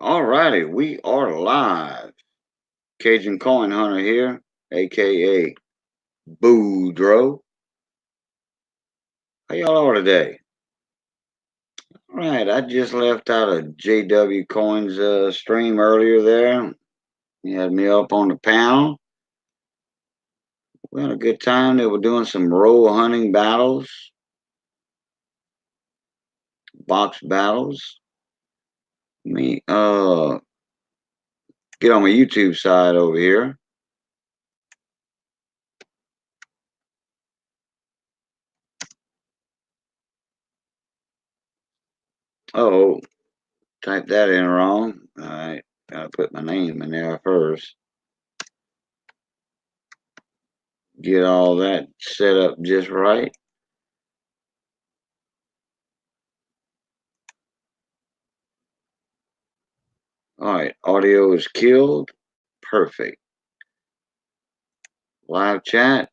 All righty, we are live. Cajun Coin Hunter here, aka Boudreaux. How y'all are today? All right, I just left out a JW Coins stream earlier there. He had me up on the panel. We had a good time. They were doing some roll hunting battles, box battles. Me get on my YouTube side over here. Oh, type that in wrong. All right, gotta put my name in there first. Get all that set up just right. All right, audio is killed. Perfect. Live chat.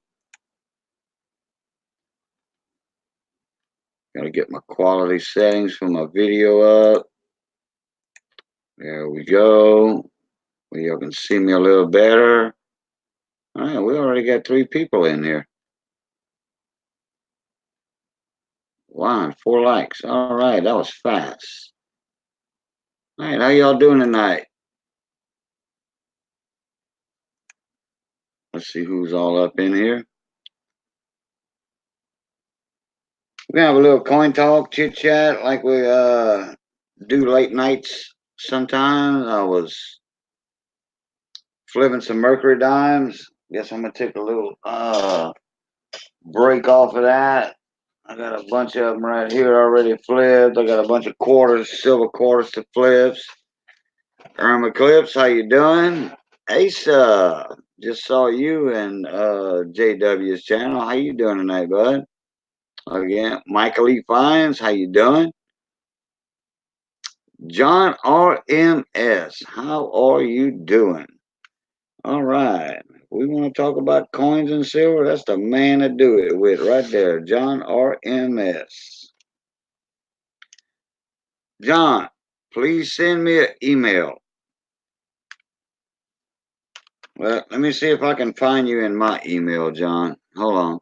Gotta get my quality settings for my video up. There we go. Well, y'all can see me a little better. All right, we already got 3 people in here. Wow, 4 likes. All right, that was fast. All right, how y'all doing tonight? Let's see who's all up in here. We're gonna have a little coin talk, chit chat, like we do late nights sometimes. I was flipping some Mercury dimes. Guess I'm gonna take a little break off of that. I got a bunch of them right here already flipped. I got a bunch of quarters, silver quarters to flips. Irma Clips, how you doing? Asa, just saw you in JW's channel. How you doing tonight, bud? Again, Michael E. Fines, how you doing? John RMS, how are you doing? All right. We want to talk about coins and silver. That's the man to do it with right there, John RMS. John, please send me an email. Well, let me see if I can find you in my email, John. Hold on.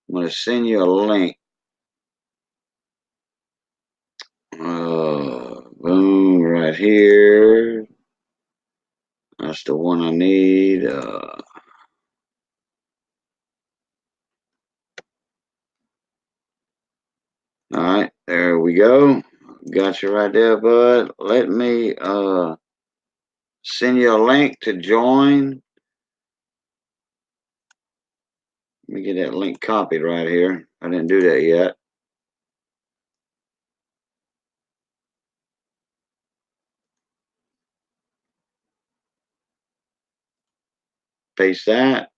I'm going to send you a link. Boom, right here. That's the one I need. All right, there we go. Got you right there, bud. Let me send you a link to join. Let me get that link copied right here. I didn't do that yet. Paste that.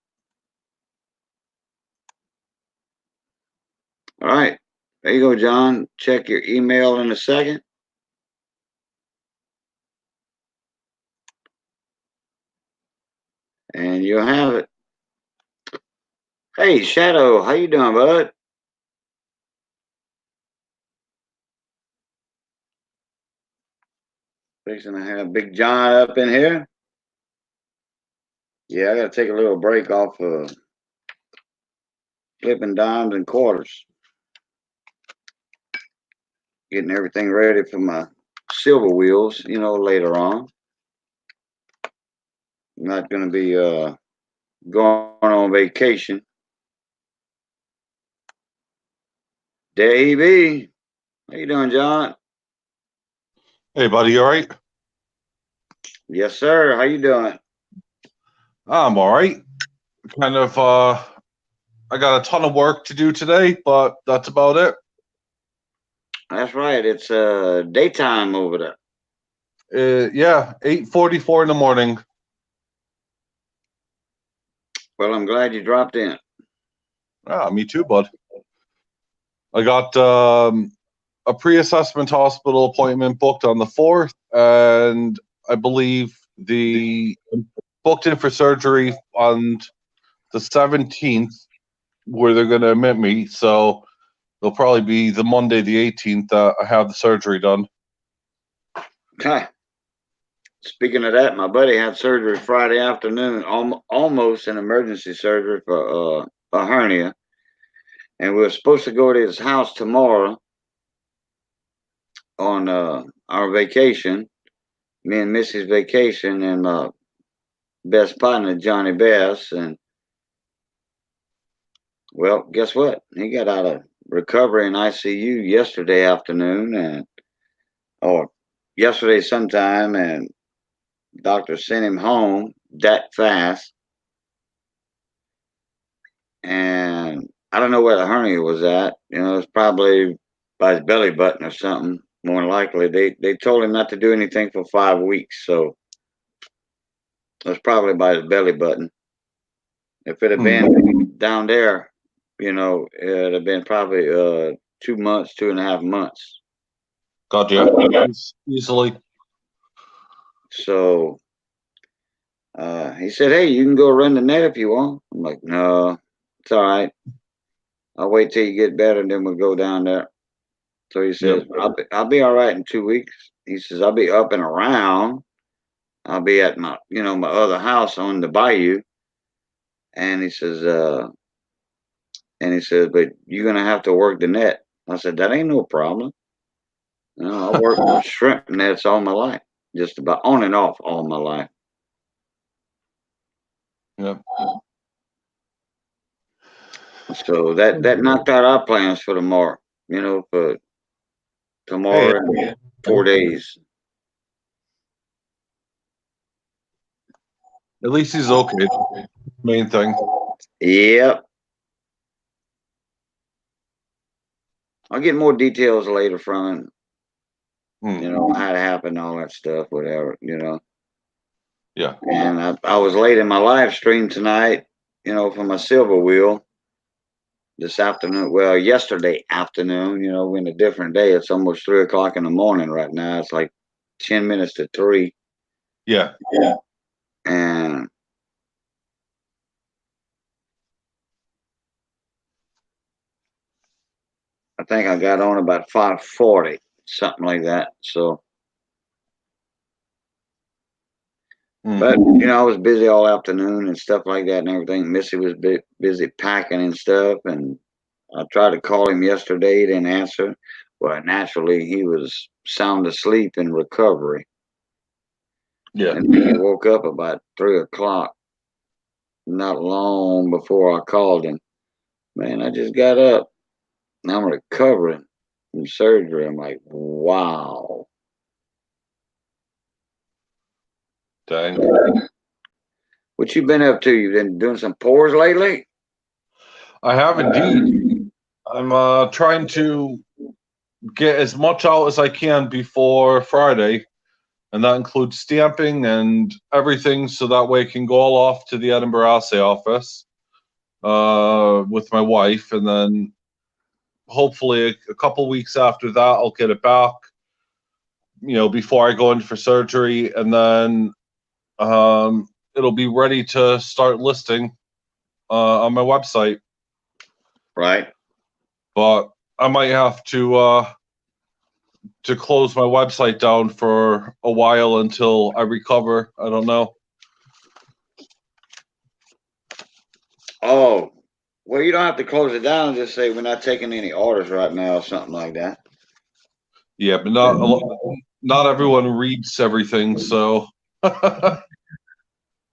All right. There you go, John. Check your email in a second. And you'll have it. Hey, Shadow, how you doing, bud? Fixing to have Big John up in here. Yeah, I got to take a little break off of flipping dimes and quarters. Getting everything ready for my silver wheels, later on. I'm not going to be going on vacation. Davey, how you doing, John? Hey, buddy, you all right? Yes, sir. How you doing? I'm all right. Kind of, I got a ton of work to do today, but that's about it. That's right. It's daytime over there. Yeah, 8:44 in the morning. Well, I'm glad you dropped in. Ah, me too, bud. I got a pre-assessment hospital appointment booked on the 4th, and I believe the booked in for surgery on the 17th, where they're going to admit me. So it'll probably be the Monday, the 18th, that I have the surgery done. Okay. Speaking of that, my buddy had surgery Friday afternoon, almost an emergency surgery for a hernia, and we were supposed to go to his house tomorrow on our vacation, me and Missy's vacation, and my best partner Johnny Bass, and well, guess what? He got out of recovery in ICU yesterday afternoon, and or yesterday sometime, and doctor sent him home that fast. And I don't know where the hernia was at. It's probably by his belly button or something. More than likely, they told him not to do anything for 5 weeks, so it was probably by his belly button. If it had been down there, it'd have been probably 2 months, 2.5 months. Gotcha. Easily. So he said, "Hey, you can go run the net if you want." I'm like, "No, it's all right. I'll wait till you get better, and then we'll go down there." So he says, Yep. I'll be all right in 2 weeks. He says, "I'll be up and around. I'll be at my other house on the bayou." And he says, "But you're going to have to work the net." I said, "That ain't no problem. I work with shrimp nets all my life, just about on and off all my life." Yep. So that knocked out our plans for tomorrow, for Hey, tomorrow and 4 days. at least he's okay. Main thing. Yep. I'll get more details later from him. How it happened, all that stuff, whatever. Yeah. And I was late in my live stream tonight, for my silver wheel this afternoon. Well, yesterday afternoon, we're in a different day. It's almost 3 o'clock in the morning right now. It's like 10 minutes to 3. Yeah. And I think I got on about 5:40, something like that. So, but I was busy all afternoon and stuff like that and everything. Missy was busy packing and stuff, and I tried to call him yesterday. He didn't answer. Well, naturally, he was sound asleep in recovery. Yeah. And he woke up about 3 o'clock, not long before I called him. Man, I just got up. Now I'm recovering from surgery. I'm like, wow. Dang. What you been up to? You been doing some pours lately? I have indeed. I'm trying to get as much out as I can before Friday, and that includes stamping and everything, so that way I can go all off to the Edinburgh assay office with my wife, and then hopefully a couple weeks after that I'll get it back. Before I go in for surgery, and then it'll be ready to start listing on my website. Right. But I might have to close my website down for a while until I recover. I don't know. Oh, well, you don't have to close it down. Just say we're not taking any orders right now or something like that. Yeah, but not everyone reads everything, so.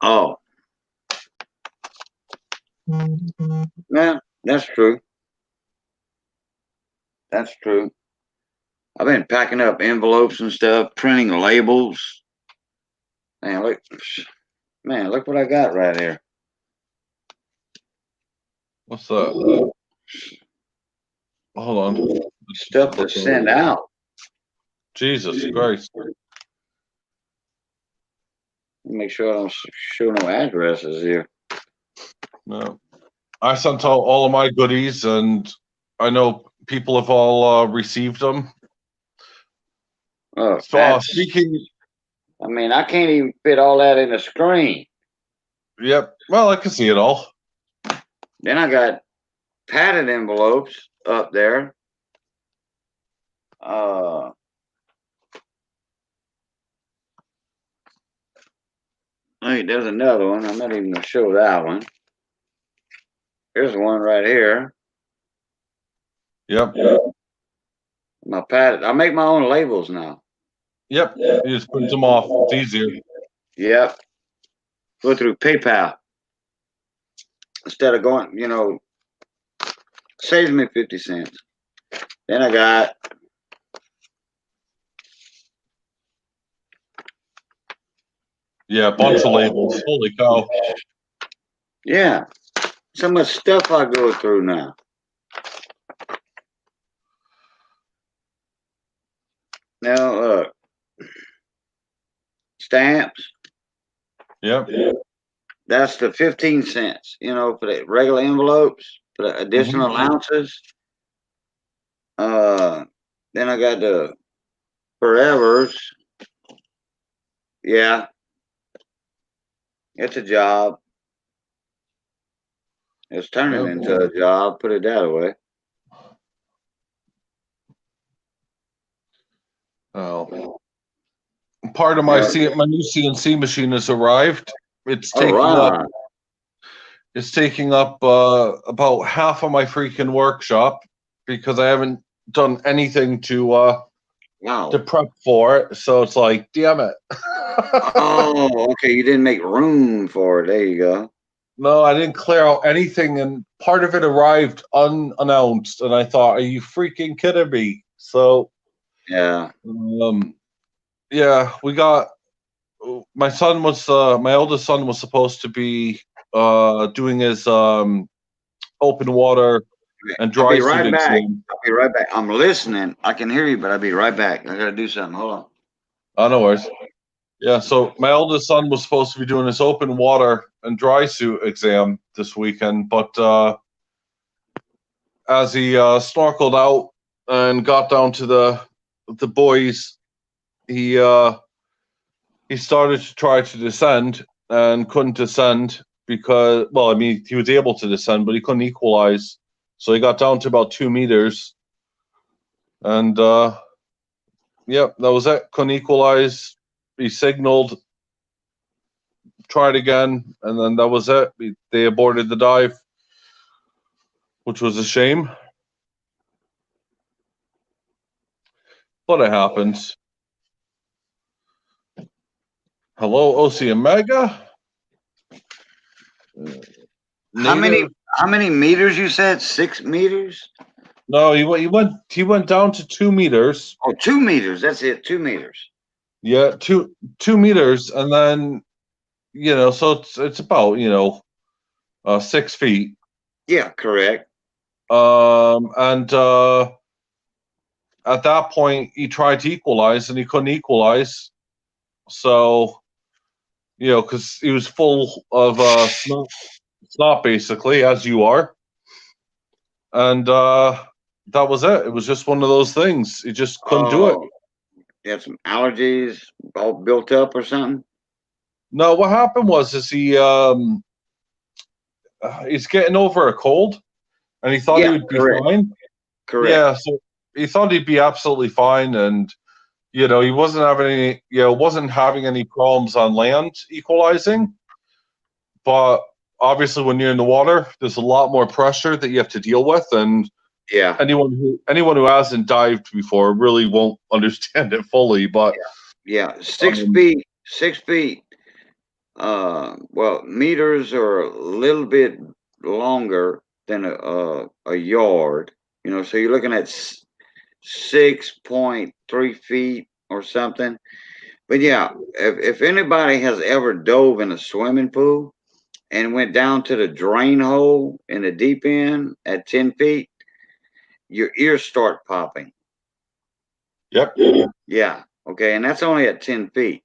Oh, yeah, that's true. That's true. I've been packing up envelopes and stuff, printing labels. Man, look what I got right here. What's that? Hold on. Stuff to send out. Jesus Christ. Make sure I don't show no addresses here. No. I sent out all of my goodies, and I know people have all received them. Oh, Speaking. I mean, I can't even fit all that in the screen. Yep. Well, I can see it all. Then I got padded envelopes up there. There's another one. I'm not even gonna show that one. Here's one right here. Yep. My pad. I make my own labels now. Yep. You just print them off. It's easier. Yep. Go through PayPal instead of going. Saves me 50 cents. Then I got Yeah, a bunch of labels. Holy cow. so much stuff I go through now. Now stamps. Yep. That's the 15 cents. For the regular envelopes, for the additional ounces. Then I got the forevers. Yeah, it's a job. It's turning Yep. into a job. Put it that way. Oh. Part of my new CNC machine has arrived. It's All taking up. right. It's taking up about half of my freaking workshop because I haven't done anything to Wow. prep for it. So it's like, damn it. Oh, okay. You didn't make room for it. There you go. No, I didn't clear out anything, and part of it arrived unannounced, and I thought, are you freaking kidding me? So, Yeah. Yeah, we got my son was my eldest son was supposed to be doing his open water and I'll dry be suit right back. exam. I'll be right back. I'm listening. I can hear you, but I'll be right back. I gotta do something. Hold on. Oh, no worries. Yeah, so my eldest son was supposed to be doing his open water and dry suit exam this weekend, but as he snorkeled out and got down to the buoys, he started to try to descend and couldn't descend because, well, I mean, he was able to descend, but he couldn't equalize. So he got down to about 2 meters, and yep, that was it. Couldn't equalize. He signaled, tried again, and then that was it. They aborted the dive, which was a shame, but it happens. Hello, OC Omega. How many? Native. How many meters? You said 6 meters. No, he went down to 2 meters. Oh, 2 meters. That's it. 2 meters. Yeah, 2 meters, and then so it's about 6 feet. Yeah, correct. And at that point, he tried to equalize, and he couldn't equalize. So because he was full of snot, basically, as you are, and that was it. It was just one of those things. He just couldn't do it. You had some allergies all built up or something. No, what happened was is he's getting over a cold, and he thought he would be fine. Correct. Yeah, so he thought he'd be absolutely fine, and he wasn't having any problems on land equalizing. But obviously, when you're in the water, there's a lot more pressure that you have to deal with, and Yeah. anyone who hasn't dived before really won't understand it fully. But yeah, 6 feet. 6 feet. Well, meters are a little bit longer than a yard. So you're looking at 6.3 feet or something. But yeah, if anybody has ever dove in a swimming pool and went down to the drain hole in the deep end at 10 feet, your ears start popping. Yep. Yeah. Okay. And that's only at 10 feet.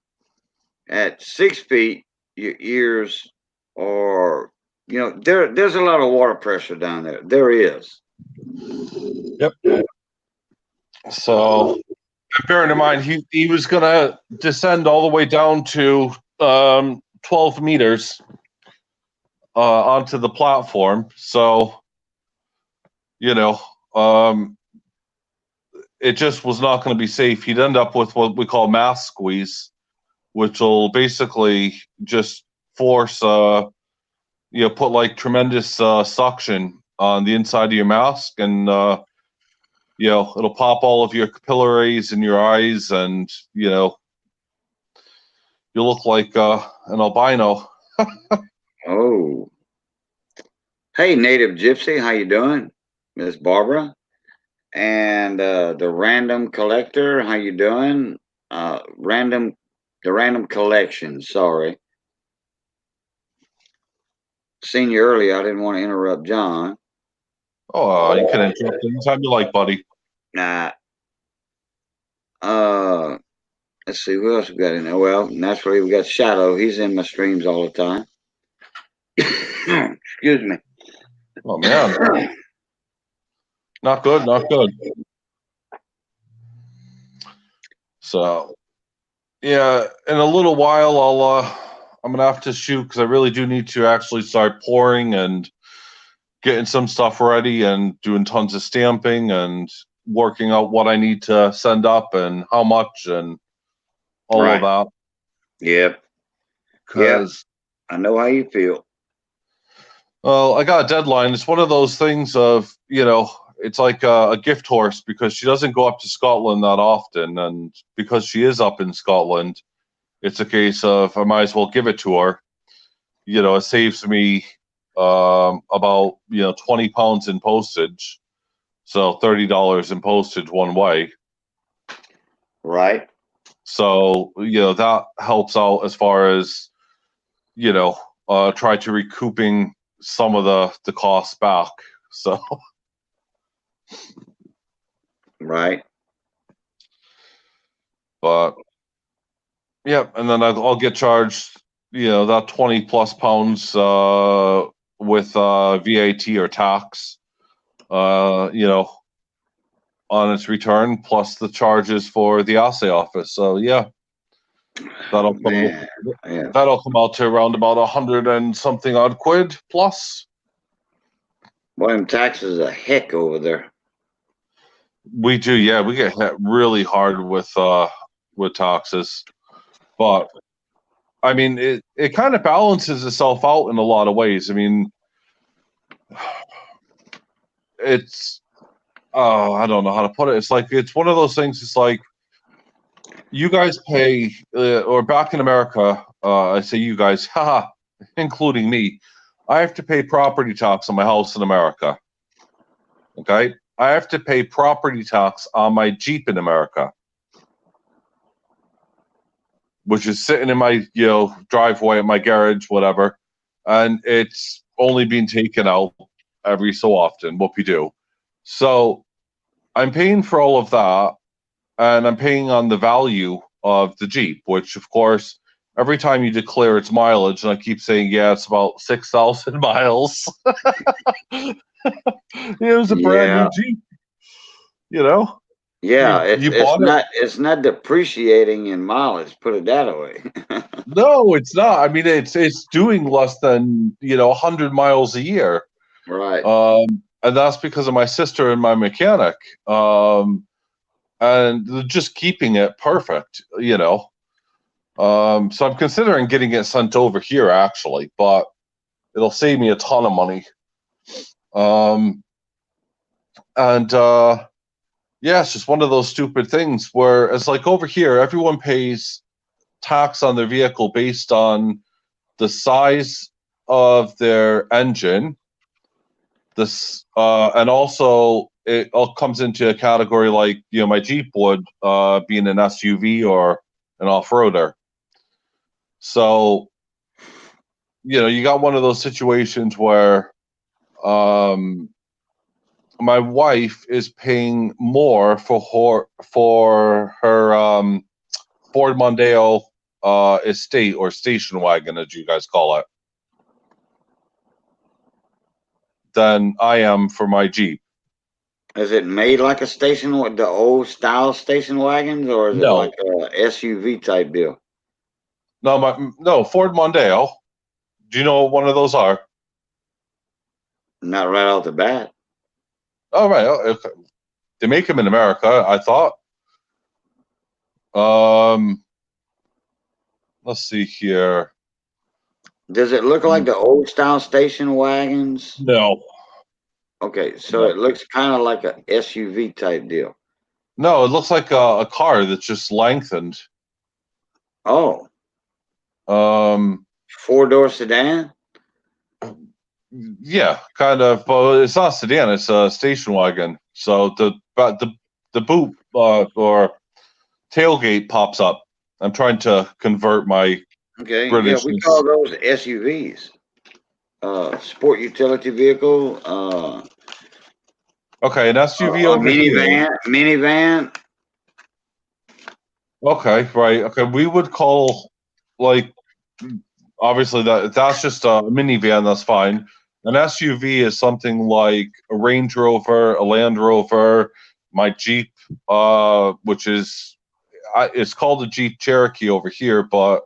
At 6 feet, your ears are, there's a lot of water pressure down there. There is. Yep. So, bearing in mind, he was going to descend all the way down to 12 meters onto the platform. So, it just was not going to be safe. He'd end up with what we call mask squeeze, which will basically just force, put like tremendous suction on the inside of your mask, and it'll pop all of your capillaries in your eyes, and you'll look like an albino. Oh, hey, Native Gypsy, how you doing, Miss Barbara? And the Random Collector, how you doing? The Random Collection. Sorry, seen you earlier. I didn't want to interrupt John. Oh, you can interrupt anytime you like, buddy. Nah. Uh, let's see who else we got in there. Well, naturally we got Shadow. He's in my streams all the time. Excuse me. Oh man, not good, not good. So yeah, in a little while I'm gonna have to shoot because I really do need to actually start pouring and getting some stuff ready and doing tons of stamping and working out what I need to send up and how much and all of Right. that. Yep. Yep. Because I know how you feel. well, I got a deadline. It's one of those things of it's like a gift horse because she doesn't go up to Scotland that often, and because she is up in Scotland, it's a case of I might as well give it to her. It saves me about 20 pounds in postage, so $30 in postage one way. Right. So that helps out as far as try to recouping some of the costs back. So Right. but yeah, and then I'll get charged that 20 plus pounds with VAT or tax on its return, plus the charges for the assay office. So yeah, that'll Man. Yeah. come out to around about 100 and something odd quid plus. Boy, them taxes a heck over there. We do, yeah, we get hit really hard with taxes, but I mean it kind of balances itself out in a lot of ways. I mean, it's I don't know how to put it. It's like it's one of those things. It's like you guys pay, or back in America, I say you guys, haha, including me. I have to pay property tax on my house in America. Okay, I have to pay property tax on my Jeep in America, which is sitting in my driveway at my garage, whatever, and it's only being taken out every so often. What we do, so I'm paying for all of that, and I'm paying on the value of the Jeep, which of course, every time you declare its mileage, and I keep saying, yeah, it's about 6,000 miles. It was a brand Yeah. new Jeep, you know. Yeah. You bought it. It's not depreciating in mileage. Put it that way. No, it's not. I mean, it's doing less than 100 miles a year. Right. And that's because of my sister and my mechanic. And they're just keeping it perfect. So I'm considering getting it sent over here actually, but it'll save me a ton of money. And yeah, it's just one of those stupid things where it's like over here, everyone pays tax on their vehicle based on the size of their engine. This and also it all comes into a category like my Jeep would, being an SUV or an off-roader. So you got one of those situations where my wife is paying more for her Ford Mondeo estate, or station wagon, as you guys call it, than I am for my Jeep. Is it made like a station with the old style station wagons, or is it No, like a SUV type deal? no, Ford Mondeo. Do you know what one of those are? Not right off the bat. Oh, right. Okay. They make them in America, I thought. Let's see here. Does it look like the old style station wagons? No, Okay, so no, it looks kind of like a SUV type deal. no. It looks like a car that's just lengthened. Oh, Um, four-door sedan? yeah, kind of. But it's not a sedan; it's a station wagon. So the boot or tailgate pops up. I'm trying to convert my Okay, yeah, we Britishness. call those SUVs. Sport utility vehicle, Okay, an SUV a over here. minivan. Okay, right. Okay, we would call like obviously that's just a minivan. That's fine. An SUV is something like a Range Rover, a Land Rover, my Jeep, which is it's called a Jeep Cherokee over here, but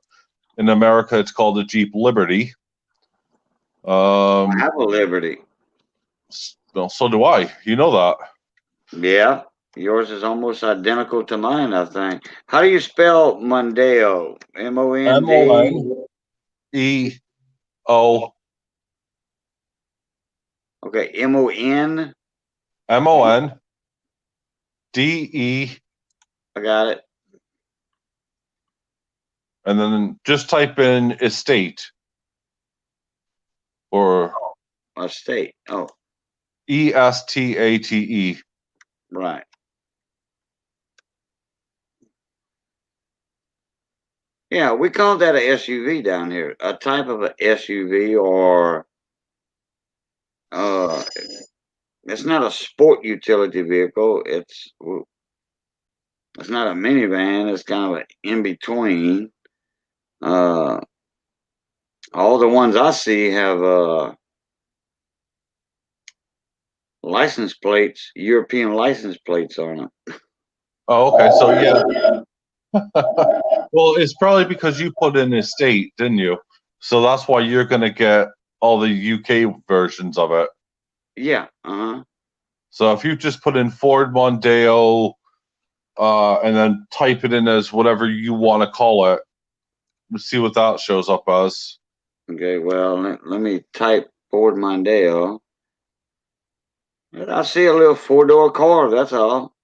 in America it's called a Jeep Liberty. I Um, have a Liberty. well, so do I. You know that. Yeah, yours is almost identical to mine, I think. How do you spell Mondeo? MONEO MOND. Okay, MON. MONDE, I got it. and then just type in estate or A state. Oh, ESTATE. right. Yeah, we call that a SUV down here. A type of a SUV, or uh, it's not a sport utility vehicle. It's not a minivan. It's kind of an in between. Uh, all the ones I see have license plates, European license plates on them. Oh, okay. So yeah, well, it's probably because you put in estate, didn't you? So that's why you're gonna get all the UK versions of it. Yeah. Uh huh. So if you just put in Ford Mondeo, and then type it in as whatever you want to call it, see what that shows up as. Okay. Well, let me type Ford Mondeo. I see a little four-door car. That's all,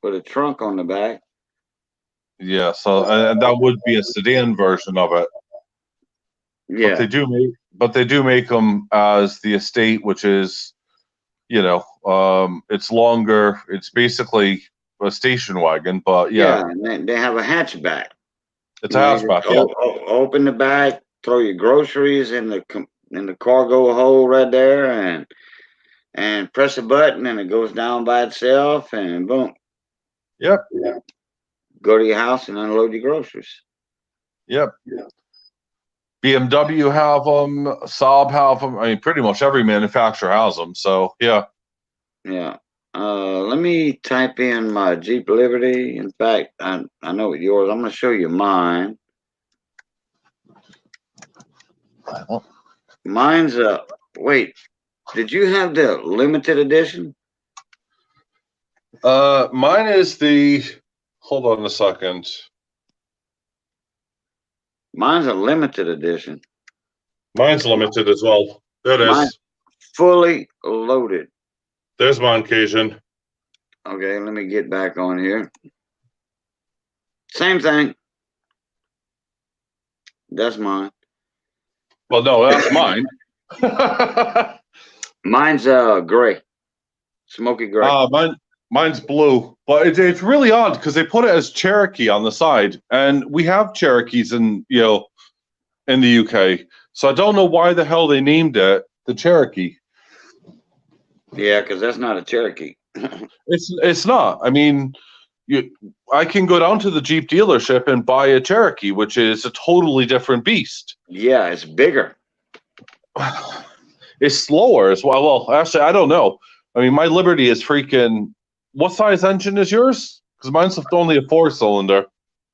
with a trunk on the back. Yeah, so and that would be a sedan version of it, but Yeah. they do make them as the estate, which is it's longer. It's basically a station wagon, but yeah, Yeah, and they have a hatchback. it's You a know, you just hatchback. Yeah, open the back, throw your groceries in the cargo hole right there, and press a button, and it goes down by itself, and boom, yep, go to your house and unload your groceries. yep. BMW have them, Saab have them. I mean, pretty much every manufacturer has them. So yeah. Yeah. Let me type in my Jeep Liberty. In fact, I know yours. I'm going to show you mine. Mine's wait, did you have the limited edition? Mine is the. Hold on a second. Mine's a limited edition. Mine's limited as well. There it Mine's is. fully loaded. There's my occasion. Okay, let me get back on here. Same thing. That's mine. Well, no, that's mine. Mine's gray, smoky gray. Mine's blue, but it's really odd because they put it as Cherokee on the side, and we have Cherokees in the UK. So I don't know why the hell they named it the Cherokee. Yeah, because that's not a Cherokee. It's not. I mean, I can go down to the Jeep dealership and buy a Cherokee, which is a totally different beast. Yeah, it's bigger. It's slower as well. Well, actually, I don't know. I mean, my Liberty is freaking. What size engine is yours? Because mine's only a 4-cylinder.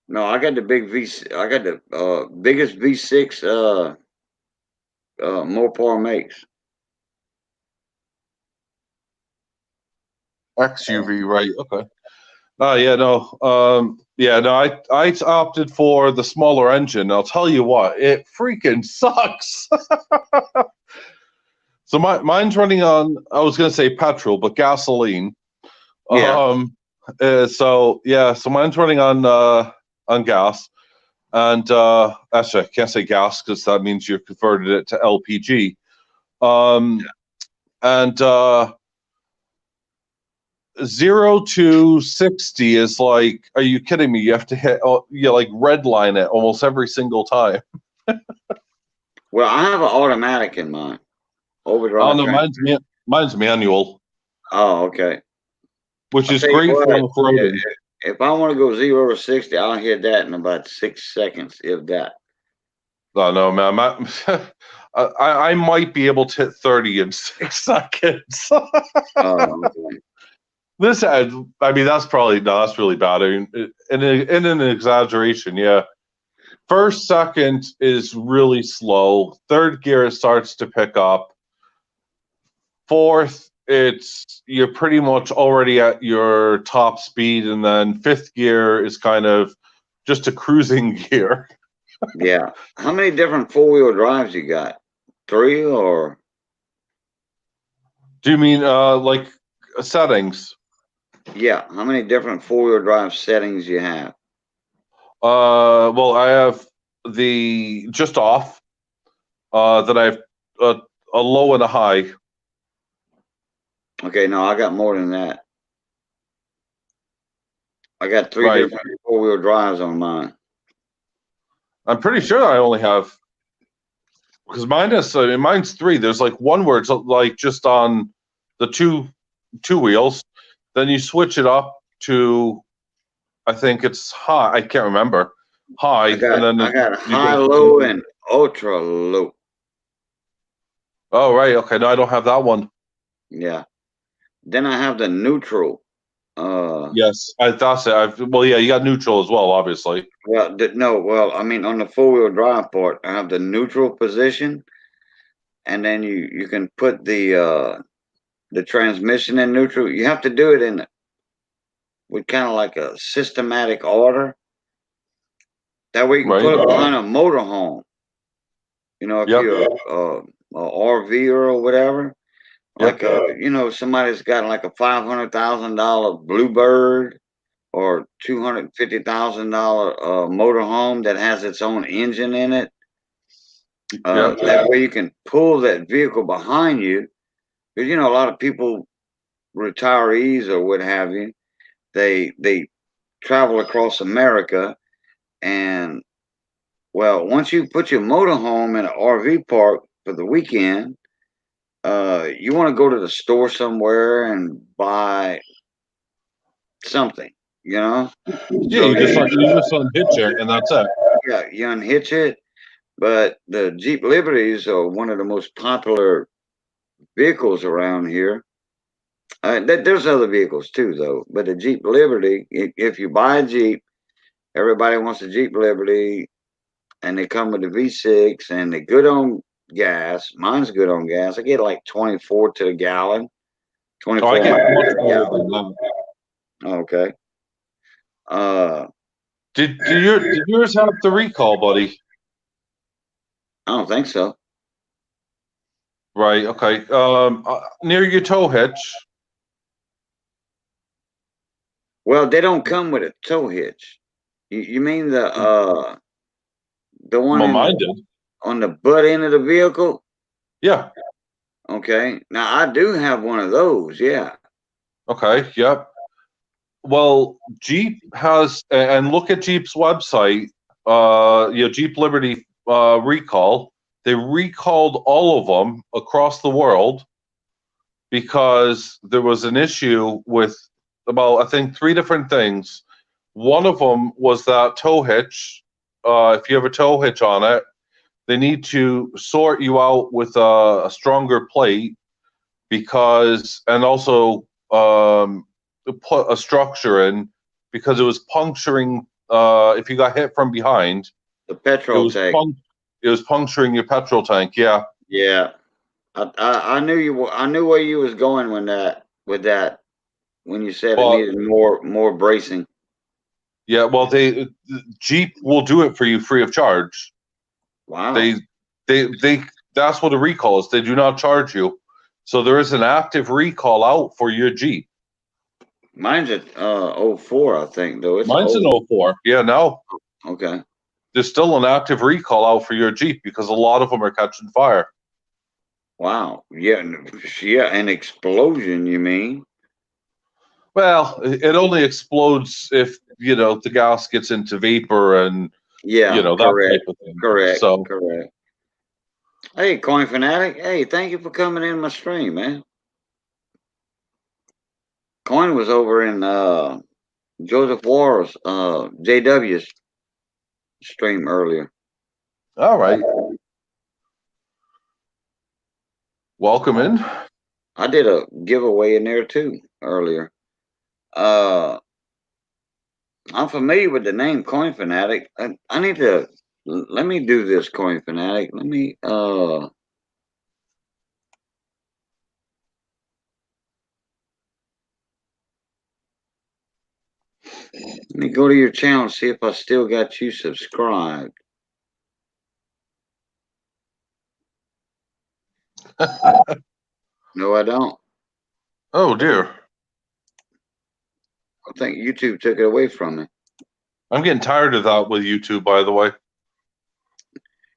No, I got the big V. I got the biggest V6 Mopar makes. XUV, right? Okay. Oh yeah, no. Yeah, no. I opted for the smaller engine. I'll tell you what, it freaking sucks. So mine's running on. I was gonna say petrol, but gasoline. Yeah. So yeah, so mine's running on gas, and actually I can't say gas because that means you've converted it to LPG. Um, and 0 to 60 is like, are you kidding me? You have to hit, you like red line it almost every single time. Well, I have an automatic in mine. Oh Overdrive no, train. mine's manual, Oh, okay. which I'll is tell you great for what, off-roading. if I want to go 0 to 60, I'll hit that in about 6 seconds, if that. Oh no, man, I might be able to hit 30 in 6 seconds. Oh, okay. This, I mean, that's probably no, that's really bad. I mean, in an exaggeration, yeah. First, second is really slow. Third gear it starts to pick up. Fourth, it's you're pretty much already at your top speed, and then fifth gear is kind of just a cruising gear. Yeah. How many different four-wheel drives you got? Three or? Do you mean like settings? Yeah. How many different four-wheel drive settings you have? Well, I have the just off. Then I have a low and a high. Okay, no, I got more than that. I got three Right. different four-wheel drives on mine. I'm pretty sure I only have because mine is I mean, mine's three. There's like one where it's like just on the two wheels. Then you switch it up to I think it's high. I can't remember high, and then I got you high, go. low, and ultra low. Oh right, okay. No, I don't have that one. Yeah. Then I have the neutral. Yes, that's it. Well, yeah, you got neutral as well, obviously. Well, no, well, I mean, on the four-wheel drive part, I have the neutral position, and then you can put the transmission in neutral. You have to do it in with kind of like a systematic order. That way you can Right. put it behind a motorhome. You know, if Yep. you're a RV or whatever, Yep. like somebody's got like a $500,000 Bluebird or $250,000 motorhome that has its own engine in it. Yep. That way you can pull that vehicle behind you. Because a lot of people, retirees or what have you, they travel across America, and well, once you put your motorhome in an RV park for the weekend, you want to go to the store somewhere and buy something, you know. Yeah, So you just unhitch it, and that's it. yeah, you unhitch it. But the Jeep Liberties are one of the most popular vehicles around here. There's other vehicles too, though. But the Jeep Liberty, if you buy a Jeep, everybody wants a Jeep Liberty, and they come with the V6, and they're good on gas. Mine's good on gas. I get like 24 to the gallon, Oh, I 24 get miles much to the more than gallon. that. Okay. Uh, Did yours have the recall, buddy? I don't think so. Right. Okay. Near your tow hitch. Well, they don't come with a tow hitch. You mean the one Well, in mine did. on the butt end of the vehicle? Yeah. Okay. Now I do have one of those. Yeah. Okay. Yep. Well, Jeep has, and look at Jeep's website. Jeep Liberty recall. They recalled all of them across the world because there was an issue with about I think three different things. One of them was that tow hitch. If you have a tow hitch on it, they need to sort you out with a stronger plate because, and also put a structure in because it was puncturing. If you got hit from behind, The it petrol was tank. it was puncturing your petrol tank. Yeah. Yeah. I knew you. I knew where you was going with that. when you said it Well, needed more bracing. yeah, well, Jeep will do it for you free of charge. Wow. They that's what a recall is. They do not charge you. So there is an active recall out for your Jeep. Mine's at '04, I think, though. It's Mine's an old. '04. Yeah, no. Okay. There's still an active recall out for your Jeep because a lot of them are catching fire. Wow. Yeah. Yeah. An explosion, you mean? Well, it only explodes if, the gas gets into vapor and, Yeah. that type Correct. of thing. Correct. So, Correct. Hey, Coin Fanatic. Hey, thank you for coming in my stream, man. Coin was over in Joseph Warren's JW's stream earlier. all right. Welcome in. I did a giveaway in there too earlier. Uh, I'm familiar with the name Coin Fanatic. I need to let me do this, Coin Fanatic. Let me go to your channel and see if I still got you subscribed. No, I don't. Oh, dear. I think YouTube took it away from me. I'm getting tired of that with YouTube, by the way.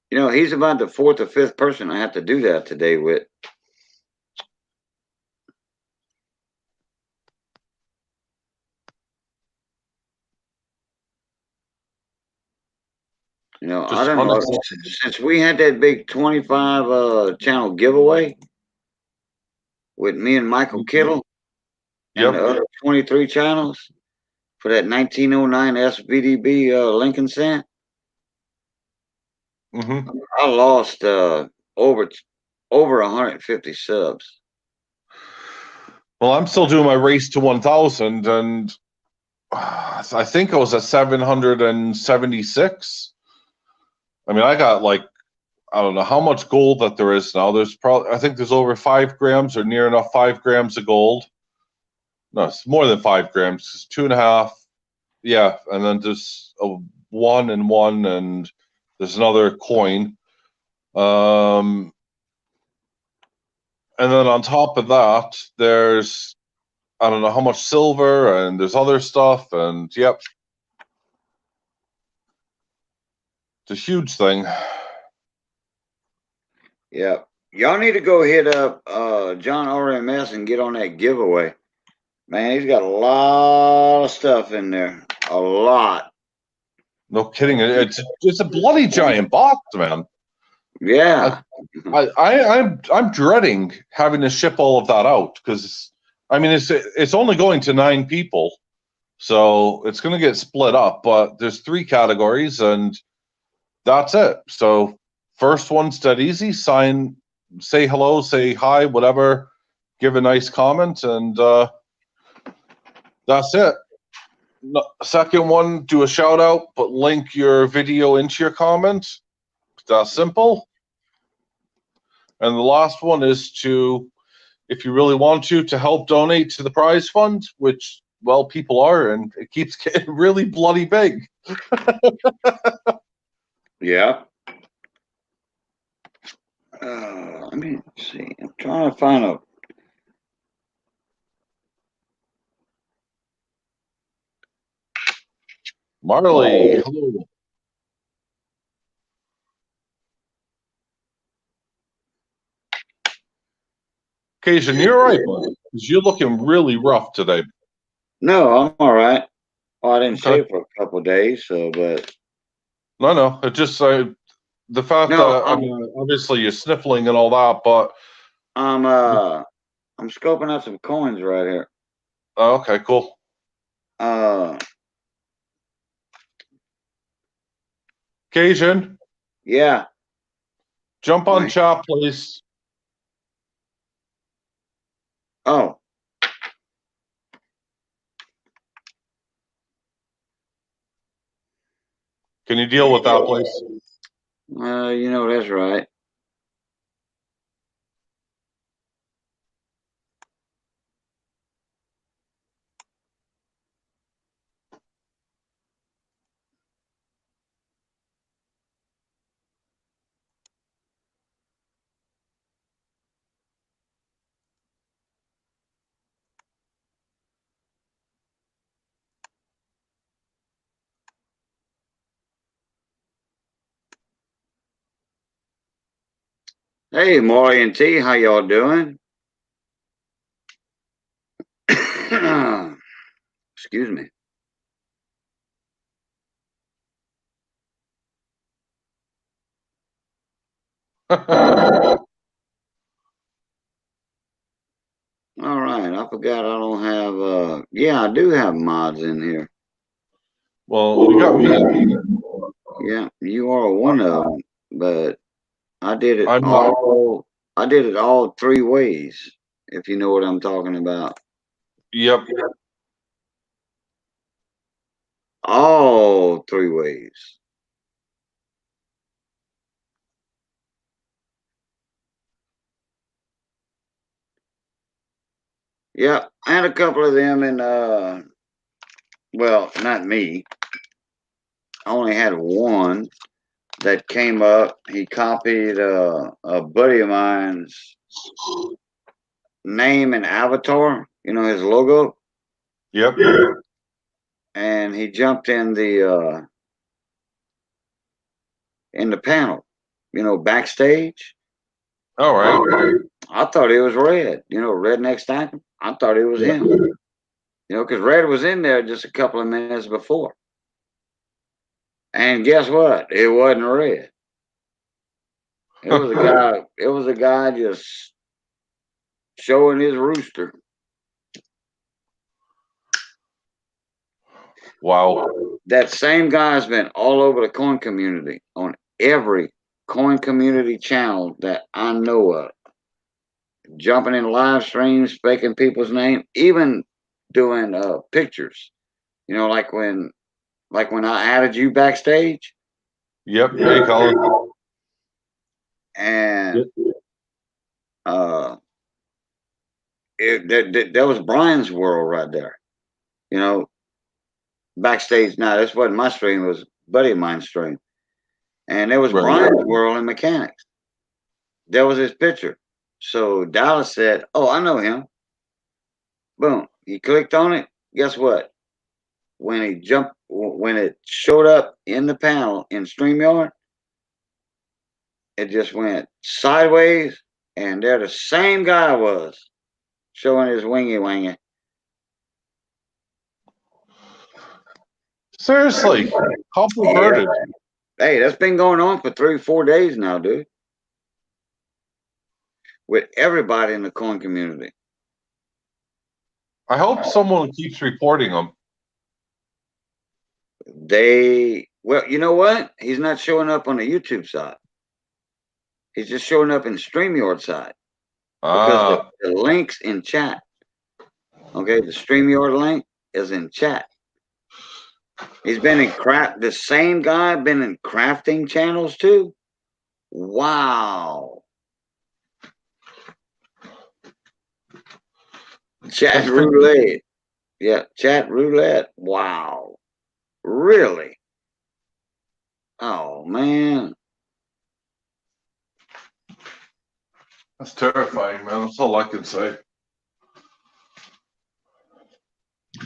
You know, he's about the fourth or fifth person I have to do that today with. You know, I Just don't know. unacceptable. Since we had that big 25 channel giveaway with me and Michael Kittle and Yep. the other 23 channels for that 1909 SVDB Lincoln cent, hmm I lost over 150 subs. Well, I'm still doing my race to 1,000, and I think I was at 776. I mean, I got I don't know how much gold that there is now. I think there's over 5 grams or near enough 5 grams of gold. No, it's more than 5 grams. It's 2.5. Yeah, and then there's a 1 and 1, and there's another coin. And then on top of that, there's I don't know how much silver, and there's other stuff, and yep, it's a huge thing. Yeah. Y'all need to go hit up John RMS and get on that giveaway. Man, he's got a lot of stuff in there. A lot. No kidding. It's a bloody giant box, man. Yeah. I'm dreading having to ship all of that out because I mean it's only going to 9 people, so it's going to get split up. But there's 3 categories, and that's it. So first one's dead easy. Say hello, say hi, whatever, give a nice comment, and that's it. Second one, do a shout out, but link your video into your comment. That's simple. And the last one is if you really want to help donate to the prize fund, which, well, people are, and it keeps getting really bloody big. Yeah. Let me see. I'm trying to find a. Marley, hello. Cajun, you're right, bud. 'Cause you're looking really rough today. No, I'm all right. Oh, I didn't Okay. shave for a couple of days, but No. It just the fact no, that I mean, obviously you're sniffling and all that, but I'm scoping out some coins right here. okay, cool. Uh, Cajun, yeah. jump on chat, please. Oh, Can you deal with that, please? you know that's right. Hey, Marty and T, how y'all doing? Excuse me. All right, I forgot I don't have. Yeah, I do have mods in here. Well, we got me. Yeah, you are one of them, but I did it I'm not. all. I did it all three ways. If you know what I'm talking about. Yep. All three ways. Yeah, I had a couple of them in. Well, not me. I only had one that came up. He copied a buddy of mine's name and avatar, his logo, Yep. and he jumped in the panel, backstage. All right. I thought it was Red, Redneck Stacking. I thought it was Yeah. him, because Red was in there just a couple of minutes before. And guess what? It wasn't Red. It was a guy. It was a guy just showing his rooster. Wow. That same guy's been all over the coin community on every coin community channel that I know of. Jumping in live streams, faking people's name, even doing pictures. Like when I added you backstage, Yep. Hey, Colin. and uh, that was Brian's world right there. You know, backstage. Now this wasn't my stream; it was a buddy of mine's stream, and it was Right. Brian's world in mechanics. That was his picture. So Dallas said, "Oh, I know him." Boom. He clicked on it. Guess what? When it showed up in the panel in StreamYard, it just went sideways, and there the same guy was showing his wingy wangy. Seriously, how Yeah. perverted. Hey, that's been going on for 3 or 4 days now, dude. With everybody in the coin community. I hope someone keeps reporting them. Well, you know what? He's not showing up on the YouTube side. He's just showing up in StreamYard side because Ah. the link's in chat. Okay, the StreamYard link is in chat. He's been in the same guy been in crafting channels too. Wow. Chat That's pretty. roulette. Yeah, chat roulette. Wow. Really? Oh man. That's terrifying, man. That's all I can say.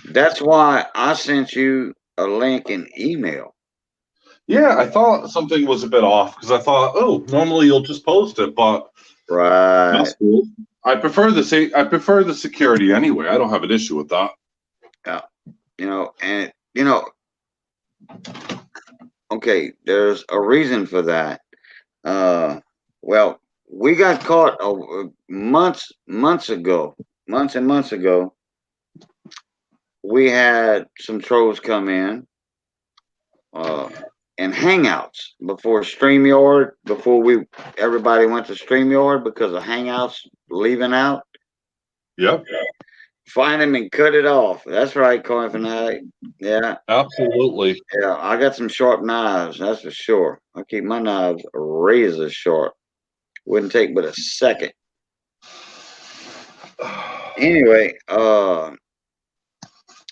That's why I sent you a link in email. Yeah, I thought something was a bit off because I thought, oh, normally you'll just post it, but Right. that's cool. I prefer the security anyway. I don't have an issue with that. Yeah. And okay, there's a reason for that. Well, we got caught months and months ago. We had some trolls come in uh, and Hangouts before StreamYard, before everybody went to StreamYard because of Hangouts leaving out. Yep, Find them and cut it off. That's right, Coin Fanatic. Yeah, absolutely. yeah. I got some sharp knives, that's for sure. I keep my knives razor sharp. Wouldn't take but a second. Anyway,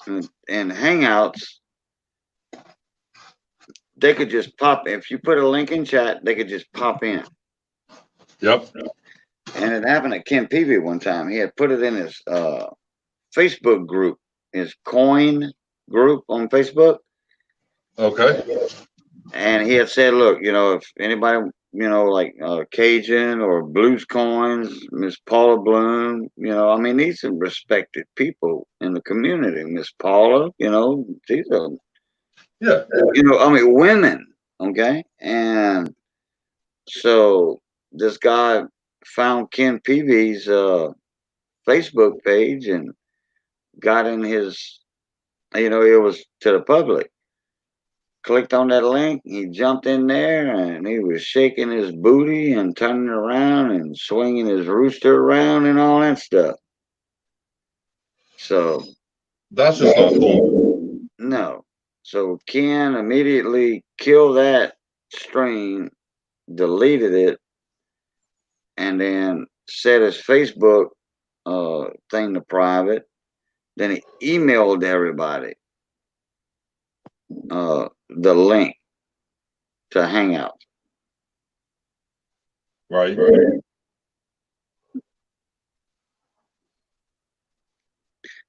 and Hangouts, they could just pop. If you put a link in chat, they could just pop in. Yep. And it happened to Ken Peavy one time. He had put it in his Facebook group, his coin group on Facebook. Okay. And he had said, look, if anybody like Cajun or Blues Coins, Miss Paula Bloom. I mean, these are respected people in the community. Miss Paula, these are, Yeah. I mean, women. Okay, and so this guy found Ken Peavy's Facebook page and got in his, it was to the public. Clicked on that link, he jumped in there and he was shaking his booty and turning around and swinging his rooster around and all that stuff. So, That's just not cool. no. So Ken immediately killed that stream, deleted it, and then set his Facebook thing to private. Then he emailed everybody the link to Hangout. Right.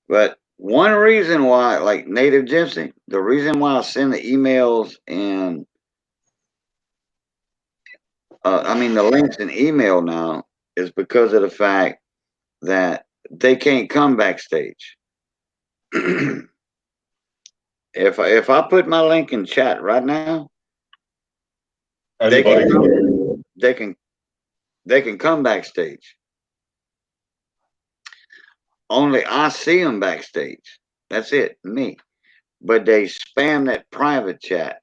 But one reason why, like Native Gypsy, the reason why I send the emails and I mean the links in email now is because of the fact that they can't come backstage. if I put my link in chat right now, they Anybody? can they can they can come backstage. Only I see them backstage. That's it, me. But they spam that private chat.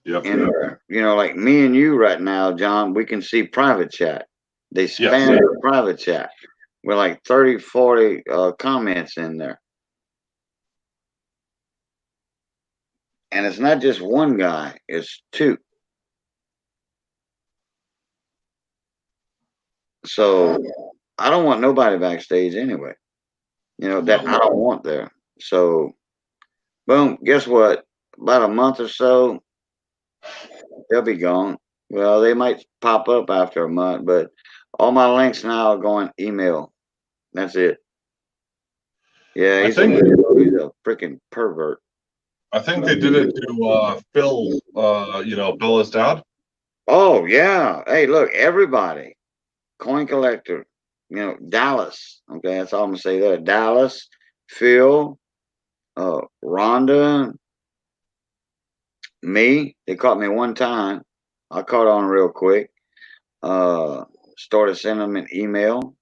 Yep. And like me and you right now, John, we can see private chat. They Yes. spam the private chat with like 30, 40 comments in there. And it's not just one guy, it's two. So I don't want nobody backstage anyway. That I don't want there. So boom, guess what? About a month or so, they'll be gone. Well, they might pop up after a month, but all my links now are going email. That's it. Yeah, I he's a think freaking pervert. I think they did it to Phil. Bill his dad. Oh yeah. Hey, look, everybody. Coin collector. Dallas. Okay, that's all I'm gonna say there. Dallas, Phil, Rhonda, me. They caught me one time. I caught on real quick. Uh Started sending them an email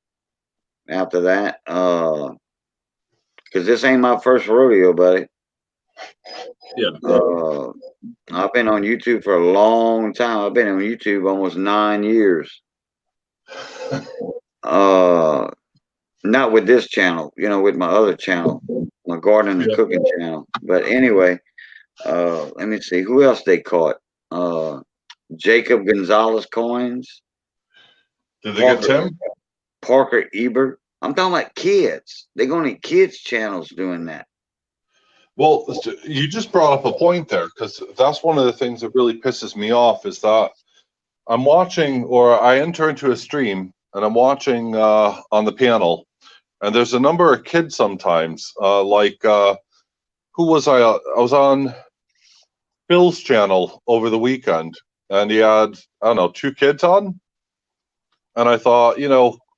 after that. Cause this ain't my first rodeo, buddy. Yeah. I've been on YouTube for a long time. I've been on YouTube almost 9 years. Uh, Not with this channel, with my other channel, my gardening and Yeah. cooking channel. But anyway, let me see who else they caught. Jacob Gonzalez coins, Did they get Parker Tim? Parker Ebert. I'm talking about kids. They're going to kids channels doing that. Well, you just brought up a point there because that's one of the things that really pisses me off is that I'm watching or I enter into a stream and I'm watching on the panel, and there's a number of kids sometimes. Who was I? I was on Phil's channel over the weekend, and he had I don't know 2 kids on, and I thought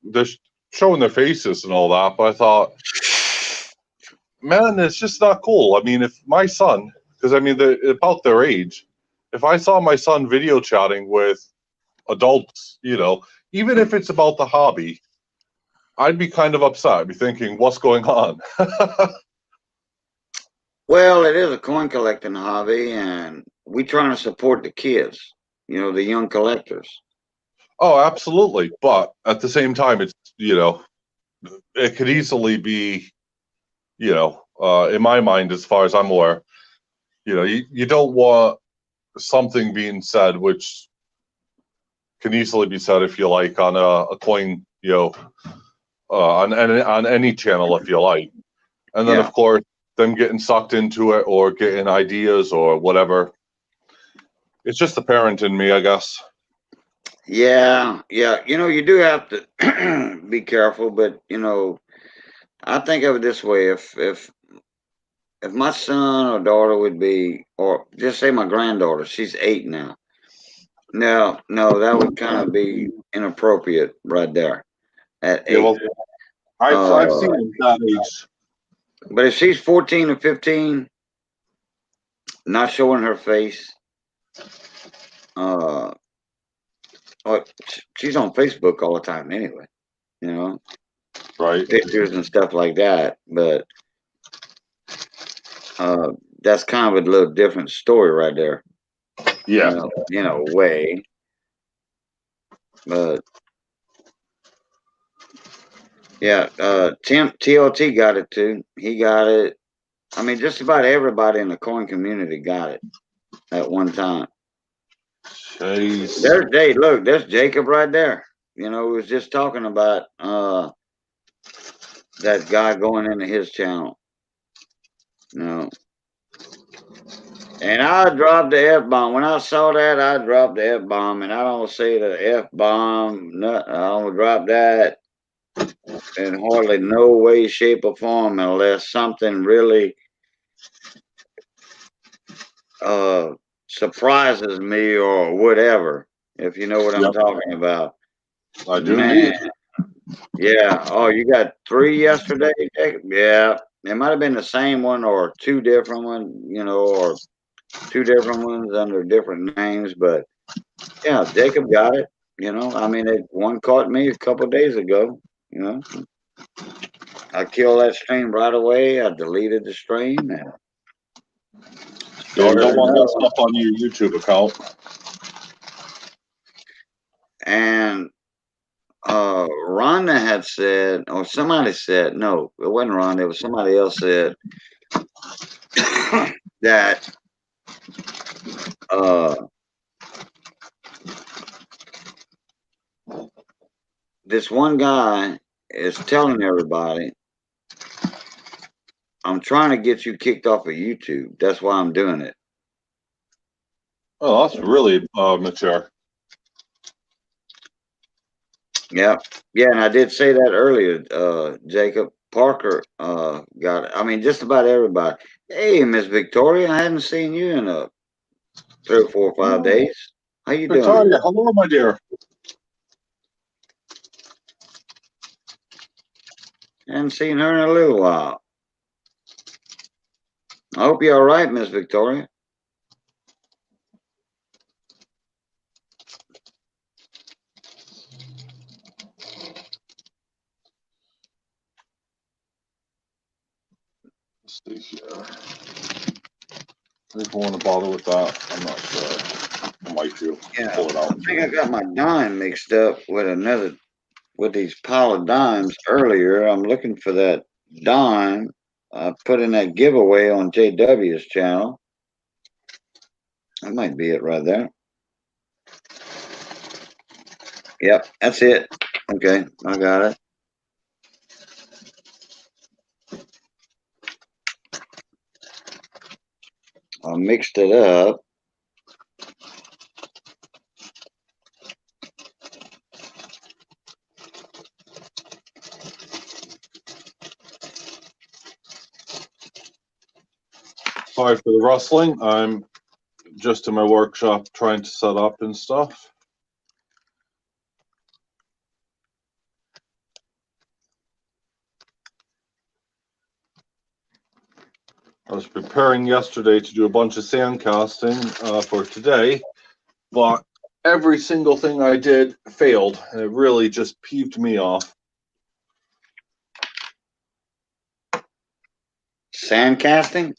they're showing their faces and all that, but I thought, man, it's just not cool. I mean, if my son, because I mean they're about their age, if I saw my son video chatting with adults, even if it's about the hobby, I'd be kind of upset. I'd be thinking, what's going on? Well, it is a coin collecting hobby, and we trying to support the kids, the young collectors. Oh, absolutely. But at the same time, it could easily be, in my mind, as far as I'm aware, you don't want something being said which can easily be said, if you like, on a coin, on any channel, if you like. And then, Yeah. of course, them getting sucked into it or getting ideas or whatever. It's just the parent in me, I guess. Yeah, yeah. You do have to be careful, but I think of it this way: if my son or daughter would be, or just say my granddaughter, she's 8 now. No, no, that would kind of be inappropriate right there at Yeah, 8. well, I've Uh, seen them that age. but if she's 14 or 15, not showing her face, uh, well, she's on Facebook all the time anyway, you know, Right. pictures and stuff like that. But uh, that's kind of a little different story right there, Yeah. way. But yeah, Tim TLT got it too. He got it. I mean, just about everybody in the coin community got it at one time. Jeez. There's Jay. Look, there's Jacob right there. We was just talking about that guy going into his channel. You know, and I dropped the F bomb. When I saw that, I dropped the F bomb, and I don't say the F bomb. I don't drop that in hardly no way, shape, or form unless something really uh surprises me or whatever. If you know what I'm Yep. talking about, I do man. indeed. Yeah. Oh, you got 3 yesterday, Jacob? Yeah. It might have been the same one or 2 different ones, or 2 different ones under different names, but yeah, Jacob got it. I mean, one caught me a couple of days ago. You know, I killed that stream right away. I deleted the stream and Yeah, you started don't want another that one. stuff on your YouTube account. And Rhonda had said, or somebody said, no, it wasn't Rhonda, it was somebody else said that uh, this one guy is telling everybody, I'm trying to get you kicked off of YouTube. That's why I'm doing it. Oh, that's really mature. Yeah. Yeah, and I did say that earlier, Jacob. Parker got it. I mean, just about everybody. Hey, Miss Victoria, I hadn't seen you in 3 or 4 or 5 Oh, days. How you doing? Victoria, hello, my dear. Hadn't seen her in a little while. I hope you're all right, Miss Victoria. Let's see here. If I want to bother with that, I'm not sure. I might do. Yeah, Pull it I out. think I got my dime mixed up with these pile of dimes earlier. I'm looking for that dime I put in that giveaway on JW's channel. That might be it right there. Yep, that's it. Okay, I got it. I mixed it up. Sorry for the rustling. I'm just in my workshop trying to set up and stuff. I was preparing yesterday to do a bunch of sand casting for today, but every single thing I did failed, and it really just peeved me off. Sand casting?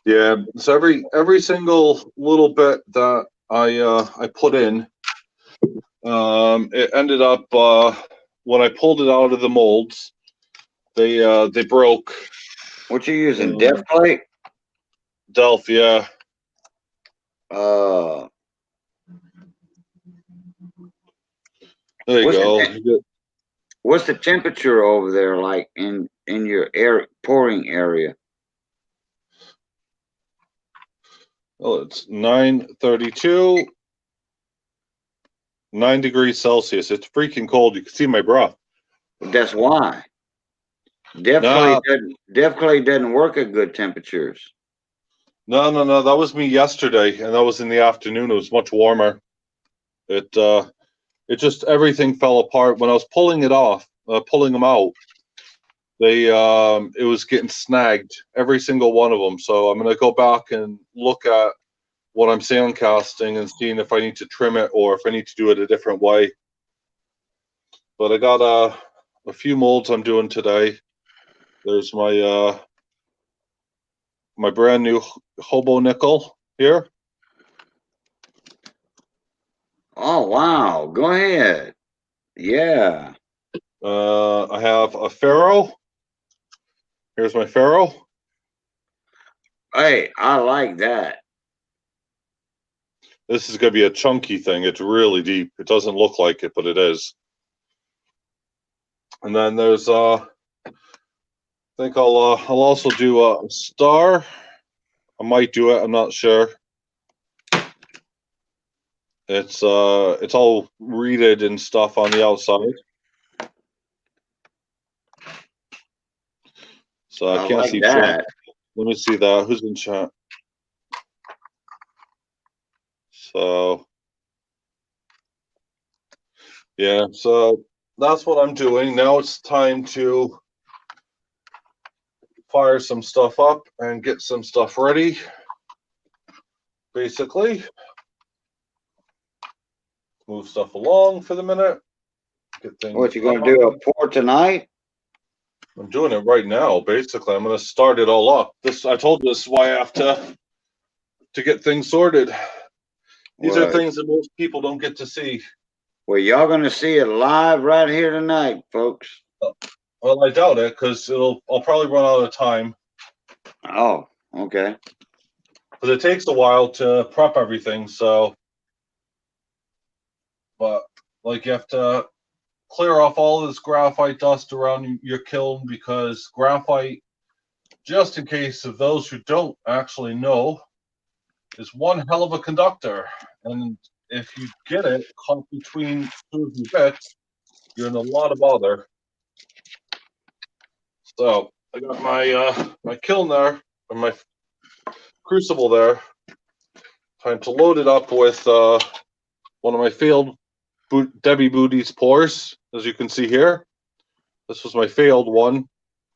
Yeah, so every single little bit that I put in, it ended up when I pulled it out of the molds, they broke. What you using? Depth plate? Delph, yeah. Uh, There you what's go. the what's the temperature over there like in your air pouring area? Oh, it's 9:32, 9 degrees Celsius. It's freaking cold. You can see my breath. That's why. Nah, Depth clay doesn't work at good temperatures. no. That was me yesterday, and that was in the afternoon. It was much warmer. It just everything fell apart when I was pulling them out. It was getting snagged, every single one of them. So I'm gonna go back and look at what I'm sand casting and seeing if I need to trim it or if I need to do it a different way. But I got a few molds I'm doing today. There's my my brand new hobo nickel here. Oh wow! Go ahead. Yeah. I have a ferro. Here's my ferro. Hey, I like that. This is going to be a chunky thing. It's really deep. It doesn't look like it, but it is. And then there's I think I'll also do a star. I might do it. I'm not sure. It's all reeded and stuff on the outside, so I can't like see chat. that. Let me see that. Who's in chat? So yeah, so that's what I'm doing. Now it's time to fire some stuff up and get some stuff ready. Basically, move stuff along for the minute. Get things. What you gonna do? A pour tonight? I'm doing it right now. Basically, I'm gonna start it all up. I told you this is why I have to get things sorted. These are things that most people don't get to see. Well, y'all gonna see it live right here tonight, folks. Well, I doubt it because I'll probably run out of time. Oh, okay. Because it takes a while to prep everything. So, but like you have to clear off all this graphite dust around your kiln because graphite, just in case of those who don't actually know, is one hell of a conductor. And if you get it caught between two of your bits, you're in a lot of bother. So I got my kiln there, or my crucible there. Time to load it up with one of my failed Debbie Booty's pours, as you can see here. This was my failed one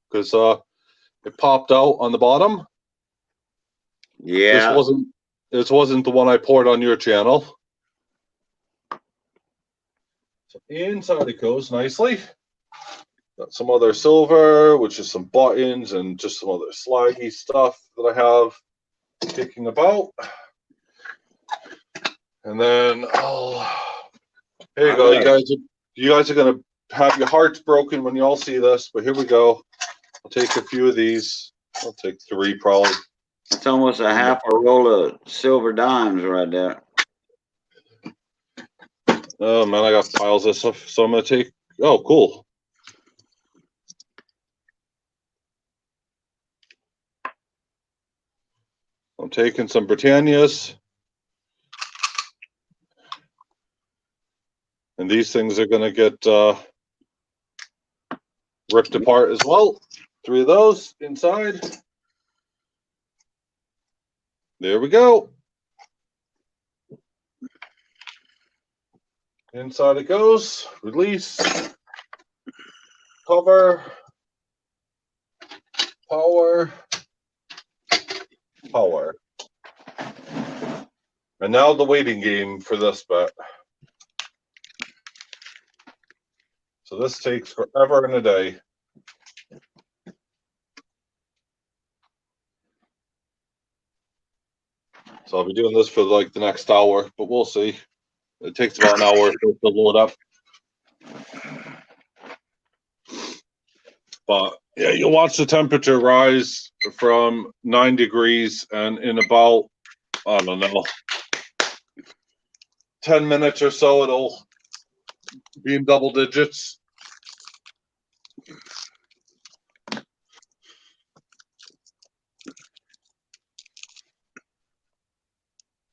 because it popped out on the bottom. Yeah. This wasn't the one I poured on your channel. So inside it goes nicely. Got some other silver, which is some buttons and just some other slaggy stuff that I have kicking about. And then, here you go. You guys are gonna have your hearts broken when you all see this, but here we go. I'll take a few of these. I'll take 3 probably. It's almost a half a roll of silver dimes right there. Oh man, I got piles of stuff, so I'm gonna take. Oh, cool. I'm taking some Britannias. And these things are going to get ripped apart as well. 3 of those inside. There we go. Inside it goes. Release. Cover. Power. Power. And now the waiting game for this bet. So this takes forever and a day. So I'll be doing this for like the next hour, but we'll see. It takes about an hour to load up. But yeah, you'll watch the temperature rise from 9 degrees, and in about, I don't know, 10 minutes or so, it'll be in double digits.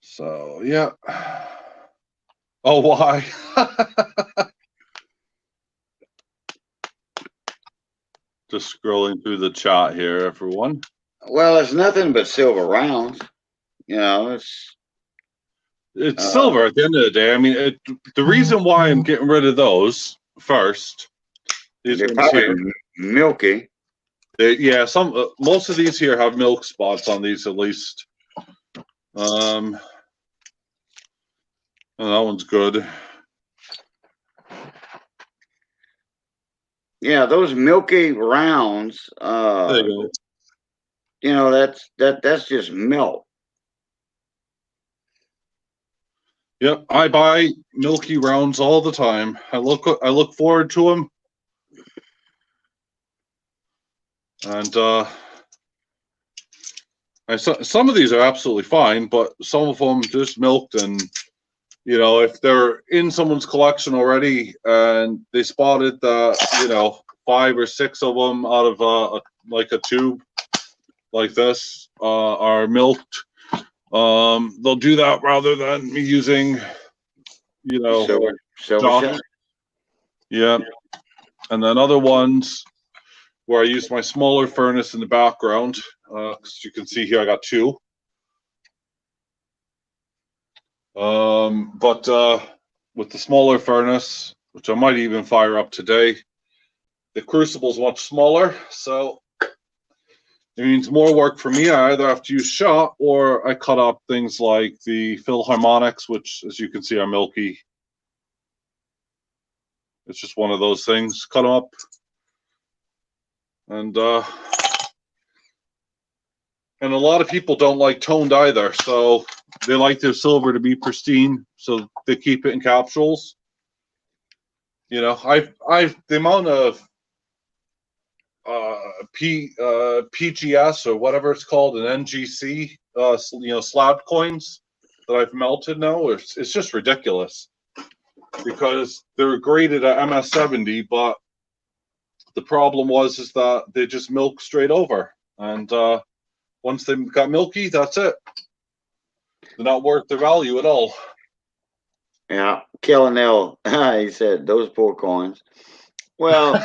So, yeah. Oh, why? Just scrolling through the chat here, everyone. Well, it's nothing but silver rounds. You know, it's It's silver at the end of the day. I mean, the reason why I'm getting rid of those first, these They're ones probably here, milky. yeah, most of these here have milk spots on these at least. And that one's good. Yeah, those milky rounds. There you go. That's just milk. Yep, I buy milky rounds all the time. I look forward to them, and some of these are absolutely fine, but some of them just milked. And if they're in someone's collection already and they spotted that 5 or 6 of them out of like a tube like this are milked, they'll do that rather than me using Silver shot. shot. Yeah, and then other ones where I use my smaller furnace in the background. As you can see here, I got 2. But with the smaller furnace, which I might even fire up today, the crucible is much smaller, so it means more work for me. I either have to use shot or I cut up things like the Philharmonics, which, as you can see, are milky. It's just one of those things. Cut them up, and a lot of people don't like toned either, so they like their silver to be pristine, so they keep it in capsules. I've the amount of PGS or whatever it's called, an NGC, slab coins that I've melted now. It's just ridiculous because they're graded at MS70, but the problem is that they just milk straight over, and once they got milky, that's it. They're not worth their value at all. Yeah, Kellen L. He said those poor coins. Well,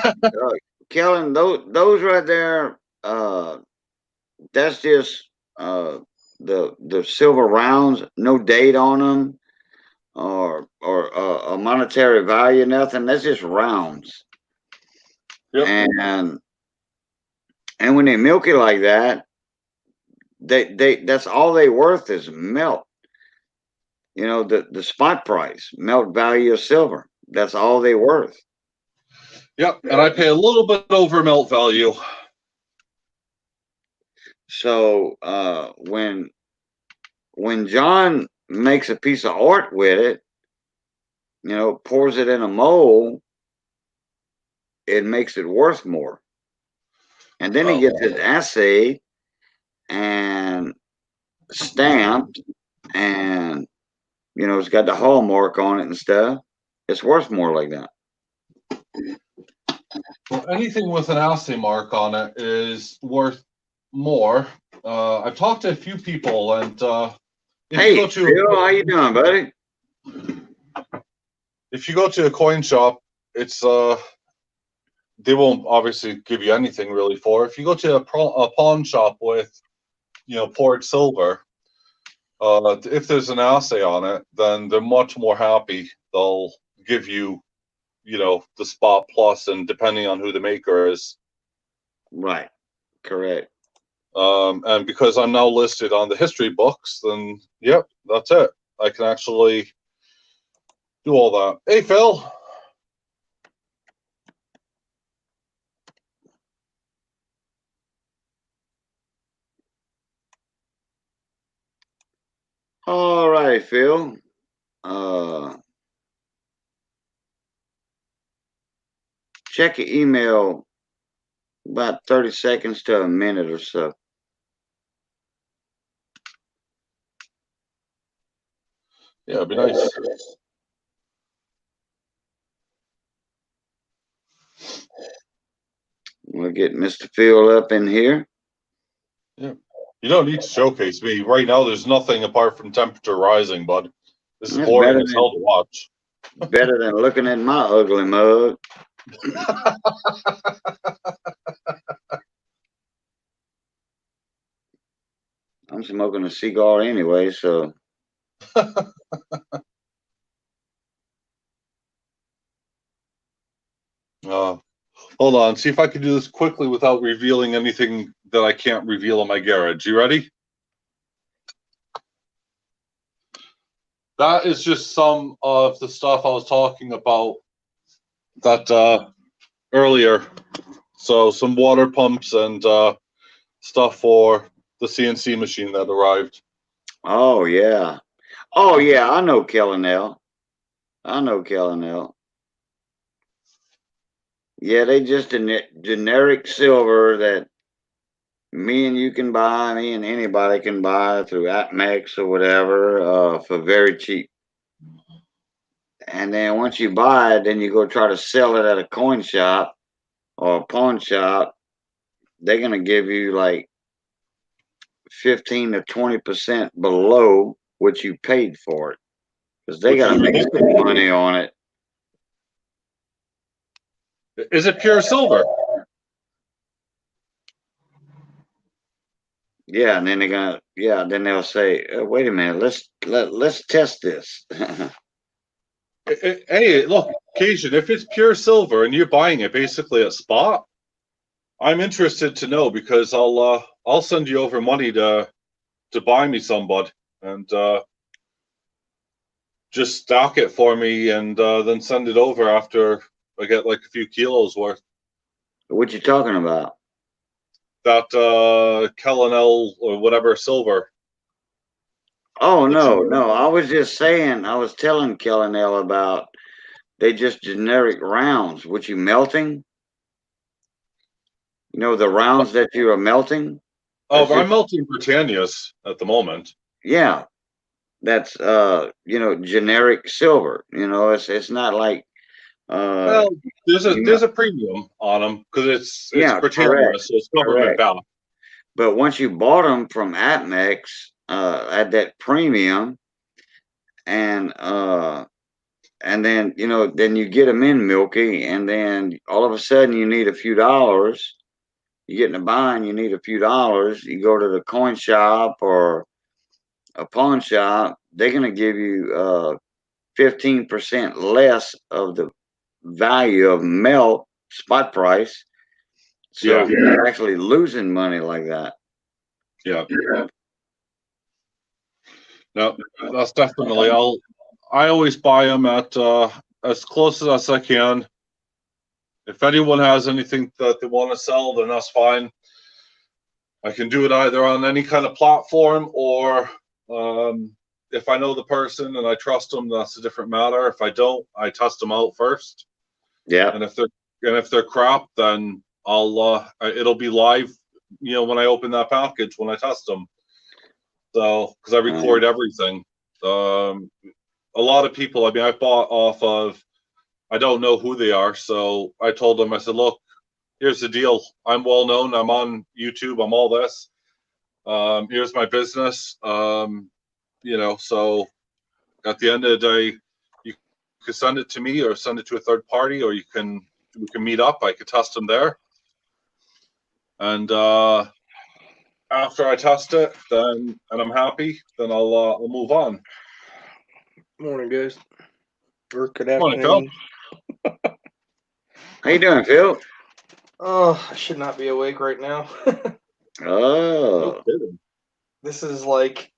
Kellen, those right there. That's just the silver rounds. No date on them, or a monetary value. Nothing. That's just rounds. Yep. And when they milk it like that, they that's all they worth is melt. The spot price, melt value of silver. That's all they worth. Yep, and I pay a little bit over melt value. So when John makes a piece of art with it, pours it in a mold, it makes it worth more. And then he gets it assayed and stamped, and it's got the hallmark on it and stuff. It's worth more like that. Well, anything with an assay mark on it is worth more. I've talked to a few people, and hey, Phil, how you doing, buddy? If you go to a coin shop, it's they won't obviously give you anything really for. If you go to a pawn shop with poured silver, if there's an assay on it, then they're much more happy. They'll give you the spot plus, and depending on who the maker is. Right. Correct. And because I'm now listed on the history books, then yep, that's it. I can actually do all that. Hey, Phil. All right, Phil. Check your email about 30 seconds to a minute or so. Yeah, it'd be nice. We'll get Mr. Phil up in here. Yeah. You don't need to showcase me. Right now, there's nothing apart from temperature rising, bud. This is That's boring as hell to watch. Better than looking at my ugly mug. I'm smoking a cigar anyway, so Hold on. See if I can do this quickly without revealing anything that I can't reveal in my garage. You ready? That is just some of the stuff I was talking about that earlier. So some water pumps and stuff for the CNC machine that arrived. Oh yeah. Oh yeah. I know Kellanell. I know Kellanell. Yeah, they just generic silver that me and you can buy, me and anybody can buy through AppMex or whatever, for very cheap. And then once you buy it, then you go try to sell it at a coin shop or a pawn shop. They're gonna give you like 15 to 20% below what you paid for it because they Which got is to make ridiculous. some money on it. Is it pure silver? Yeah, and then then they'll say, "Wait a minute, let's test this." Hey, look, Cajun, if it's pure silver and you're buying it basically at spot, I'm interested to know because I'll send you over money to buy me some, bud, and just stock it for me and then send it over after I get like a few kilos worth. What you talking about? That Kellanell or whatever silver. Oh That no, you, no. I was just saying. I was telling Kellanell about they just generic rounds. What you melting? You know the rounds that you are melting. That's oh, just I'm melting Britannias at the moment. yeah. That's generic silver. It's not like uh Well, there's a you know there's a premium on them because it's yeah, Britannia, correct, so it's government correct. backed. But once you bought them from AppMex at that premium, and then then you get them in milky, and then all of a sudden you need a few dollars. You get in a bind, you need a few dollars. You go to the coin shop or a pawn shop. They're gonna give you 15% less of the value of melt spot price. So Yeah, you're actually losing money like that. yeah. No, that's definitely. I always buy them at as close as I can. If anyone has anything that they want to sell, then that's fine. I can do it either on any kind of platform or if I know the person and I trust them, that's a different matter. If I don't, I test them out first, Yeah. and if they're crap, then it'll be live. When I open that package when I test them. So because I record everything. A lot of people. I mean, I bought off of. I don't know who they are, so I told them. I said, "Look, here's the deal. I'm well known. I'm on YouTube. I'm all this. Here's my business. So at the end of the day, you can send it to me or send it to a third party, or we can meet up. I could test them there, and after I test it, then and I'm happy, then I'll move on. Morning, guys. Or good Morning, Phil. afternoon. How you doing, Phil? Oh, I should not be awake right now. Oh, This is like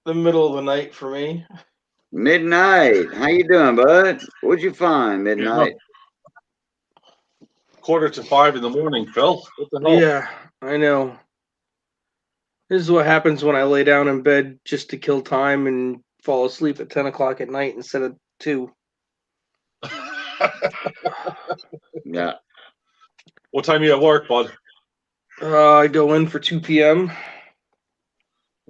the middle of the night for me. midnight. How you doing, bud? What'd you find midnight? 4:45 in the morning, Phil. What the hell? Yeah, I know. This is what happens when I lay down in bed just to kill time and fall asleep at 10 o'clock at night instead of 2. Yeah. What time you at work, bud? I go in for 2 p.m.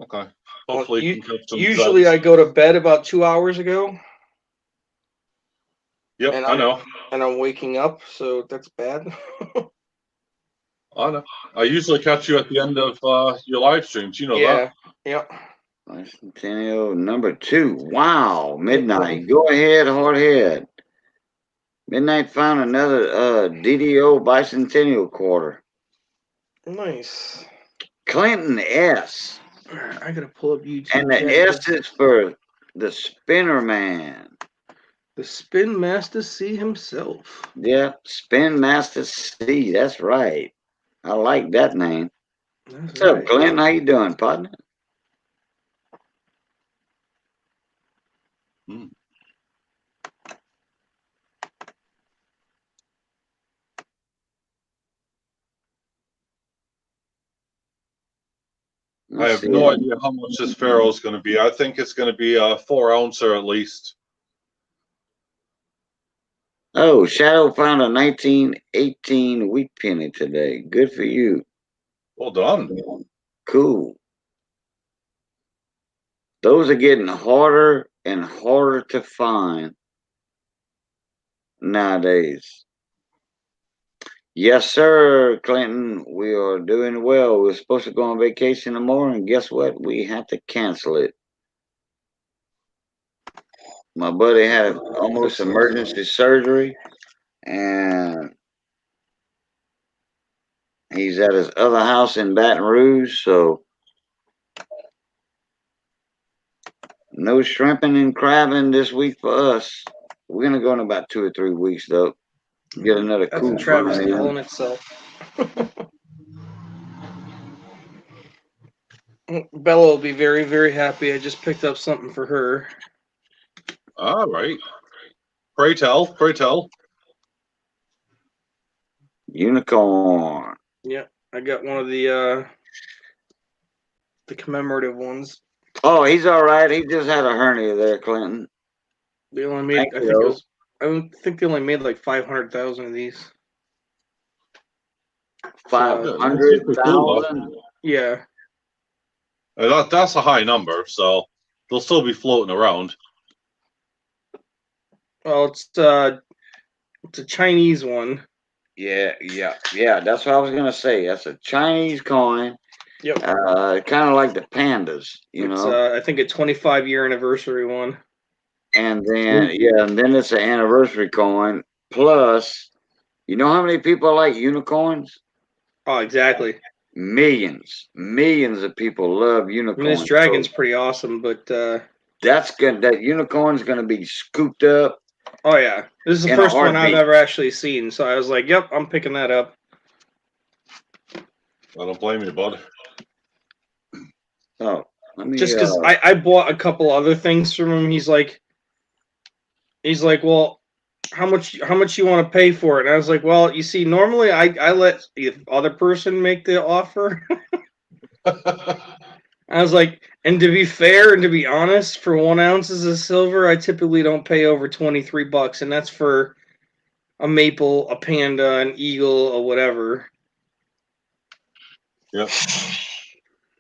Okay. Hopefully you can catch some Usually subs. I go to bed about 2 hours ago. Yep, and I know. And I'm waking up, so that's bad. I know. I usually catch you at the end of your live streams. You know that. Yeah. Bicentennial number 2. Wow, midnight. Go ahead, hard head. Midnight found another DDO bicentennial quarter. Nice. Clinton S. I gotta pull up YouTube And the chat. S is for the Spinner Man. The Spin Master C himself. Yep, Spin Master C. That's right. I like that name. That's What's up, right. Glenn? How you doing, partner? Hmm. I Let's have see. no idea how much this Pharaoh is going to be. I think it's going to be a 4-ouncer at least. Oh, Shadow found a 1918 wheat penny today. Good for you. Well done. Cool. Those are getting harder and harder to find nowadays. Yes, sir, Clinton. We are doing well. We're supposed to go on vacation tomorrow, and guess what? We had to cancel it. My buddy had almost emergency surgery, and he's at his other house in Baton Rouge, so no shrimping and crabbing this week for us. We're gonna go in about 2 or 3 weeks though. Get another That's cool a Travis burn deal in. in itself. Bella will be very, very happy. I just picked up something for her. All right. Pray tell. Pray tell. Unicorn. Yeah, I got one of the commemorative ones. Oh, he's all right. He just had a hernia there, Clinton. They only made. Thank I you, think it though. was. I don't think they only made like 500,000 of these. 500,000. Yeah. That's a high number, so they'll still be floating around. Well, it's a Chinese one. Yeah. That's what I was gonna say. That's a Chinese coin. Yep. Kind of like the pandas, It's know. I think a 25-year anniversary one. And then it's an anniversary coin. Plus, you know how many people like unicorns? Oh, exactly. Millions of people love I mean, this unicorns. dragon's So pretty awesome, but that's good. That unicorn's gonna be scooped up oh yeah, this is the in a first one I've heartbeat. ever actually seen. So I was like, "Yep, I'm picking that up." I don't blame you, bud. Oh, let me. Just because I bought a couple other things from him. He's like, well, how much you want to pay for it? And I was like, well, you see, normally I let the other person make the offer. I was like, and to be fair and to be honest, for 1 ounce of silver, I typically don't pay over $23, and that's for a maple, a panda, an eagle, or whatever. Yep.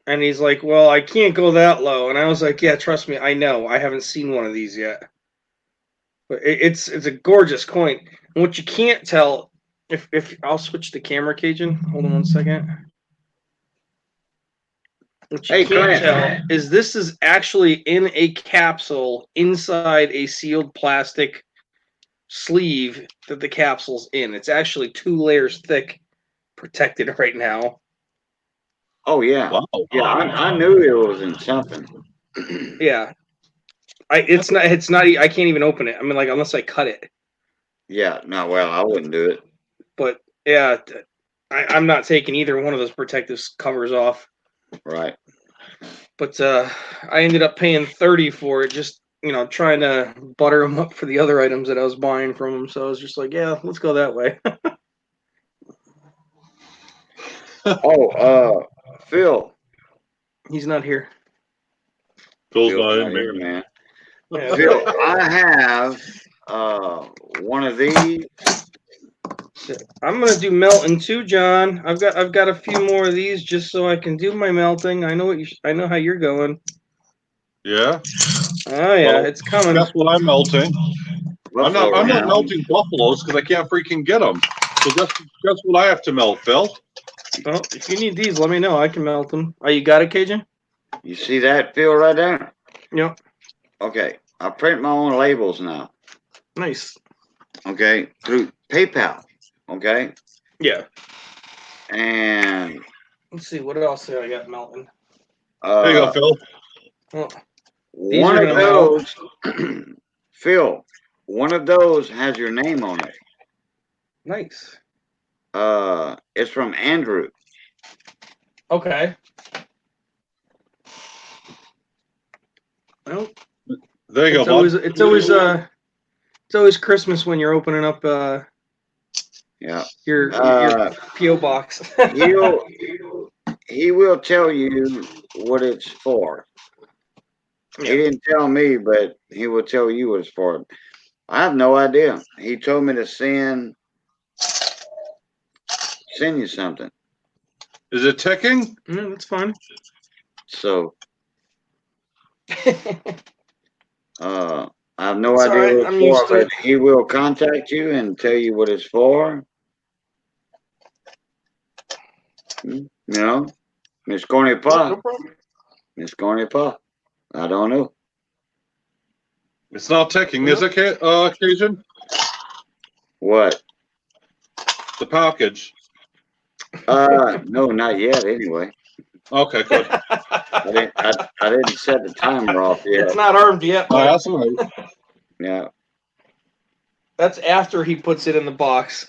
And he's like, well, I can't go that low. And I was like, yeah, trust me, I know. I haven't seen one of these yet. But it's a gorgeous coin. And what you can't tell, if I'll switch the camera, Cajun. Hold on 1 second. What you Hey, can't Clint. tell is this is actually in a capsule inside a sealed plastic sleeve that the capsule's in. It's actually 2 layers thick, protected right now. Oh yeah, Wow. yeah. I knew it was in something. Yeah, it's not. I can't even open it. I mean, like unless I cut it. Yeah. No, well, I wouldn't do it. But yeah, I'm not taking either one of those protective covers off. Right. But I ended up paying 30 for it, just trying to butter them up for the other items that I was buying from them. So I was just like, yeah, let's go that way. Oh, Phil. He's not here. Phil's Phil's not not in, here, man. man. Yeah, Phil, I have one of these. I'm gonna do melting too, John. I've got a few more of these just so I can do my melting. I know I know how you're going. Yeah. Oh yeah, Well, it's coming. guess what I'm melting? I'm Buffalo not Round. melting buffaloes because I can't freaking get them. So guess what I have to melt, Phil? Well, if you need these, let me know. I can melt them. Oh, you got it, Cajun? You see that, Phil, right there? Yep. Okay. I print my own labels now. Nice. Okay. Through PayPal. Okay. Yeah. And Let's see what else I got melting. There you go, Phil. Well, these One are of gonna melt. those, Phil, one of those has your name on it. Nice. It's from Andrew. Okay. Well, There you it's go, always bud. it's always Christmas when you're opening up Yeah. your PO box. He'll he will tell you what it's for. He Yeah. didn't tell me, but he will tell you what it's for. I have no idea. He told me to send you something. Is it ticking? Yeah, that's fine. So I have no It's all idea right. what it's I'm for, used to but it. he will contact you and tell you what it's for. You know, Miss Corny No Pa. problem. Miss Corny Pa. I don't know. It's not ticking, is it, Cajun? What? The package. No, not yet. Anyway, Okay, good. I didn't set the timer off It's yet. not armed yet, Oh, but that's all right. Yeah. that's after he puts it in the box.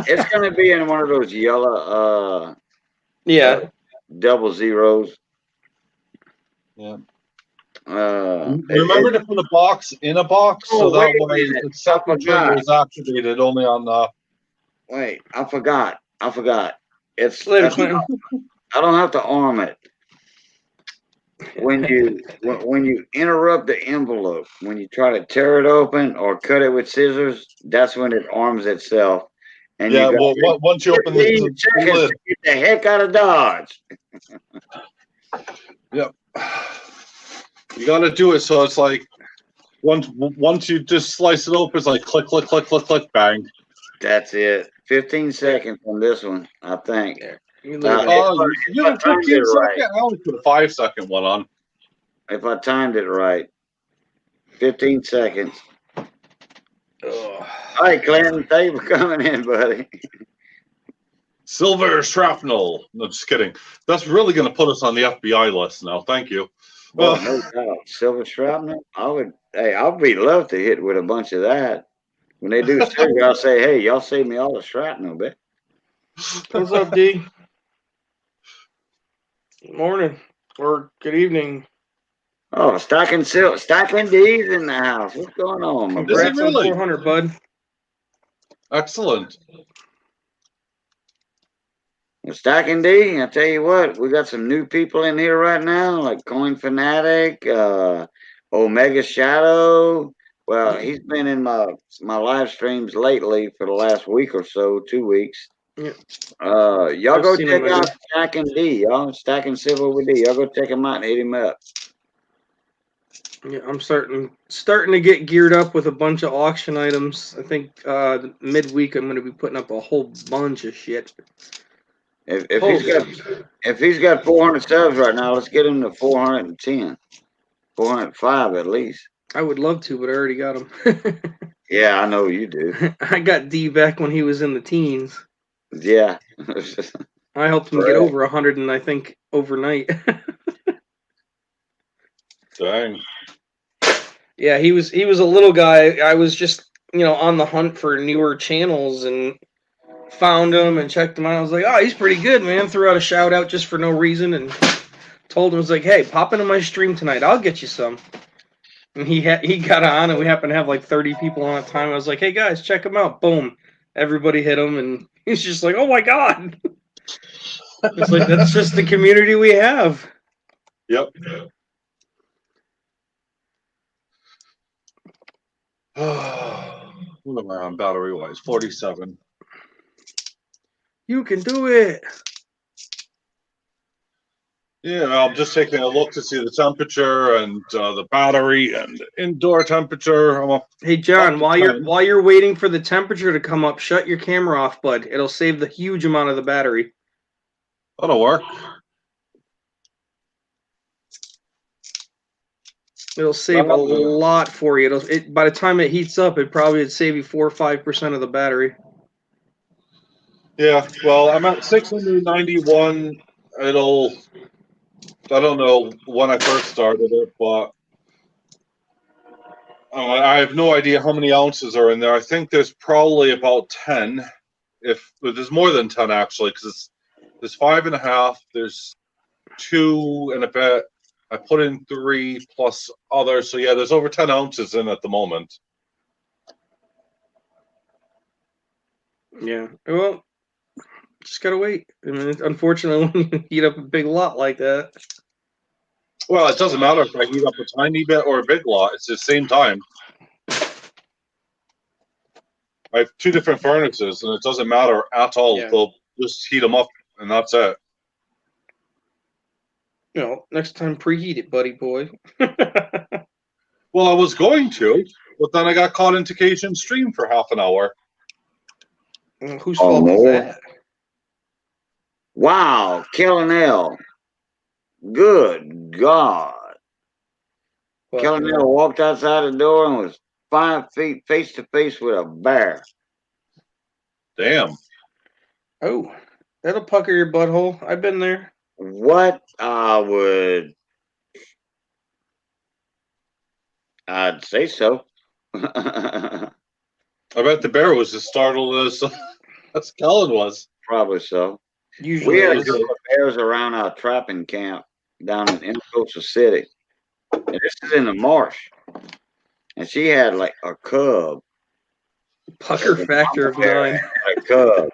It's gonna be in one of those yellow Yeah. double zeros. Yeah. It, Remember to put a box in a box so oh, that wait a way minute. the second trigger is activated only on the. Wait, I forgot. It's Later, Clinton. I don't have to arm it. When you interrupt the envelope, when you try to tear it open or cut it with scissors, that's when it arms itself. And Yeah, you got well, once you open 15 the seconds lid. to get the heck out of Dodge. Yep. You got to do it so it's like once you just slice it open, it's like click, click, click, click, click, bang. That's it. 15 seconds on this one, I think. You leave it. Oh, If you I have a timed it 15 right. second? I only put a 5-second one on. If I timed it right. 15 seconds. Ugh. All right, Clinton, thank you for coming in, buddy. Silver shrapnel. No, just kidding. That's really going to put us on the FBI list now. Thank you. Oh, no doubt. Silver shrapnel. I'll be love to hit with a bunch of that. When they do surgery, I'll say, hey, y'all save me all the shrapnel, bet. What's up, D? Good morning or good evening. Oh, stacking D's in the house. What's going on, my Is brother? it Congrats on really? 400, bud. Excellent. Well, Stacking D, I tell you what, we got some new people in here right now, like Coin Fanatic, Omega Shadow. Well, he's been in my live streams lately for the last week or so, 2 weeks. Yeah. Y'all I've go seen check him out maybe. Stacking D, y'all. Stacking Silver with D. Y'all go check him out and hit him up. Yeah, I'm starting to get geared up with a bunch of auction items. I think midweek I'm going to be putting up a whole bunch of shit. If he's got 400 subs right now, let's get him to 410, 405 at least. I would love to, but I already got him. Yeah, I know you do. I got D back when he was in the teens. Yeah. I helped him get over 100, and I think overnight. Dang. Yeah, he was a little guy. I was just on the hunt for newer channels and found him and checked him out. I was like, oh, he's pretty good, man. Threw out a shout out just for no reason and told him, I was like, hey, pop into my stream tonight. I'll get you some. And he got on, and we happened to have like 30 people on at the time. I was like, hey guys, check him out. Boom, everybody hit him, and he's just like, oh my god. It's like that's just the community we have. Yep. What am I on battery wise? 47. You can do it. Yeah, I'm just taking a look to see the temperature and the battery and indoor temperature. Hey John, Up to 10. while you're waiting for the temperature to come up, shut your camera off, bud. It'll save the huge amount of the battery. That'll work. It'll save a lot for you. By the time it heats up, it probably would save you 4 or 5% of the battery. Yeah, well, I'm at 691 I don't know when I first started it, but I have no idea how many ounces are in there. I think there's probably about 10. But there's more than 10 actually, because there's 5.5. There's 2 and a bit. I put in 3 plus others, so yeah, there's over 10 ounces in at the moment. Yeah. Well, just gotta wait. I mean, unfortunately, when you heat up a big lot like that. Well, it doesn't matter if I heat up a tiny bit or a big lot. It's the same time. I have 2 different furnaces, and it doesn't matter at all. Yeah. They'll just heat them up, and that's it. You know, next time preheat it, buddy boy. Well, I was going to, but then I got caught into Cajun Stream for half an hour. Whose fault was that? Wow, Kellanell. Good God. What? Kellanell walked outside the door and was 5 feet face to face with a bear. Damn. Oh, that'll pucker your butthole. I've been there. What I'd say so. I bet the bear was as startled as Kellen was. Probably so. Usually We had a is. couple of bears around our trapping camp down in Coastal City. And this is in the marsh. And she had like a cub. Pucker factor of 9. A cub.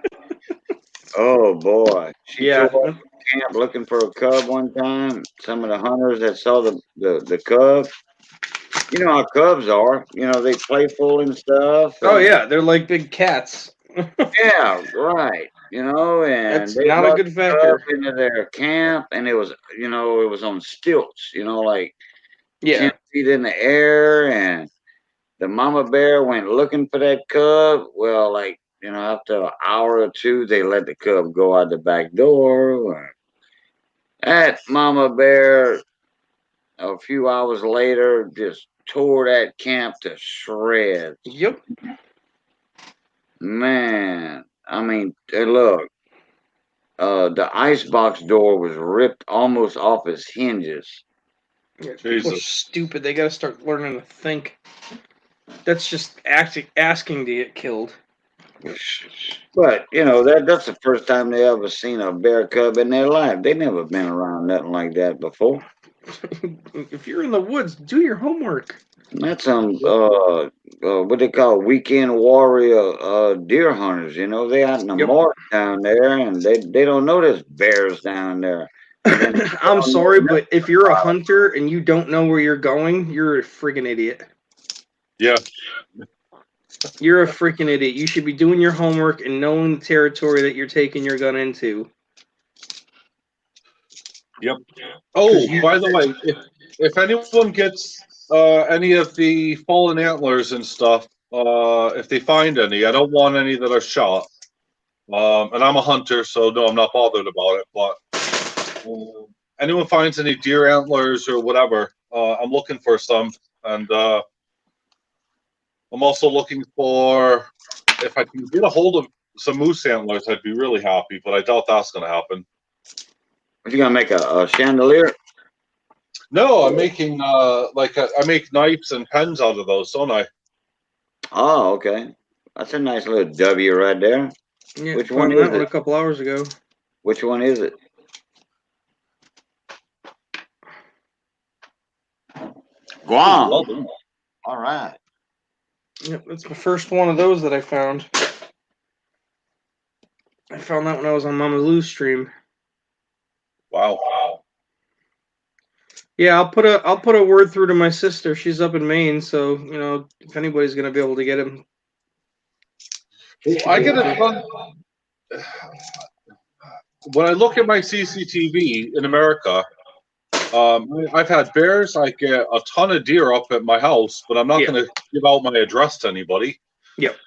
Oh boy. She Yeah. tore up the camp looking for a cub one time. Some of the hunters that saw the cub. You know how cubs are. You know, they playful and stuff. Oh and- yeah, they're like big cats. Yeah, right. You know, and That's they not a brought good the factor. cub into their camp, and it was on stilts. Like Yeah. 10 feet in the air, and the mama bear went looking for that cub. Well, like, after an hour or two, they let the cub go out the back door. That mama bear, a few hours later, just tore that camp to shreds. Yep. Man, I mean, look, the icebox door was ripped almost off its hinges. Yeah, people are Jesus. stupid. They gotta start learning to think. That's just asking to get killed. But that's the first time they ever seen a bear cub in their life. They never been around nothing like that before. If you're in the woods, do your homework. That's some what they call weekend warrior deer hunters. They out in the Yep. marsh down there, and they don't know there's bears down there. And then I'm sorry, but if you're a hunter and you don't know where you're going, you're a freaking idiot. Yeah. You're a freaking idiot. You should be doing your homework and knowing the territory that you're taking your gun into. Yep. Oh, by the way, if anyone gets any of the fallen antlers and stuff, if they find any, I don't want any that are shot. And I'm a hunter, so no, I'm not bothered about it. But anyone finds any deer antlers or whatever, I'm looking for some, and I'm also looking for if I can get a hold of some moose antlers, I'd be really happy. But I doubt that's going to happen. What you gonna make a chandelier? No, I'm making I make knives and pens out of those, don't I? Oh, okay. That's a nice little W right there. Yeah, Which found one that is one a it? couple hours ago. Which one is it? Guam. Well done. All right. Yep, that's my first one of those that I found. I found that when I was on Mama Lou's stream. Wow. Yeah, I'll put a word through to my sister. She's up in Maine, so if anybody's gonna be able to get him. Well, I get a ton. When I look at my CCTV in America, I've had bears. I get a ton of deer up at my house, but I'm not Yeah. going to give out my address to anybody. Yep.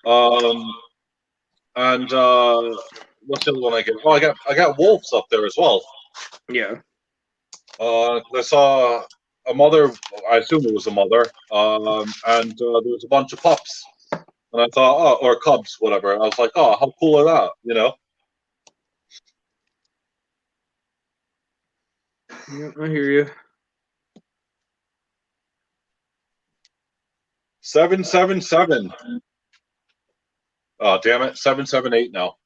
And what's the other one I get? Oh, I got wolves up there as well. Yeah. I saw a mother. I assume it was a mother. And there was a bunch of pups. And I thought, or cubs, whatever. I was like, oh, how cool are that? Yeah, I hear you. 777. Oh, damn it. 778 now.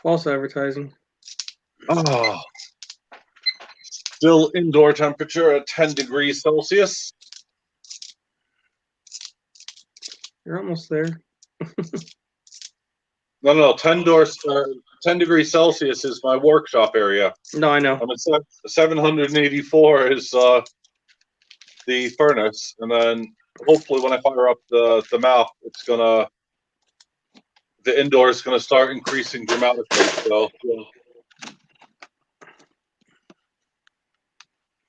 False advertising. Oh. Still indoor temperature at 10 degrees Celsius. You're almost there. No. 10 degrees Celsius is my workshop area. No, I know. I'm at 784 is the furnace, and then hopefully when I fire up the map, the indoor is gonna start increasing dramatically. So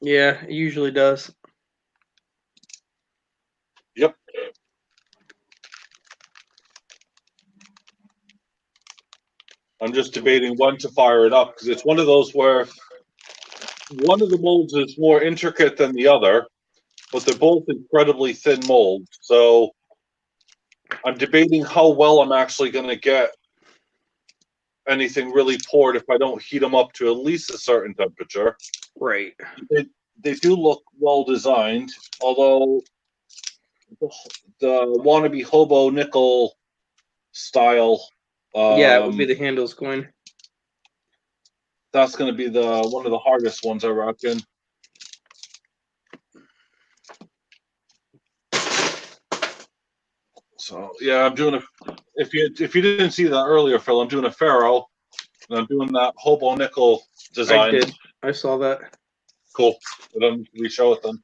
Yeah, it usually does. yep. I'm just debating when to fire it up because it's one of those where one of the molds is more intricate than the other, but they're both incredibly thin molds. So I'm debating how well I'm actually going to get anything really poured if I don't heat them up to at least a certain temperature. Right. They do look well designed, although the wannabe hobo nickel style. Yeah, it would be the handles coin. That's going to be one of the hardest ones, I reckon. So yeah, I'm doing if you didn't see that earlier, Phil, I'm doing a Pharaoh, and I'm doing that hobo nickel design. I did. I saw that. Cool. But I'm re-show it then.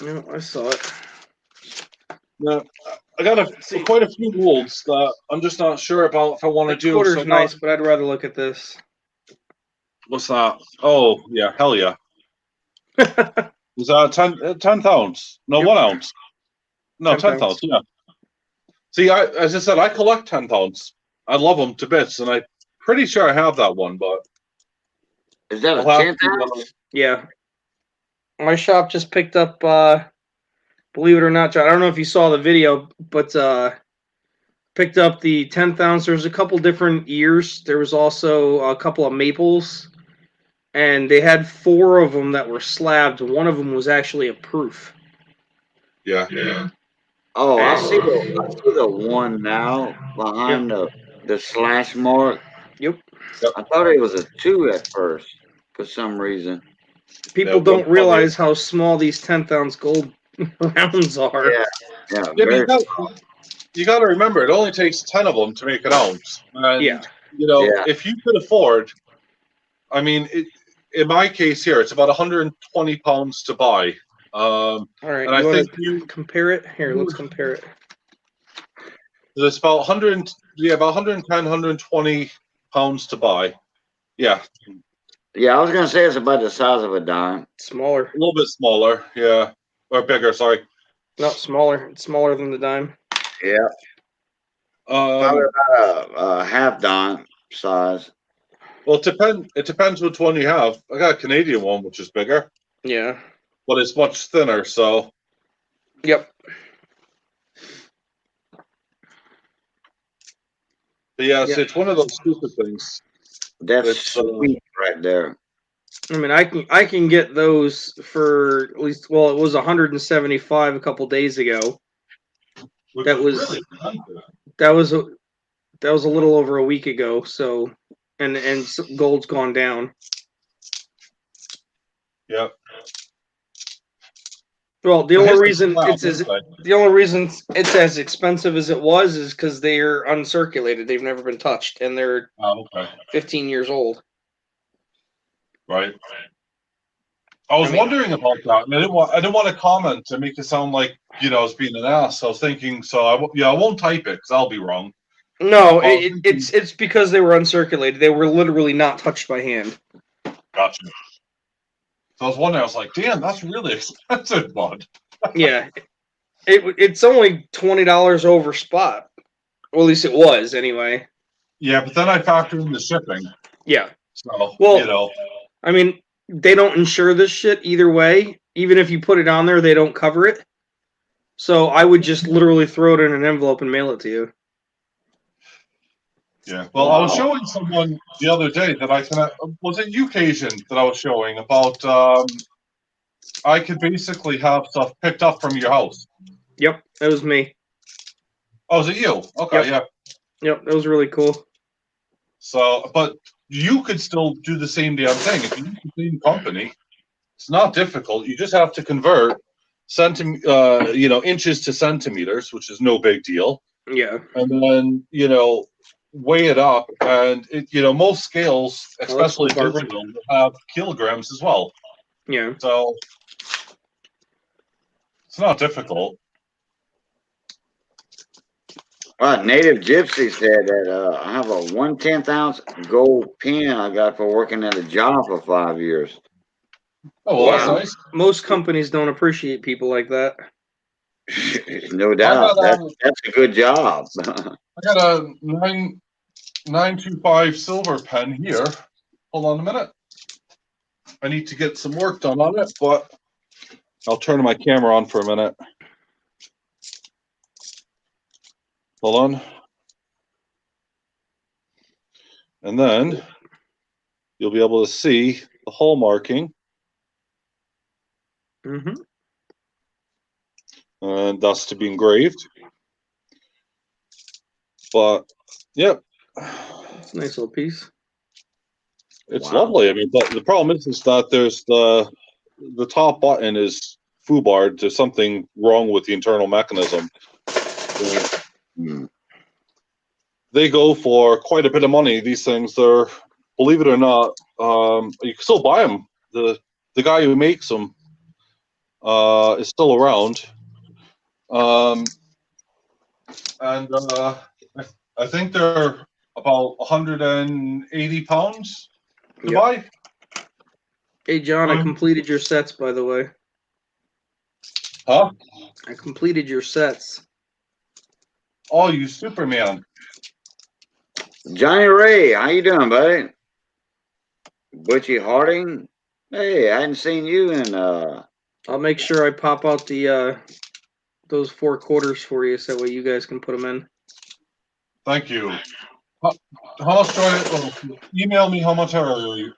Yeah, I saw it. Yeah, I got quite a few molds that I'm just not sure about if I want to do. Quarter's so nice, but I'd rather look at this. What's that? Oh yeah, hell yeah. Is that 10 ounce? No, Yep. 1 ounce. No, 10 10 ounce. Yeah. See, as I said, I collect 10 ounce. I love them to bits, and I'm pretty sure I have that one. But Is that a I'll have 10th ounce? Yeah. My shop just picked up, believe it or not, John, I don't know if you saw the video, but picked up the 10th ounce. There's a couple different years. There was also a couple of maples, and they had 4 of them that were slabbed. One of them was actually a proof. Yeah. Oh, I see the one now behind the slash mark. Yep. I thought it was a 2 at first for some reason. People don't realize how small these 10th ounce gold rounds are. Yeah, Yeah, very you got to remember, it only takes 10 of them to make an ounce. And, Yeah. if you could afford, I mean, in my case here, it's about 120 pounds to buy. All right, and I think compare it? Here, let's compare it. It's about 100, about 110, 120 pounds to buy. Yeah. Yeah, I was going to say it's about the size of a dime. Smaller. A little bit smaller, yeah. Or bigger, sorry. No, smaller. It's smaller than the dime. Yeah. Probably about a half dime size. Well, it depends which one you have. I got a Canadian one, which is bigger. Yeah. But it's much thinner, so. Yep. But yeah, it's one of those stupid things. That's sweet right there. I mean, I can get those for at least. Well, it was 175 a couple days ago. That was a little over a week ago. So, and gold's gone down. Yep. Well, the only reason it's as expensive as it was is because they're uncirculated. They've never been touched, and they're 15 years old. Right. I was wondering about that, and I didn't want to comment to make it sound like I was being an ass. I was thinking, so I won't type it because I'll be wrong. No, it's because they were uncirculated. They were literally not touched by hand. Gotcha. So I was wondering. I was like, damn, that's really expensive, bud. Yeah, it's only $20 over spot. Well, at least it was anyway. Yeah, but then I factored in the shipping. Yeah. So I mean, they don't insure this shit either way. Even if you put it on there, they don't cover it. So I would just literally throw it in an envelope and mail it to you. Yeah. Well, I was showing someone the other day that I can. Was it Occasion that I was showing about? I could basically have stuff picked up from your house. Yep, that was me. Oh, is it you? Okay, Yep. Yep, that was really cool. So, but you could still do the same damn thing if you use the same company. It's not difficult. You just have to convert inches to centimeters, which is no big deal. Yeah. And then weigh it up, and most scales, especially digital, have kilograms as well. Yeah. So it's not difficult. Native Gypsy said that I have a 1/10 ounce gold pen I got for working at a job for 5 years. Oh, well, that's nice. Most companies don't appreciate people like that. No doubt. That's a good job. I got a 925 silver pen here. Hold on a minute. I need to get some work done on it, but I'll turn my camera on for a minute. Hold on. And then you'll be able to see the hole marking. Mm-hmm. And that's to be engraved. But, yep. It's a nice little piece. It's lovely. I mean, but the problem is that there's the top button is foobarred. There's something wrong with the internal mechanism. They go for quite a bit of money. These things, believe it or not, you can still buy them. The guy who makes them is still around. And I think they're about 180 pounds to buy. Hey, John, I completed your sets, by the way. Huh? I completed your sets. Oh, you Superman. Johnny Ray, how you doing, buddy? Butchie Harding? Hey, I hadn't seen you in I'll make sure I pop out the those 4 quarters for you, so that way you guys can put them in. Thank you. How much do I email me how much I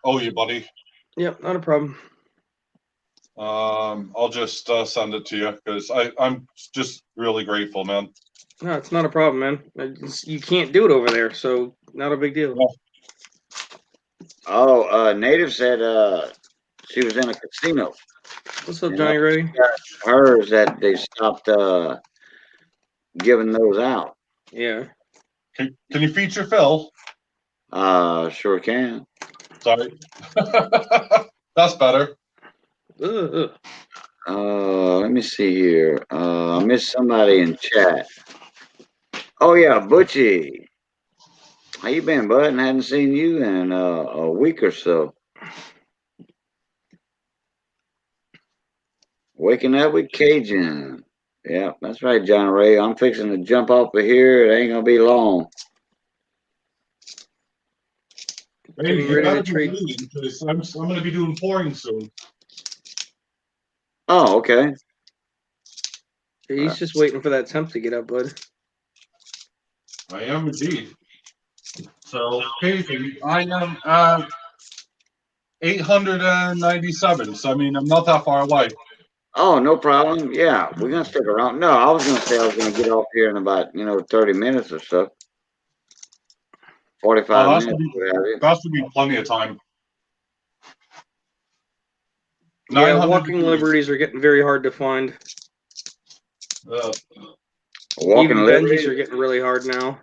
owe you, buddy? Yep, not a problem. I'll just send it to you because I'm just really grateful, man. No, it's not a problem, man. You can't do it over there, so not a big deal. Oh, Native said she was in a casino. What's up, Johnny Ray? Hers that they stopped giving those out. Yeah. Can you feature Phil? Sure can. Sorry. That's better. Let me see here. I missed somebody in chat. Oh yeah, Butchie. How you been, bud? And hadn't seen you in a week or so. Waking up with Cajun. Yeah, that's right, John Ray. I'm fixing to jump off of here. It ain't gonna be long. Hey, you gotta be waiting because I'm gonna be doing pouring soon. Oh, okay. He's just waiting for that temp to get up, bud. I am indeed. So, Casey, I am at 897. So, I mean, I'm not that far away. Oh, no problem. Yeah, we're gonna stick around. No, I was gonna say I was gonna get off here in about 30 minutes or so. 45 minutes. That should be plenty of time. Yeah, walking liberties are getting very hard to find. Walking Even liberties Benjis are getting really hard now.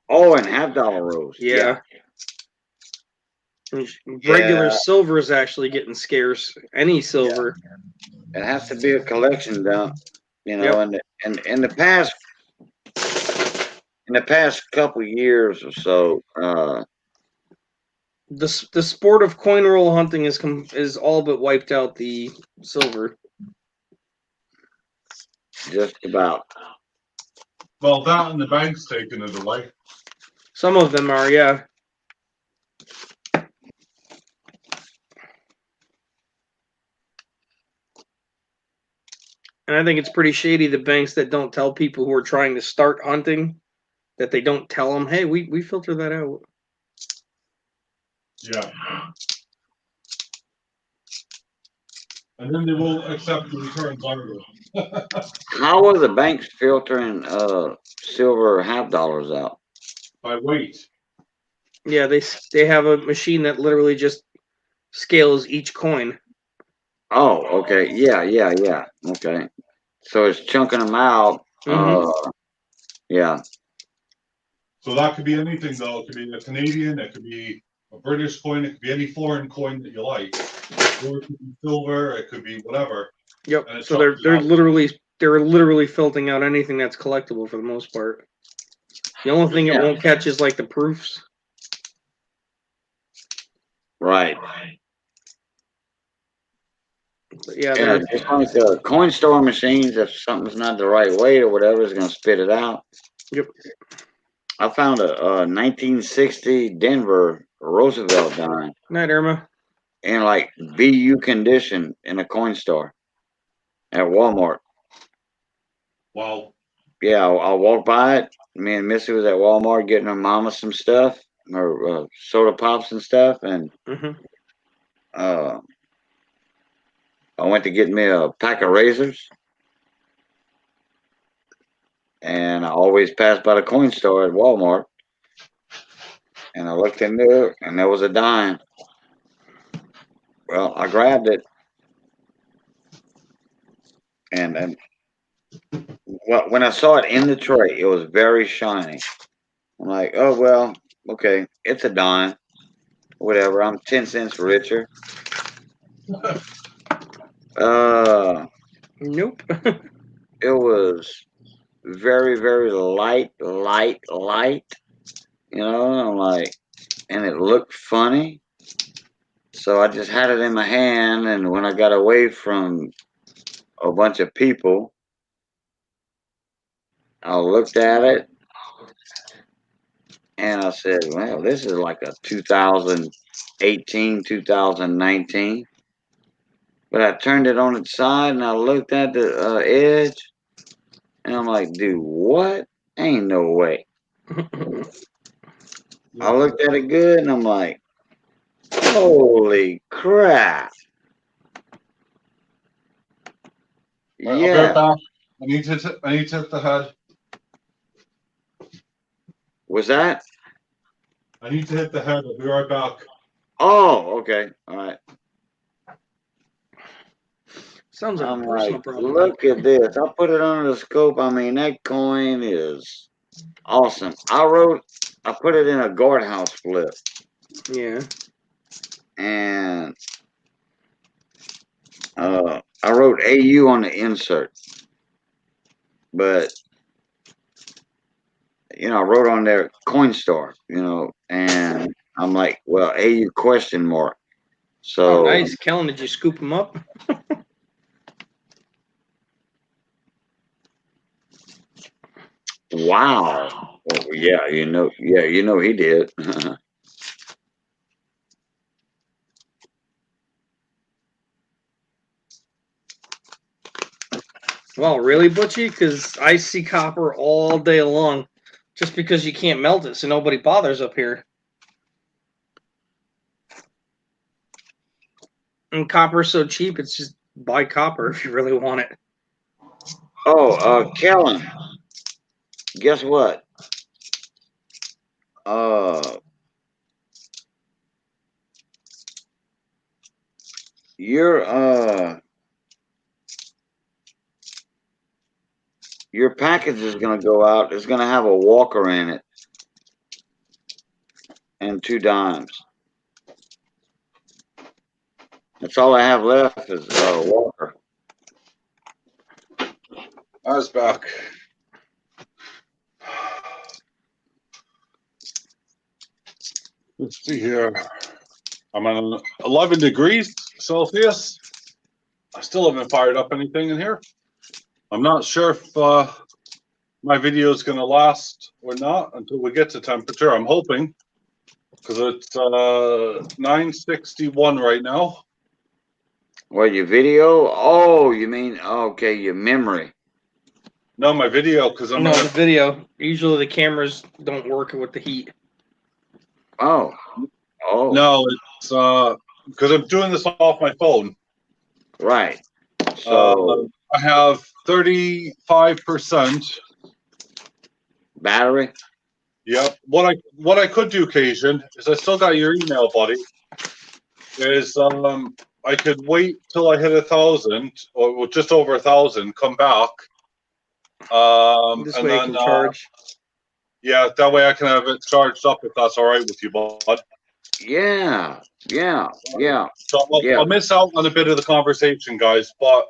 Oh, and $half rolls. Yeah. Regular silver is actually getting scarce. Any silver. It has to be a collection dump. And in the past couple years or so, the sport of coin roll hunting is all but wiped out the silver. Just about. Well, that and the bank's taking it away. Some of them are, yeah. And I think it's pretty shady, the banks that don't tell people who are trying to start hunting that they don't tell them, hey, we filter that out. Yeah. And then they won't accept the returns either. How are the banks filtering silver half dollars out? By weight. Yeah, they have a machine that literally just scales each coin. Oh, okay. Yeah. Okay. So it's chunking them out. Yeah. So that could be anything, though. It could be a Canadian, it could be a British coin, it could be any foreign coin that you like. Or it could be silver, it could be whatever. Yep. So they're literally filtering out anything that's collectible for the most part. The only thing it won't catch is like the proofs. Right. But yeah, Yeah, just like the coin store machines, if something's not the right weight or whatever, it's going to spit it out. Yep. I found a 1960 Denver Roosevelt dime Night, Irma. in like BU condition in a coin store at Walmart. Wow. Yeah, I walked by it. Me and Missy was at Walmart getting her mama some stuff, her soda pops and stuff, and I went to get me a pack of razors. And I always pass by the coin store at Walmart. And I looked in there, and there was a dime. Well, I grabbed it, and when I saw it in the tray, it was very shiny. I'm like, oh well, okay, it's a dime, whatever. I'm 10 cents richer. Nope. It was very, very light. You know, and I'm like, and it looked funny. So I just had it in my hand, and when I got away from a bunch of people, I looked at it and I said, well, this is like a 2018, 2019. But I turned it on its side and I looked at the edge and I'm like, dude, what? Ain't no way. I looked at it good and I'm like, holy crap. Right, Yeah. I'll be right back. I need to hit the head. Was that? I need to hit the head. I'll be right back. Oh, okay. All right. Sounds like I'm a personal like, problem. look at this. I put it under the scope. I mean, that coin is awesome. I put it in a guardhouse flip. Yeah. And I wrote AU on the insert. But, I wrote on there coin store, and I'm like, well, AU question mark. So, Oh, nice. Kellen, did you scoop him up? wow. Well, yeah, he did. Well, really, Butchie? Because I see copper all day long. Just because you can't melt it, so nobody bothers up here. And copper's so cheap, it's just buy copper if you really want it. Oh, Kellen, guess what? Your package is gonna go out. It's gonna have a walker in it and 2 dimes. That's all I have left is walker. I was back. Let's see here. I'm on 11 degrees Celsius. I still haven't fired up anything in here. I'm not sure if my video is going to last or not until we get to temperature. I'm hoping, because it's 961 right now. What, your video? Oh, you mean, okay, your memory. No, my video, because I'm No, gonna. the video. Usually the cameras don't work with the heat. Oh. Oh. No, it's because I'm doing this off my phone. Right. So I have 35%. battery. Yep. What I could do, Cajun, is I still got your email, buddy. Is I could wait till I hit 1,000 or just over 1,000, come back. This And way it then can charge. yeah, that way I can have it charged up if that's all right with you, bud. Yeah. Yeah. Yeah. So Yeah. I'll miss out on a bit of the conversation, guys, but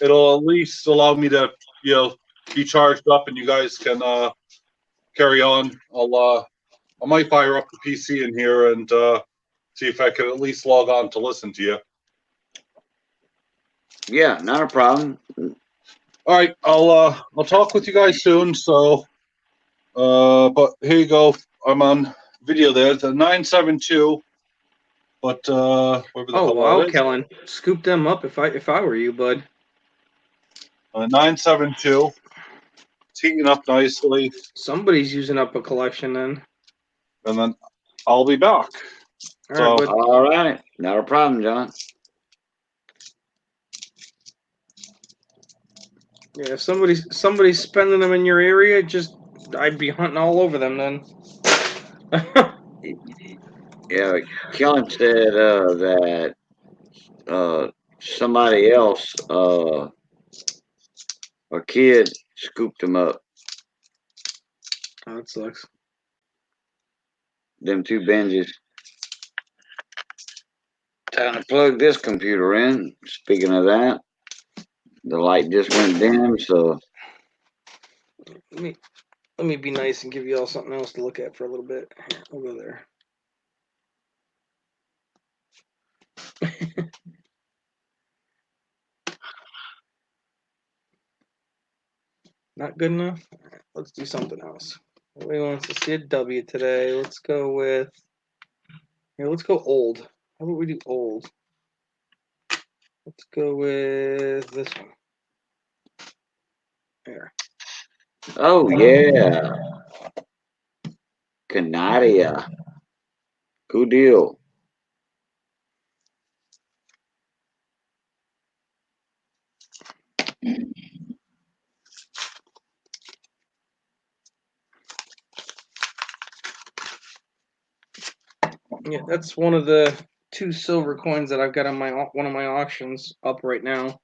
it'll at least allow me to, be charged up, and you guys can carry on. I might fire up the PC in here and see if I can at least log on to listen to you. Yeah. Not a problem. All right, I'll talk with you guys soon. So, but here you go. I'm on video there. The 972. But whatever the Oh hell wow, that is. Kellen, scoop them up if I were you, bud. 972. It's heating up nicely, Somebody's using up a collection then. and then I'll be back. All So, right, bud. All right. Not a problem, John. Yeah, if somebody's spending them in your area, I'd be hunting all over them then. Yeah. Kellen said that somebody else, a kid, scooped him up. Oh, that sucks. Them two binges. Time to plug this computer in. Speaking of that, the light just went dim, so Let me be nice and give you all something else to look at for a little bit. Here, I'll go there. Not good enough? All right, let's do something else. Nobody wants to see a W today. Let's go with... Here, let's go old. How about we do old? Let's go with this one. There. oh yeah, Canadia. Good deal. Yeah, that's one of the 2 silver coins that I've got on one of my auctions up right now.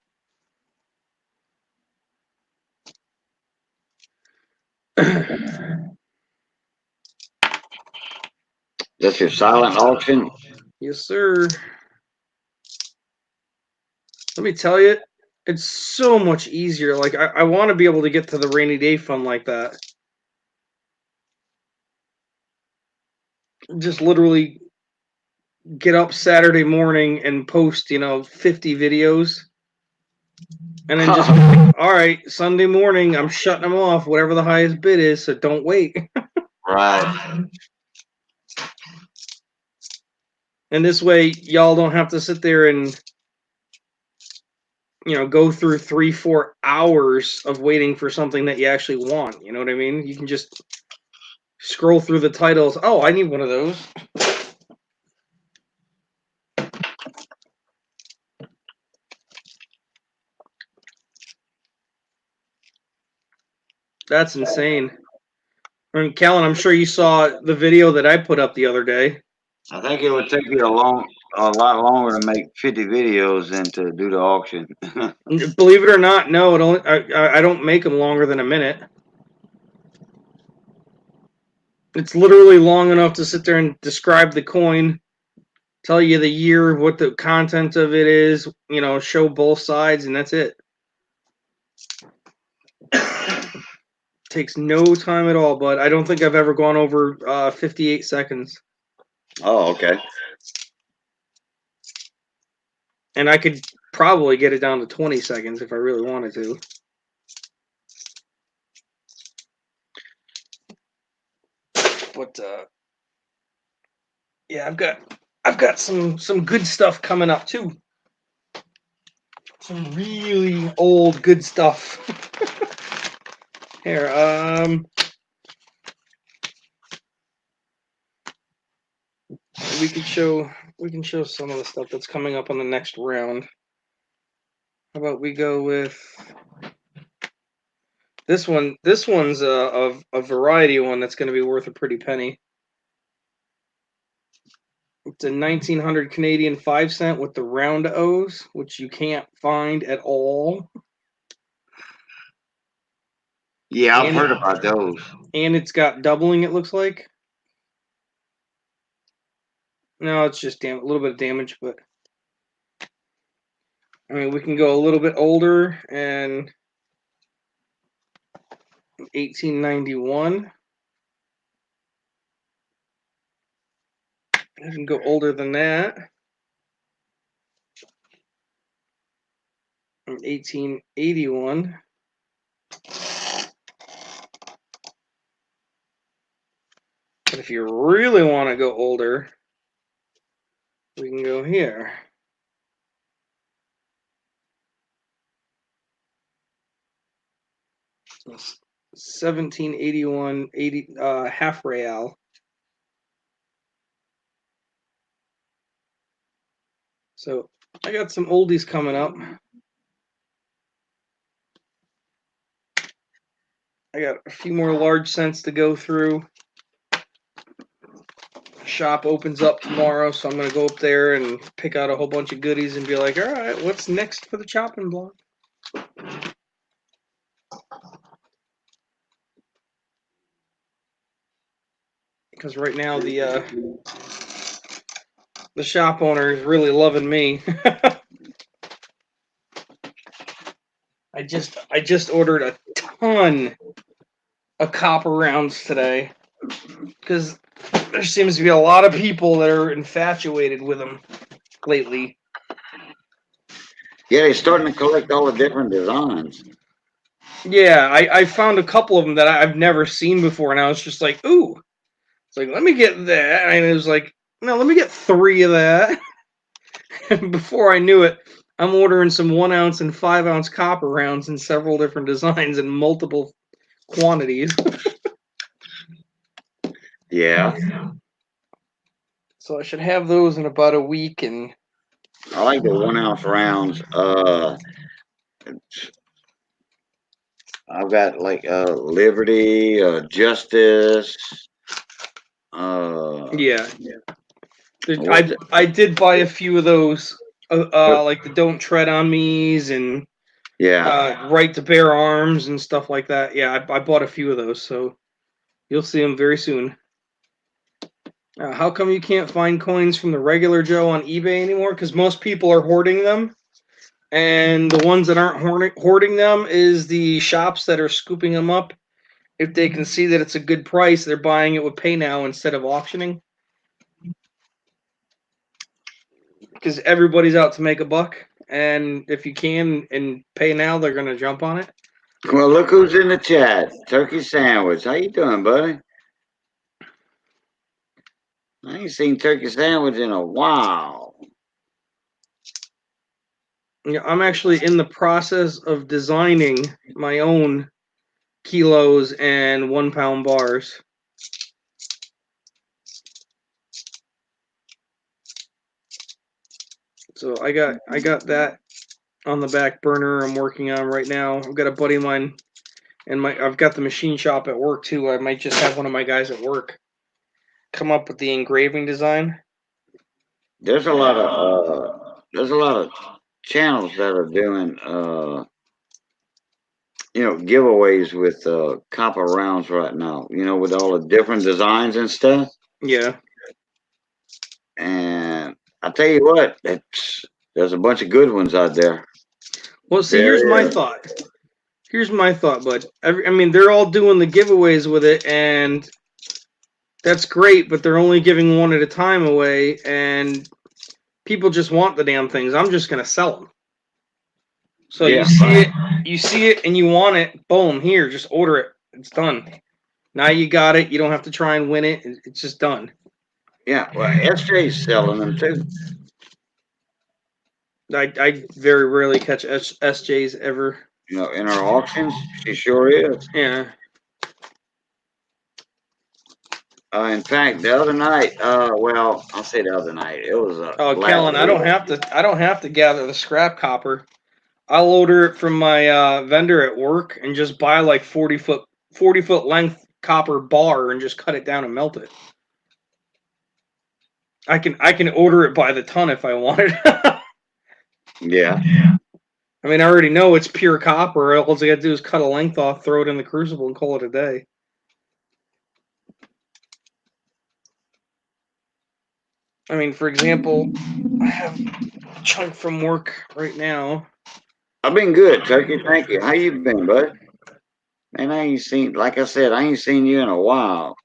That's your silent auction. Yes, sir. Let me tell you, it's so much easier. Like, I want to be able to get to the rainy day fund like that. Just literally get up Saturday morning and post, 50 videos. And then just, all right, Sunday morning, I'm shutting them off, whatever the highest bid is, so don't wait. Right. And this way, y'all don't have to sit there and, go through 3-4 hours of waiting for something that you actually want. You know what I mean? You can just scroll through the titles. Oh, I need one of those. That's insane. And Callan, I'm sure you saw the video that I put up the other day. I think it would take you a lot longer to make 50 videos than to do the auction. Believe it or not, no, I don't make them longer than a minute. It's literally long enough to sit there and describe the coin, tell you the year, what the content of it is, show both sides, and that's it. Takes no time at all, but I don't think I've ever gone over 58 seconds. Oh, okay. And I could probably get it down to 20 seconds if I really wanted to. But yeah, I've got some good stuff coming up too. Some really old good stuff. Here, we can show some of the stuff that's coming up on the next round. How about we go with this one? This one's a variety one that's going to be worth a pretty penny. It's a 1900 Canadian 5-cent with the round O's, which you can't find at all. Yeah, I've heard about those. And it's got doubling, it looks like. No, it's just a little bit of damage, but I mean, we can go a little bit older and 1891. I can go older than that. 1881. But if you really want to go older, we can go here. So 1781, 80 half real. So I got some oldies coming up. I got a few more large cents to go through. Shop opens up tomorrow, so I'm going to go up there and pick out a whole bunch of goodies and be like, all right, what's next for the chopping block? Because right now the shop owner is really loving me. I just ordered a ton of copper rounds today because there seems to be a lot of people that are infatuated with them lately. Yeah, they're starting to collect all the different designs. Yeah, I found a couple of them that I've never seen before, and I was just like, ooh. It's like, let me get that. And it was like, no, let me get 3 of that. And before I knew it, I'm ordering some 1 ounce and 5 ounce copper rounds in several different designs and multiple quantities. Yeah. So I should have those in about a week. And I like the 1 ounce rounds. I've got like Liberty, Justice. yeah. I did buy a few of those, like the Don't Tread on Me's and Right to Bear Arms and stuff like that. Yeah, I bought a few of those, so you'll see them very soon. How come you can't find coins from the regular Joe on eBay anymore? Because most people are hoarding them, and the ones that aren't hoarding them is the shops that are scooping them up. If they can see that it's a good price, they're buying it with pay now instead of auctioning. Because everybody's out to make a buck, and if you can and pay now, they're gonna jump on it. Well, look who's in the chat. Turkey Sandwich. How you doing, buddy? I ain't seen Turkey Sandwich in a while. Yeah, I'm actually in the process of designing my own kilos and 1 pound bars. So I got that on the back burner. I'm working on right now. I've got a buddy of mine, and I've got the machine shop at work too. I might just have one of my guys at work come up with the engraving design. There's a lot of channels that are doing giveaways with copper rounds right now. With all the different designs and stuff. Yeah. And I tell you what, there's a bunch of good ones out there. Well, see, here's my thought. Here's my thought, bud. I mean, they're all doing the giveaways with it, and that's great, but they're only giving one at a time away, and people just want the damn things. I'm just gonna sell them. So you see it, and you want it. Boom, here, just order it. It's done. Now you got it. You don't have to try and win it. It's just done. Yeah, well, SJ's selling them too. I very rarely catch SJs ever. in her auctions. She sure is. Yeah. In fact, the other night, well, I'll say the other night. It was Oh, last Kellen, I don't week. have to. I don't have to gather the scrap copper. I'll order it from my vendor at work and just buy like 40 foot length copper bar and just cut it down and melt it. I can order it by the ton if I wanted. Yeah. I mean, I already know it's pure copper. All I got to do is cut a length off, throw it in the crucible, and call it a day. I mean, for example, I have a chunk from work right now. I've been good, Turkey. Thank you. How you been, bud? Man, I ain't seen, like I said, I ain't seen you in a while.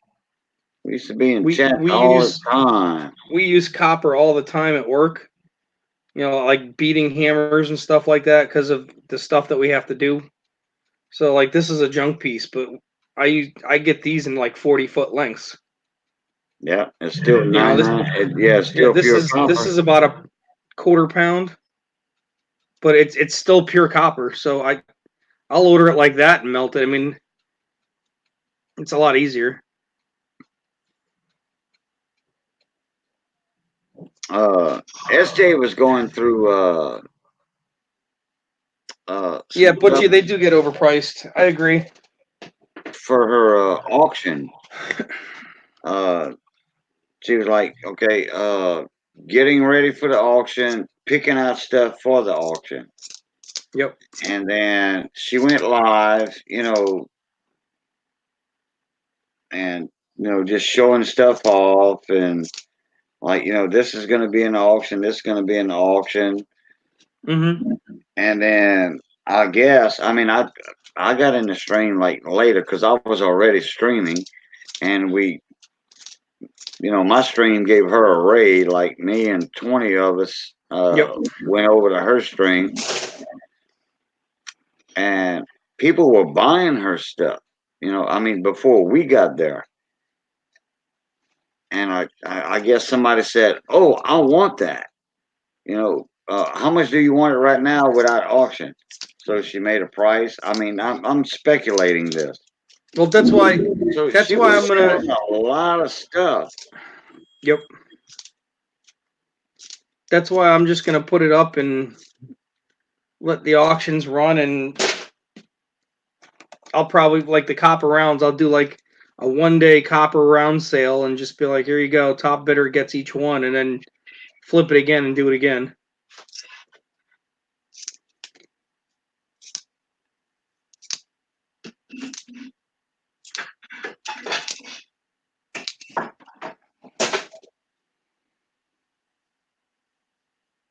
We used to be in We chat we all the use time. we use copper all the time at work. Like beating hammers and stuff like that because of the stuff that we have to do. So like this is a junk piece, but I get these in like 40 foot lengths. Yeah, it's still You know this. yeah, it's Yeah, still this pure is this copper. is about a quarter pound, but it's still pure copper. So I'll order it like that and melt it. I mean, it's a lot easier. SJ was going through Yeah, some but stuff they do get overpriced. I agree. for her auction. Uh, she was like, okay, getting ready for the auction, picking out stuff for the auction. Yep. And then she went live, and just showing stuff off, and like, this is going to be an auction, this is going to be an auction. Mm-hmm. And then I guess, I mean, I got in the stream like later because I was already streaming, and my stream gave her a raid. Like me and 20 of us Yep. went over to her stream, and people were buying her stuff. I mean, before we got there, and I guess somebody said, "Oh, I want that." How much do you want it right now without auction? So she made a price. I mean, I'm speculating this. Well, that's why. So That's she why was I'm gonna. selling a lot of stuff. Yep. That's why I'm just gonna put it up and let the auctions run, and I'll probably like the copper rounds. I'll do like a 1 day copper round sale and just be like, here you go, top bidder gets each one, and then flip it again and do it again.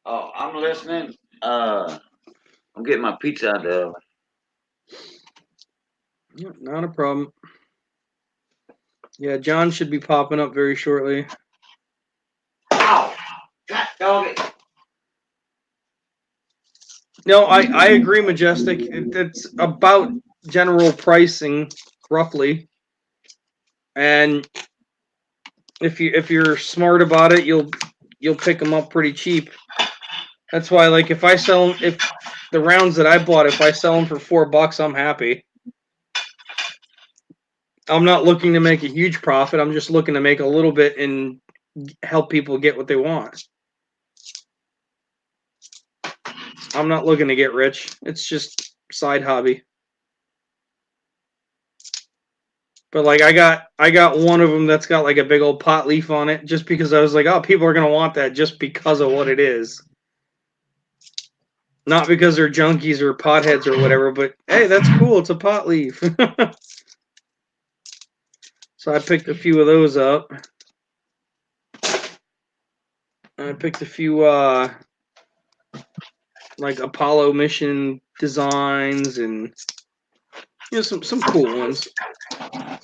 Oh, I'm listening. I'm getting my pizza out the oven. Yeah, not a problem. Yeah, John should be popping up very shortly. Ow! God dog it. No, I agree, Majestic. It's about general pricing, roughly. And if you're smart about it, you'll pick them up pretty cheap. That's why, like, if the rounds that I bought, if I sell them for $4, I'm happy. I'm not looking to make a huge profit. I'm just looking to make a little bit and help people get what they want. I'm not looking to get rich. It's just side hobby. But like I got one of them that's got like a big old pot leaf on it just because I was like, oh, people are gonna want that just because of what it is. Not because they're junkies or potheads or whatever, but hey, that's cool. It's a pot leaf. So I picked a few of those up. I picked a few like Apollo mission designs and some cool ones.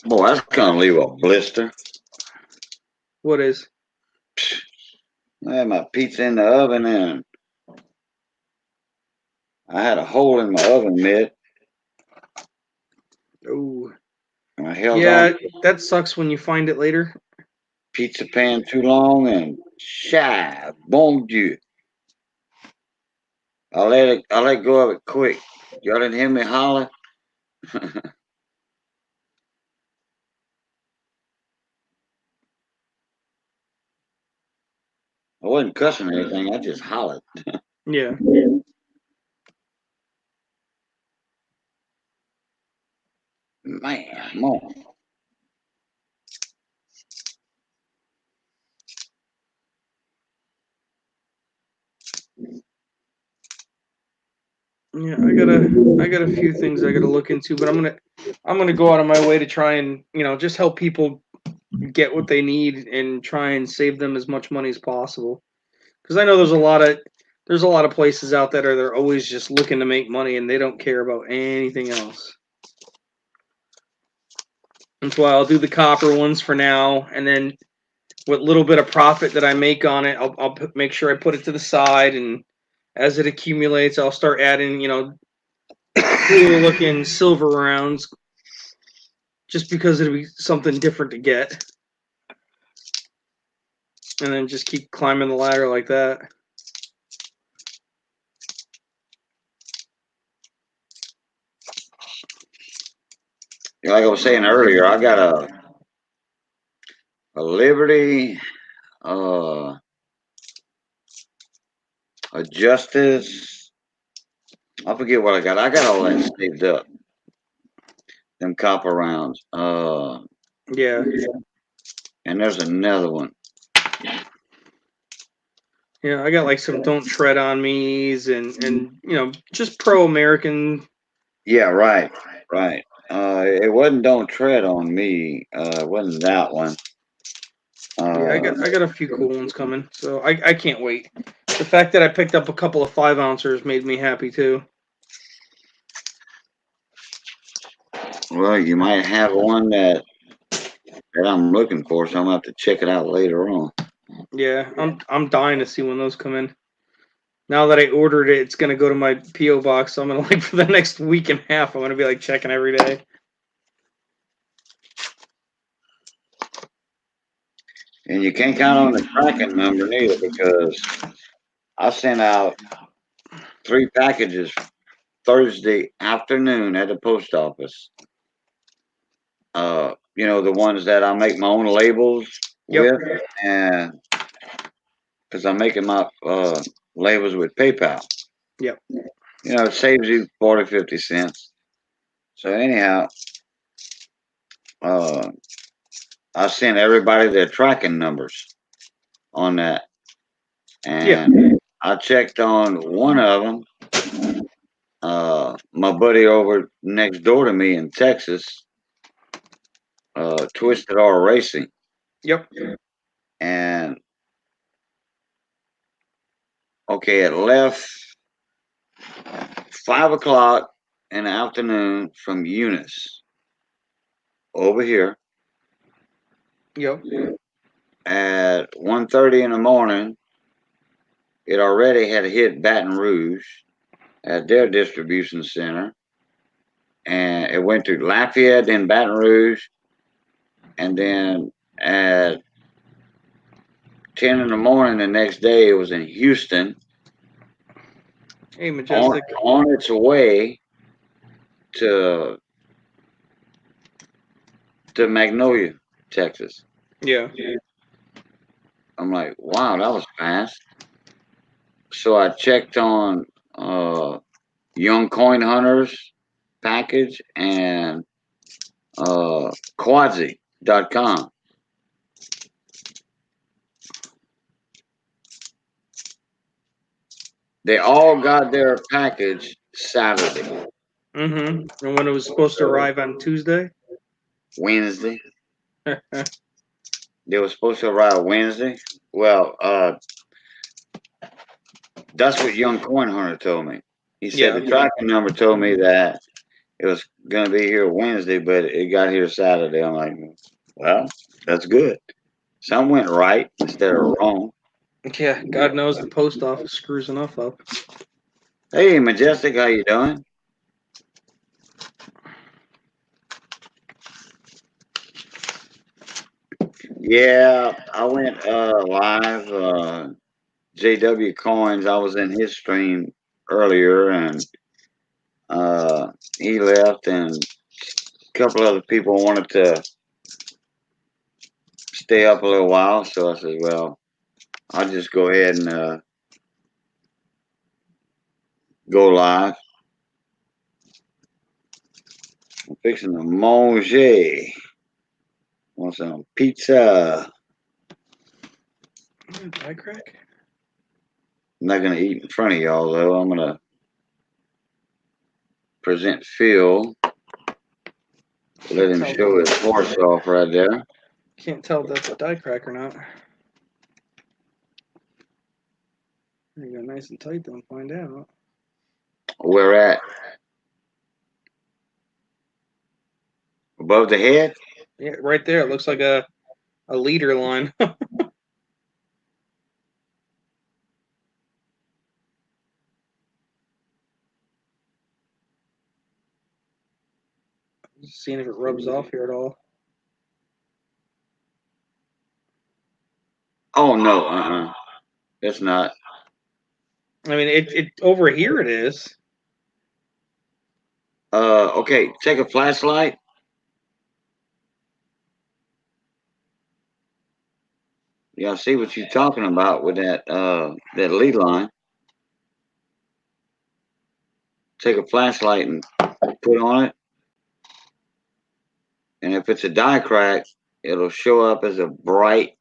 Boy, that's gonna leave a blister. What is? I had my pizza in the oven, and I had a hole in my oven mitt, Oh, and I held on yeah, to the that sucks when you find it later. pizza pan too long, and shy, bon Dieu. I let go of it quick. Y'all didn't hear me holler? I wasn't cussing or anything. I just hollered. Yeah. Man, more. Yeah, I got a few things I got to look into, but I'm gonna go out of my way to try and just help people get what they need and try and save them as much money as possible. Because I know there's a lot of places out there that are always just looking to make money and they don't care about anything else. That's why I'll do the copper ones for now, and then what little bit of profit that I make on it, make sure I put it to the side, and as it accumulates, I'll start adding cool looking silver rounds, just because it'll be something different to get, and then just keep climbing the ladder like that. Like I was saying earlier, I got a Liberty, uh, a Justice. I forget what I got. I got all that saved up. Them copper rounds. Yeah, And there's another one. yeah, I got like some "Don't Tread on Me's" and just pro American. Yeah, right, right. It wasn't "Don't Tread on Me." It wasn't that one. Yeah, I got a few cool ones coming, so I can't wait. The fact that I picked up a couple of 5 ouncers made me happy too. Well, you might have one that I'm looking for, so I'm gonna have to check it out later on. Yeah, I'm dying to see when those come in. Now that I ordered it, it's gonna go to my PO box. So I'm gonna for the next week and a half. I'm gonna be like checking every day. And you can't count on the tracking number neither because I sent out 3 packages Thursday afternoon at the post office. The ones that I make my own labels Yep. with, and because I'm making my labels with PayPal. Yep. It saves you 40, 50 cents. So anyhow, uh, I sent everybody their tracking numbers on that, Yeah. and I checked on one of them. My buddy over next door to me in Texas, Twisted R Racing, Yep. and okay, it left 5 o'clock in the afternoon from Eunice over here. Yep. At 1:30 in the morning, it already had hit Baton Rouge at their distribution center, and it went to Lafayette, then Baton Rouge, and then at 10 in the morning the next day, it was in Houston Hey, on, Majestic. on its way to Magnolia, Texas. Yeah. I'm like, wow, that was fast. So I checked on Young Coin Hunters package and Quadzi.com. They all got their package Saturday, Mm-hmm. And when it was supposed to arrive on Tuesday. Wednesday. They were supposed to arrive Wednesday. Well, that's what Young Coin Hunter told me. He said Yeah. the tracking number told me that it was gonna be here Wednesday, but it got here Saturday. I'm like, well, that's good. Some went right instead of wrong. Yeah. God knows the post office screws enough up. Hey, Majestic, how you doing? Yeah, I went live. JW Coins. I was in his stream earlier, and He left, and a couple other people wanted to stay up a little while. So I said, well, I'll just go ahead and go live. I'm fixing to manger. Want some pizza. Die crack? I'm not gonna eat in front of y'all though. I'm gonna present Phil. Let him show his horse off right there. Can't tell if that's a die crack or not. There you go, nice and tight, then find out. Where at? Above the head? Yeah, right there. It looks like a leader line. Just seeing if it rubs off here at all. Oh no, it's not. I mean, it over here it is. Okay, take a flashlight. Yeah, I see what you're talking about with that that lead line. Take a flashlight and put on it, and if it's a die crack, it'll show up as a bright,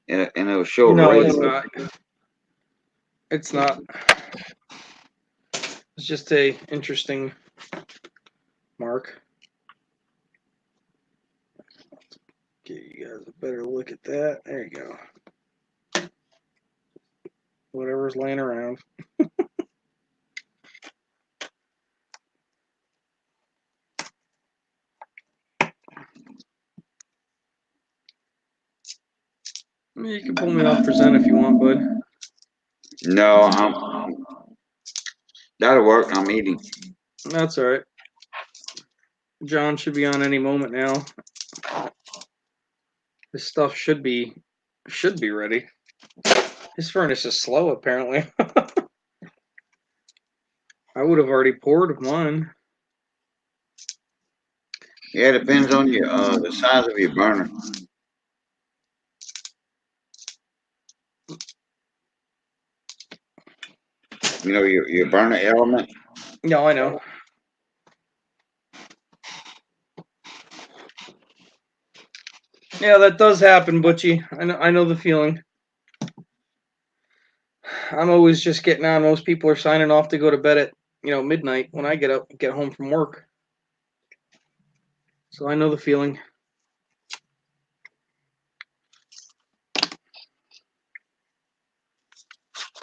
and it'll show No, red. it's not. It's not. It's just a interesting mark. Give you guys a better look at that. There you go. Whatever's laying around. You can pull me off present if you want, bud. No, that'll work. I'm eating. That's all right. John should be on any moment now. This stuff should be ready. His furnace is slow, apparently. I would have already poured one. Yeah, it depends on your the size of your burner. You know your burner element. No, I know. Yeah, that does happen, Butchie. I know the feeling. I'm always just getting on. Most people are signing off to go to bed at midnight when I get home from work. So I know the feeling.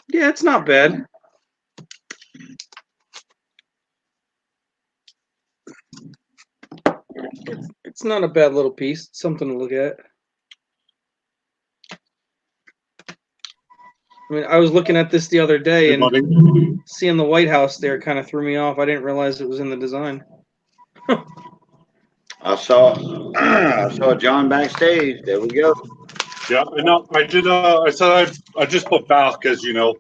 Yeah, it's not bad. It's not a bad little piece. It's something to look at. I mean, I was looking at this the other day, and seeing the White House there kind of threw me off. I didn't realize it was in the design. I saw John backstage. There we go. Yeah, I know. I did. I said I just put back, as you know.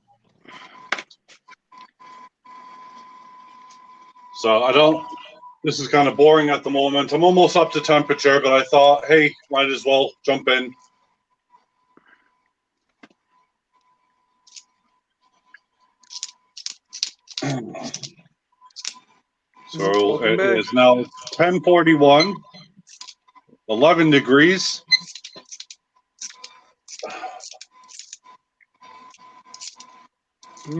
So I don't. This is kind of boring at the moment. I'm almost up to temperature, but I thought, hey, might as well jump in. So it is now 10:41, 11 degrees.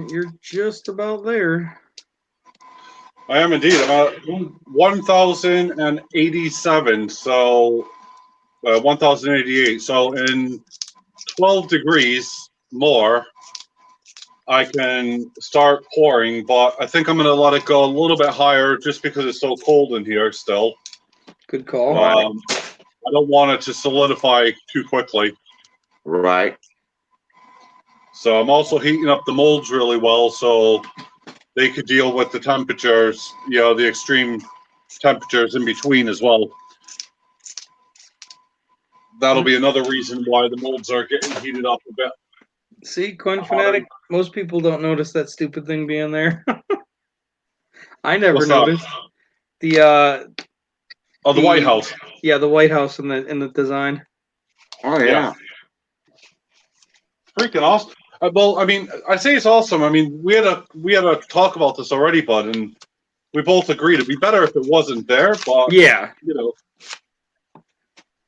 You're just about there. I am indeed. I'm at 1,087. So 1,088. So in 12 degrees more, I can start pouring, but I think I'm going to let it go a little bit higher just because it's so cold in here still. Good call. I don't want it to solidify too quickly. Right. So I'm also heating up the molds really well so they could deal with the temperatures, the extreme temperatures in between as well. That'll be another reason why the molds are getting heated up a bit. See, Coin Fanatic, most people don't notice that stupid thing being there. I never What's that? noticed the Oh, the White House. Yeah, the White House in the design. Oh yeah. Yeah. Freaking awesome. Well, I mean, I say it's awesome. I mean, we had a talk about this already, bud, and we both agreed it'd be better if it wasn't there. But Yeah. you know,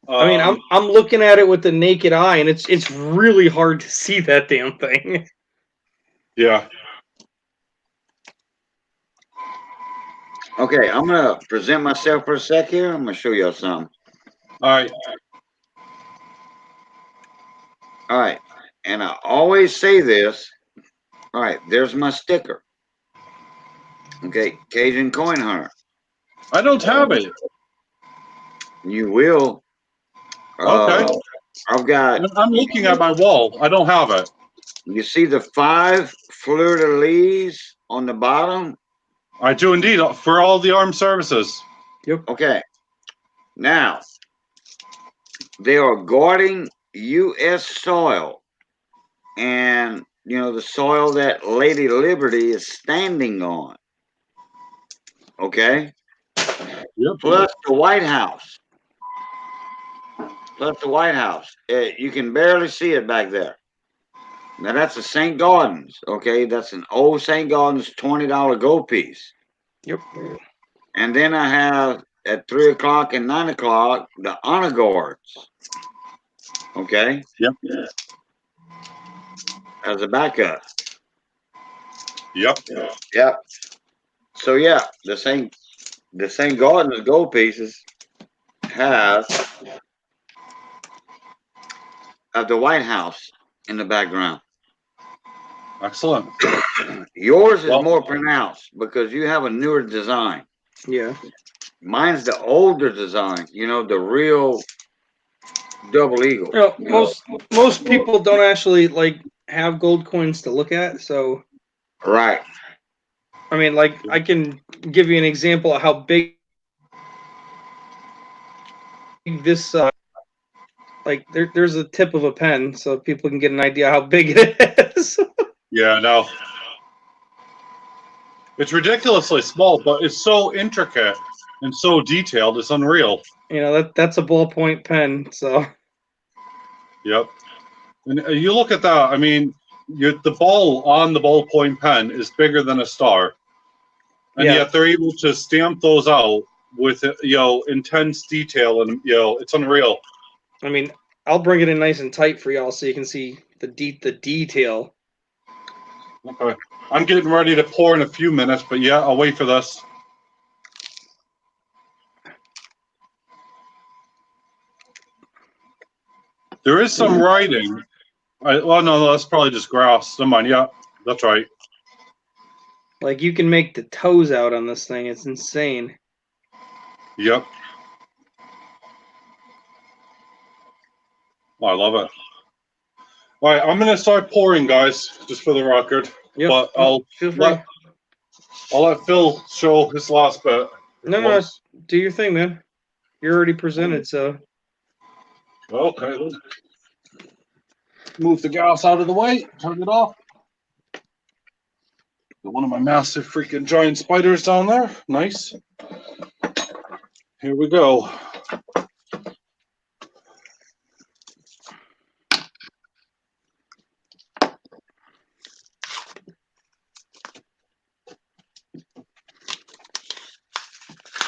I mean, I'm looking at it with the naked eye, and it's really hard to see that damn thing. yeah. Okay, I'm gonna present myself for a sec here. I'm gonna show y'all something. All right. All right, and I always say this. All right, there's my sticker. Okay, Cajun Coin Hunter. I don't have it. You will. Okay. I've got. I'm looking at my wall. I don't have it. You see the 5 fleur de lis on the bottom? I do indeed for all the armed services. Yep. Okay. Now, they are guarding U.S. soil, and you know the soil that Lady Liberty is standing on. Okay. Yep. Plus the White House. Plus the White House. You can barely see it back there. Now that's a St. Gordon's. Okay, that's an old St. Gordon's $20 gold piece. Yep. And then I have at 3 o'clock and 9 o'clock the honor guards. Okay. Yep. As a backup. Yep. Yep. So yeah, the St. Gordon's gold pieces have the White House in the background. Excellent. Yours is Well, more pronounced because you have a newer design. Yeah. Mine's the older design. You know, the real double eagle. You know, most people don't actually like have gold coins to look at, so Right. I mean, like I can give you an example of how big this like there's a tip of a pen, so people can get an idea how big it is. yeah, no. It's ridiculously small, but it's so intricate and so detailed. It's unreal. You know, that's a ballpoint pen, so Yep. And you look at that. I mean, the ball on the ballpoint pen is bigger than a star, and yeah. yet they're able to stamp those out with intense detail, and it's unreal. I mean, I'll bring it in nice and tight for y'all so you can see the detail. Okay. I'm getting ready to pour in a few minutes, but yeah, I'll wait for this. There is some writing. Well, no, that's probably just grass. Never mind. Yeah, that's right. Like you can make the toes out on this thing. It's insane. Yep. Oh, I love it. All right, I'm gonna start pouring, guys, just for the record. Yep. But I'll feel free. let Phil show his last bit. No, do your thing, man. You're already presented, so. Okay. Let's move the gas out of the way. Turn it off. Got one of my massive freaking giant spiders down there. Nice. Here we go.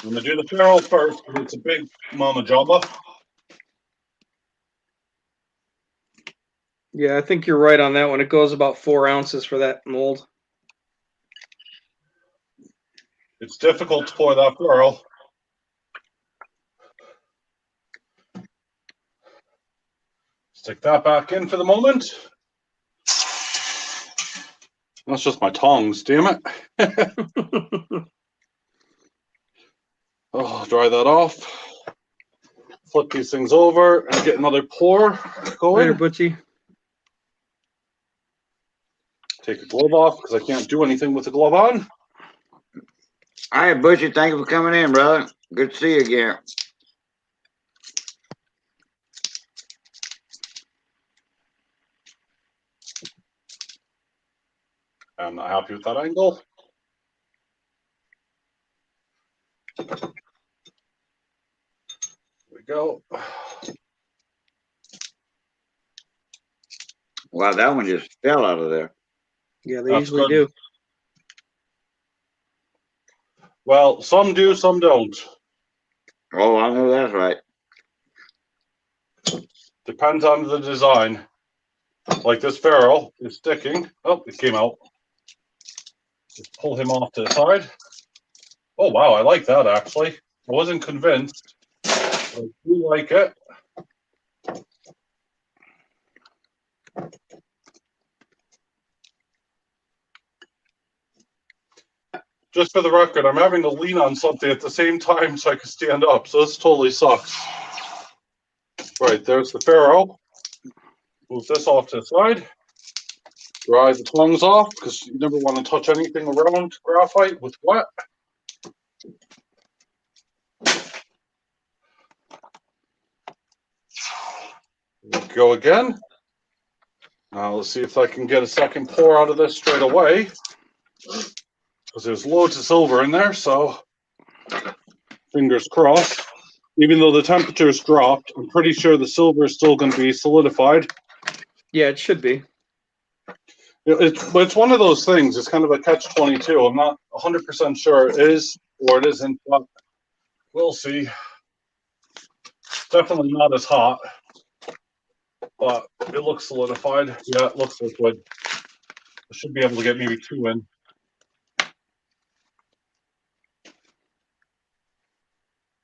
I'm gonna do the ferrule first because it's a big mama jamba. Yeah, I think you're right on that one. It goes about 4 ounces for that mold. It's difficult to pour that ferrule. Stick that back in for the moment. That's just my tongs, damn it. Oh, dry that off. Flip these things over and get another pour going. Later, Butchie. Take a glove off because I can't do anything with the glove on. All right, Butcher, thank you for coming in, brother. Good to see you again. I'm not happy with that angle. go. Wow, that one just fell out of there. Yeah, they That's usually good. do. Well, some do, some don't. Oh, I know that's right. Depends on the design. Like this ferrule is sticking. Oh, it came out. Just pull him off to the side. Oh, wow, I like that, actually. I wasn't convinced. I do like it. Just for the record, I'm having to lean on something at the same time so I can stand up, so this totally sucks. Right, there's the ferrule. Move this off to the side. Dry the tongues off, because you never want to touch anything around graphite with wet. Go again. Now let's see if I can get a second pour out of this straight away, because there's loads of silver in there, so fingers crossed. Even though the temperature's dropped, I'm pretty sure the silver is still going to be solidified. Yeah, it should be. But it's one of those things. It's kind of a catch-22. I'm not 100% sure it is or it isn't, but we'll see. Definitely not as hot, but it looks solidified. Yeah, it looks liquid. I should be able to get maybe 2 in.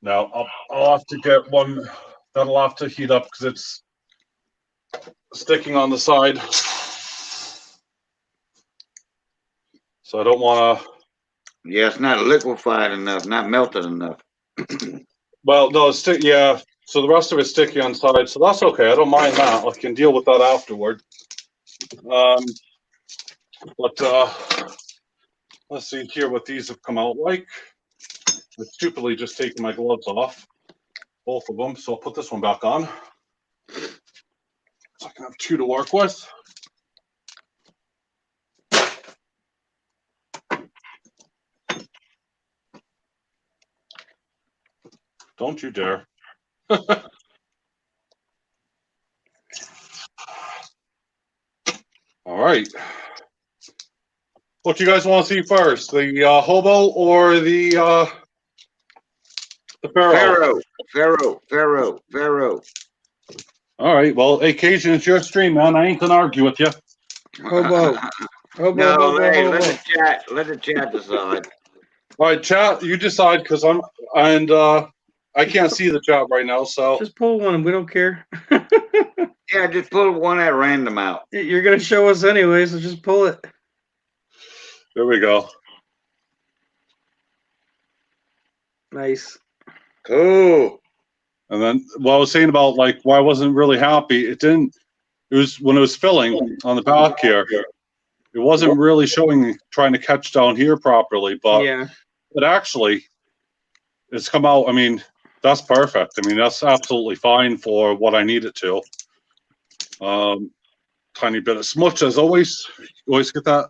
Now, I'll have to get one. That'll have to heat up because it's sticking on the side. So I don't want to. Yeah, it's not liquefied enough, not melted enough. Well, no, it's yeah. So the rest of it's sticky on side, so that's okay. I don't mind that. I can deal with that afterward. But let's see here what these have come out like. I stupidly just taken my gloves off, both of them. So I'll put this one back on, so I can have 2 to work with. Don't you dare. All right. What do you guys want to see first? The hobo or the ferrule? Pharaoh. All right. Well, occasion it's your stream, man. I ain't gonna argue with you. Hobo. Hobo, No, hobo, hey, hobo. let the chat decide. All right, chat. You decide because I can't see the chat right now. So Just pull one. We don't care. Yeah, just pull one at random out. You're going to show us anyway, so just pull it. there we go. Nice. Cool. And then what I was saying about like why I wasn't really happy. It was when it was filling on the back here. It wasn't really showing trying to catch down here properly, but Yeah. it actually it's come out. I mean, that's perfect. I mean, that's absolutely fine for what I need it to. Tiny bit of smudge as always. You always get that.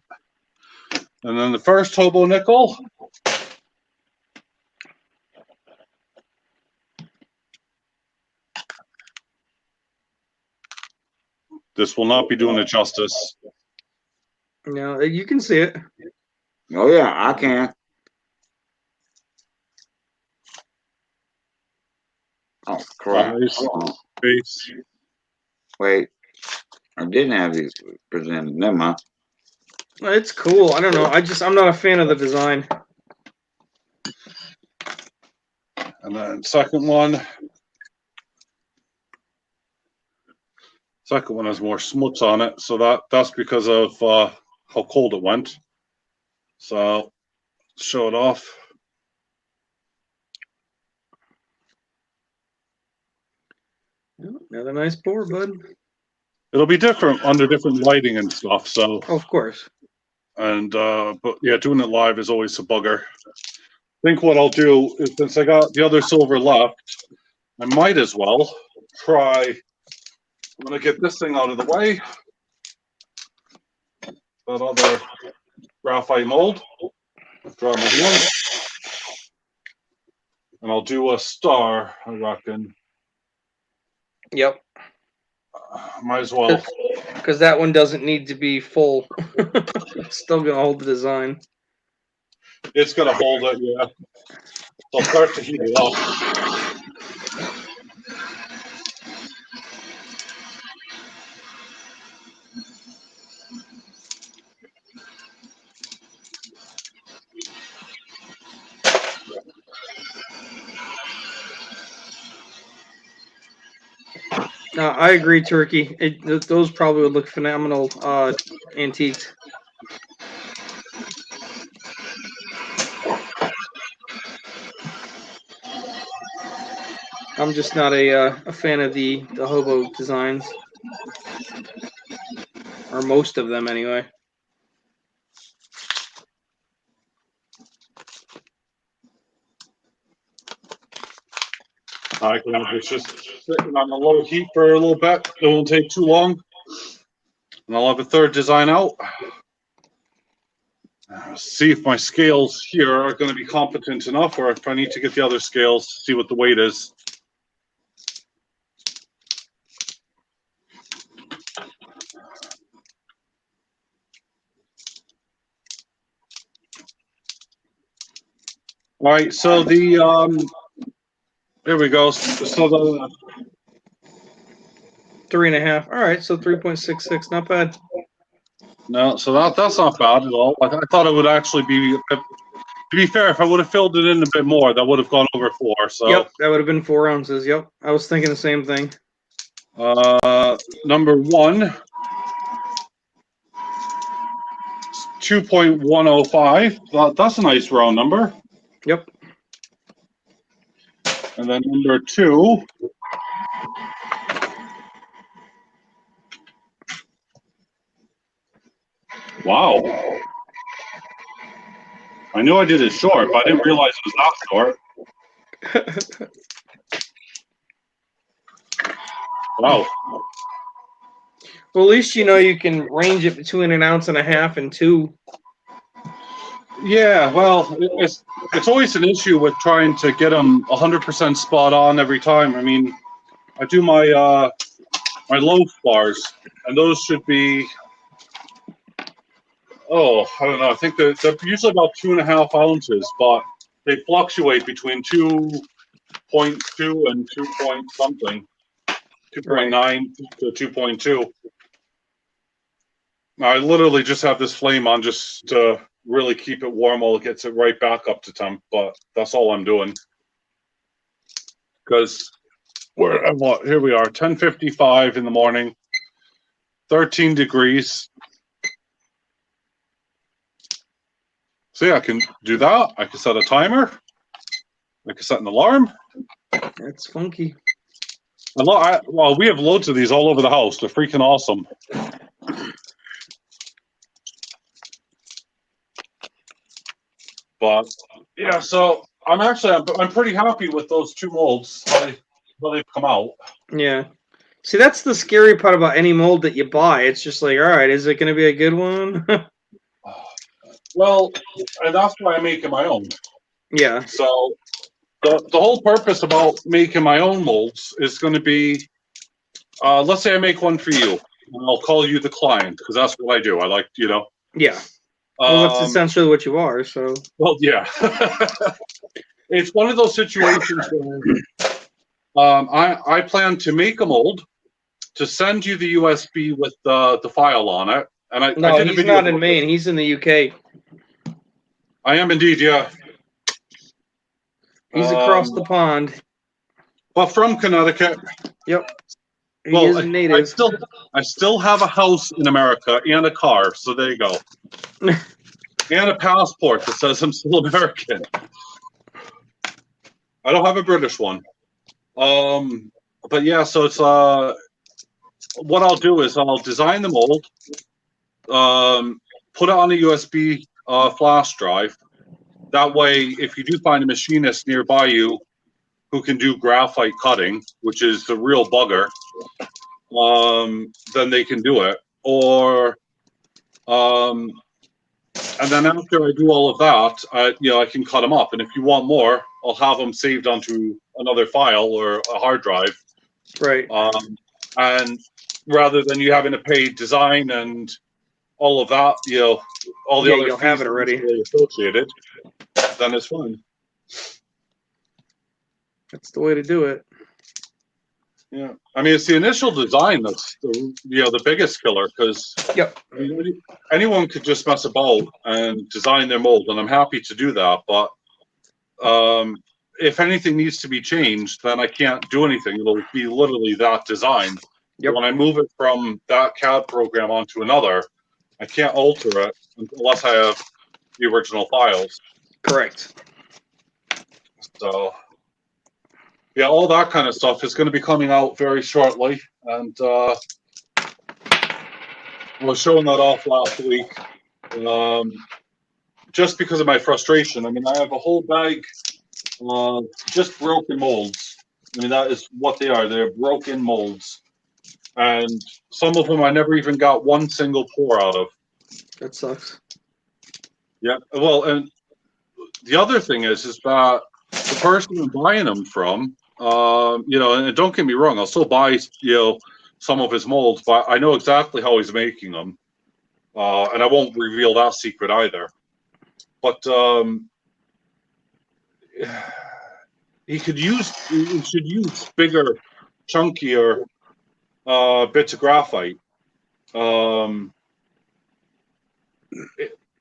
And then the first hobo nickel. This will not be doing it justice. No, you can see it. Oh yeah, I can. Oh crap. Eyes, face. Wait. I didn't have these presented. Never mind. It's cool. I don't know. I'm not a fan of the design. And then second one. Second one has more smuts on it, so that's because of how cold it went. So show it off. Another nice pour, bud. It'll be different under different lighting and stuff. So Oh, of course. and but yeah, doing it live is always a bugger. I think what I'll do is since I got the other silver left, I might as well try. I'm gonna get this thing out of the way. That other graphite mold. Dry my hand. And I'll do a star, I reckon. Yep. Might as well. Because that one doesn't need to be full. It's still going to hold the design. It's going to hold it, yeah. So I'll start to heat it up. I agree, Turkey. Those probably would look phenomenal antiques. I'm just not a fan of the hobo designs, or most of them anyway. I can have this just sitting on the low heat for a little bit. It won't take too long. And I'll have a third design out. See if my scales here are going to be competent enough, or if I need to get the other scales to see what the weight is. All right, so the there we go. So the 3.5. All right, so 3.66. Not bad. no, so that's not bad at all. I thought it would actually be. To be fair, if I would have filled it in a bit more, that would have gone over 4. So yep, that would have been 4 ounces. Yep, I was thinking the same thing. Number 1, 2.105. That's a nice round number. Yep. And then number 2. Wow. I knew I did it short, but I didn't realize it was that short. Wow. Well, at least you know you can range it between 1.5 ounces and 2. Yeah, well, it's always an issue with trying to get them 100% spot on every time. I mean, I do my my loaf bars, and those should be, I don't know. I think they're usually about 2.5 ounces, but they fluctuate between 2.2 and 2 point something, 2.9 to 2.2. I literally just have this flame on just to really keep it warm while it gets it right back up to temp, but that's all I'm doing. Because here we are, 10:55 in the morning, 13 degrees. See, I can do that. I can set a timer. I can set an alarm. That's funky. Well, we have loads of these all over the house. They're freaking awesome. But yeah, so I'm pretty happy with those 2 molds. How they've come out. Yeah. See, that's the scary part about any mold that you buy. It's just like, all right, is it going to be a good one? Well, and that's why I'm making my own. Yeah. So the whole purpose about making my own molds is going to be, let's say I make one for you, and I'll call you the client, because that's what I do. I like, Yeah. Well, that's essentially what you are. So. Well, yeah. It's one of those situations where I plan to make a mold to send you the USB with the file on it, and I did a he's video not in Maine. He's in the UK. I am indeed, yeah. He's across the pond. Well, from Connecticut. Yep. He is native. I still have a house in America and a car, so there you go. And a passport that says I'm still American. I don't have a British one. But yeah, so it's what I'll do is I'll design the mold, put it on a USB flash drive. That way, if you do find a machinist nearby you who can do graphite cutting, which is the real bugger, then they can do it. Or, and then after I do all of that, I can cut them up. And if you want more, I'll have them saved onto another file or a hard drive, Right. And rather than you having to pay design and all of that, all the Yeah, other you'll have fees it already. associated, then it's fine. That's the way to do it. Yeah, I mean, it's the initial design that's the biggest killer, because Yep. anyone could just mess about and design their mold, and I'm happy to do that. But if anything needs to be changed, then I can't do anything. It'll be literally that design. Yep. When I move it from that CAD program onto another, I can't alter it unless I have the original files. Correct. So, yeah, all that kind of stuff is going to be coming out very shortly. And I was showing that off last week, just because of my frustration. I mean, I have a whole bag of just broken molds. I mean, that is what they are. They're broken molds. And some of them I never even got one single pour out of. That sucks. Yeah. Well, and the other thing is that the person I'm buying them from, and don't get me wrong, I'll still buy, some of his molds, but I know exactly how he's making them, and I won't reveal that secret either. But he should use bigger, chunkier bits of graphite.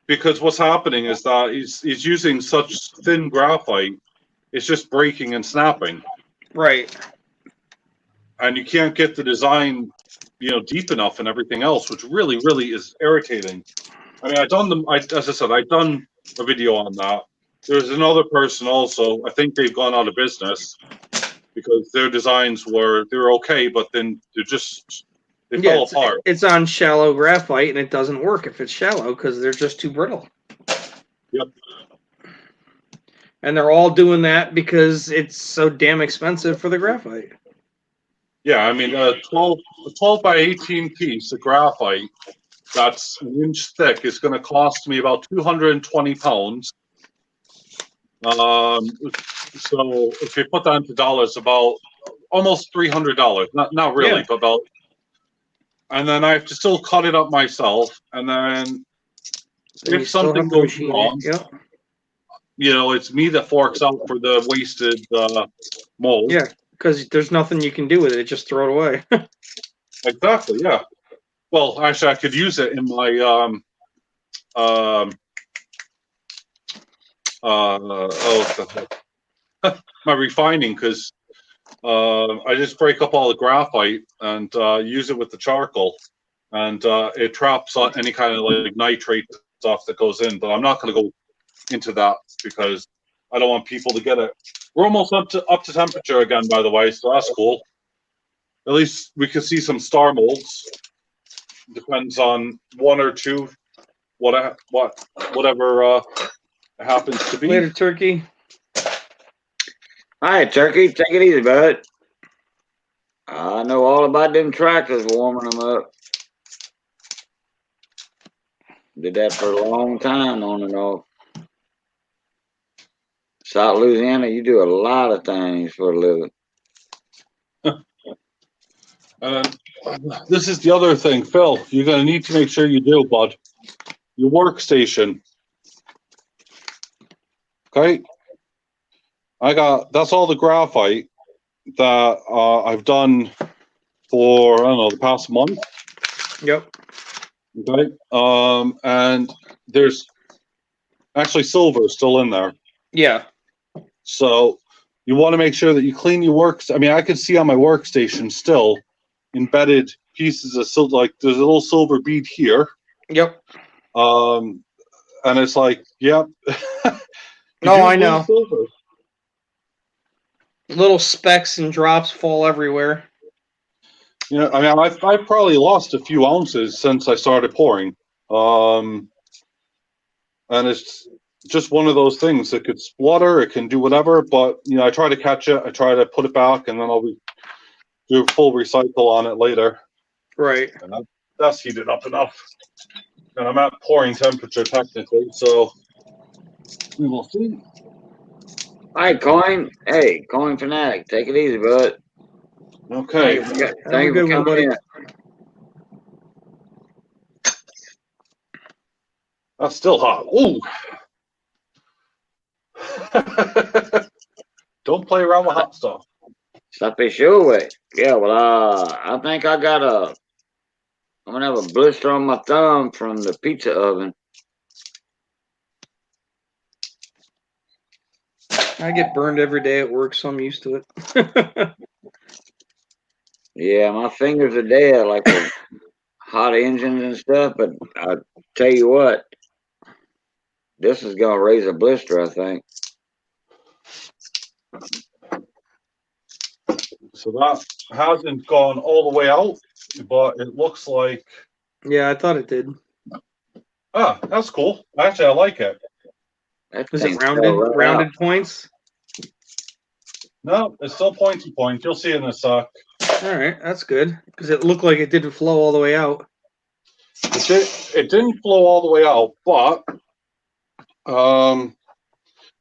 Because what's happening is that he's using such thin graphite, it's just breaking and snapping. Right. And you can't get the design, deep enough and everything else, which really, really is irritating. I mean, as I said, I've done a video on that. There's another person also, I think they've gone out of business because their designs they're okay, but then they fell apart. It's on shallow graphite, and it doesn't work if it's shallow because they're just too brittle. Yep. And they're all doing that because it's so damn expensive for the graphite. Yeah, I mean, a 12 by 18 piece of graphite that's an inch thick is going to cost me about 220 pounds. So if you put that into dollars, about almost $300. Not really, but about. And then I have to still cut it up myself. And then if something goes wrong, it's me that forks out for the wasted mold. Yeah, because there's nothing you can do with it. Just throw it away. Exactly. Yeah. Well, actually, I could use it in my my refining, because I just break up all the graphite and use it with the charcoal, and it traps any kind of like nitrate stuff that goes in. But I'm not going to go into that because I don't want people to get it. We're almost up to temperature again, by the way, so that's cool. At least we can see some star molds. Depends on one or two, whatever it happens to be. Later, Turkey. All right, Turkey, take it easy, bud. I know all about them tractors warming them up. Did that for a long time, on and off. South Louisiana, you do a lot of things for a living. This is the other thing, Phil. You're going to need to make sure you do, bud. Your workstation. Okay? That's all the graphite that I've done for, I don't know, the past month. Yep. Okay? And there's actually silver still in there. Yeah. So you want to make sure that you clean your works. I mean, I can see on my workstation still embedded pieces of silver, like there's a little silver bead here. Yep. And it's like, yep. No, I know. Silver. Little specks and drops fall everywhere. Yeah, I mean, I've probably lost a few ounces since I started pouring. And it's just one of those things. It could splutter, it can do whatever, but I try to catch it, I try to put it back, and then I'll do a full recycle on it later. Right. And that's heated up enough. And I'm at pouring temperature technically, so we will see. All right, Coin. Hey, Coin Fanatic, take it easy, bud. Okay. Thank Have a you good for one, coming buddy. in. That's still hot. Ooh. Don't play around with hot stuff. Stuffy shoe. Yeah, well, I think I'm gonna have a blister on my thumb from the pizza oven. I get burned every day at work, so I'm used to it. Yeah, my fingers are dead, like with hot engines and stuff. But I tell you what, this is gonna raise a blister, I think. So that hasn't gone all the way out, but it looks like. Yeah, I thought it did. Ah, that's cool. Actually, I like it. That Is thing it fell rounded? right Rounded out. points? No, it's still point to point. You'll see in a sec. All right, that's good because it looked like it didn't flow all the way out. It didn't flow all the way out, but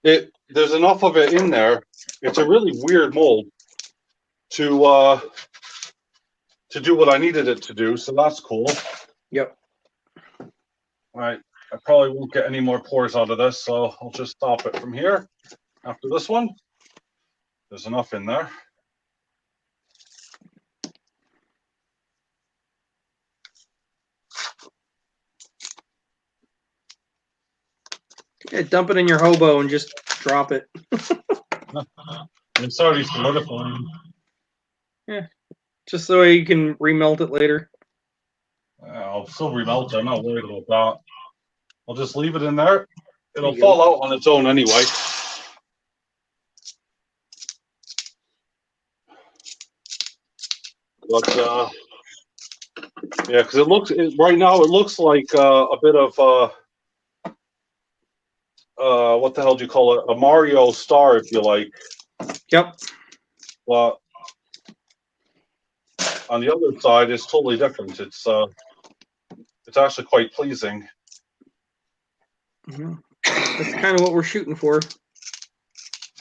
there's enough of it in there. It's a really weird mold to do what I needed it to do, so that's cool. Yep. All right, I probably won't get any more pores out of this, so I'll just stop it from here after this one. There's enough in there. Yeah, dump it in your hobo and just drop it. It's already solidifying. Yeah, just so you can remelt it later. I'll still remelt it. I'm not worried about that. I'll just leave it in there. It'll There you go. fall out on its own anyway. But yeah, because right now it looks like a bit of what the hell do you call it? A Mario star, if you like. Yep. But on the other side, it's totally different. It's actually quite pleasing. Mm-hmm. That's kind of what we're shooting for.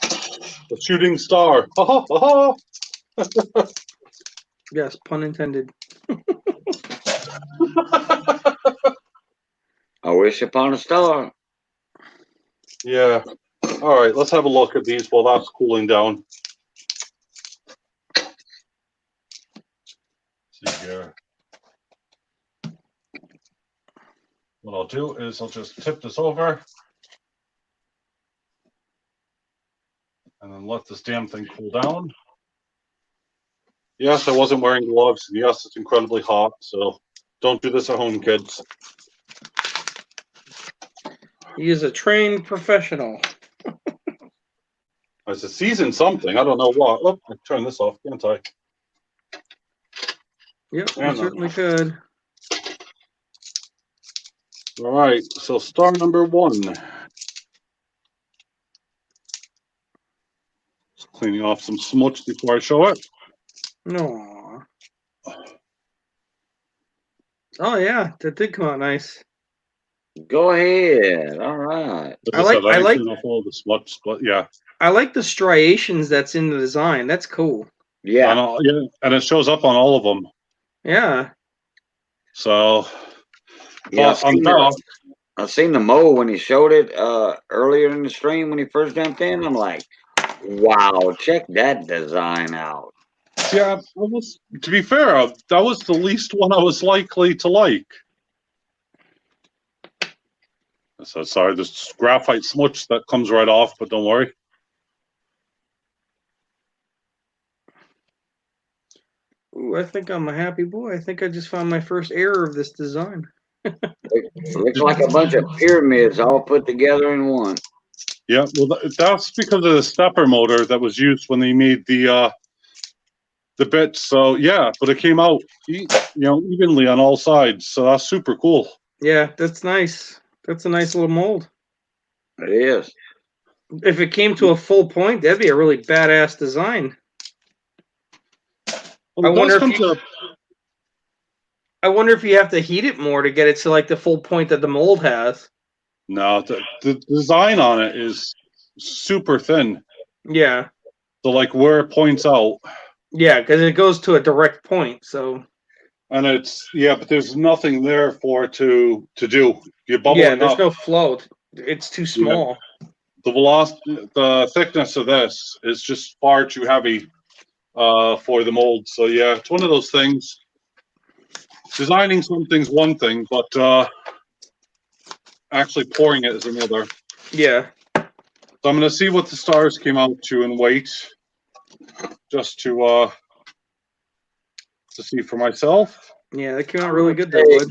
The shooting star. Yes, pun intended. I wish upon a star. Yeah. All right, let's have a look at these while that's cooling down. Let's see here. What I'll do is I'll just tip this over and then let this damn thing cool down. Yes, I wasn't wearing gloves. Yes, it's incredibly hot, so don't do this at home, kids. He is a trained professional. It's a season something. I don't know what. Look, I turn this off, can't I? Yep, you certainly could. All right, so star number 1. Just cleaning off some smudge before I show it. No. Oh yeah, that did come out nice. Go ahead. All right. I like clean off all the smudge, but yeah. I like the striations that's in the design. That's cool. Yeah. Yeah, and it shows up on all of them. Yeah. So, Yeah. but I seen the mold when he showed it earlier in the stream when he first jumped in. I'm like, wow, check that design out. yeah, to be fair, that was the least one I was likely to like. So sorry, there's graphite smudge that comes right off, but don't worry. Ooh, I think I'm a happy boy. I think I just found my first error of this design. It looks like a bunch of pyramids all put together in one. Yeah, well, that's because of the stepper motor that was used when they made the bits. So yeah, but it came out, evenly on all sides. So that's super cool. Yeah, that's nice. That's a nice little mold. It is. If it came to a full point, that'd be a really badass design. Well, I wonder if you have to heat it more to get it to like the full point that the mold has. No, the design on it is super thin. Yeah. So like where it points out, Yeah, because it goes to a direct point. So And it's but there's nothing there for it to do. You're yeah, bubbling there's up. no flow. It's too small. The velocity, the thickness of this is just far too heavy for the mold. So yeah, it's one of those things. Designing something's one thing, but actually pouring it is another. Yeah. So I'm going to see what the stars came out to and wait, just to see for myself. Yeah, that came out really good though, bud.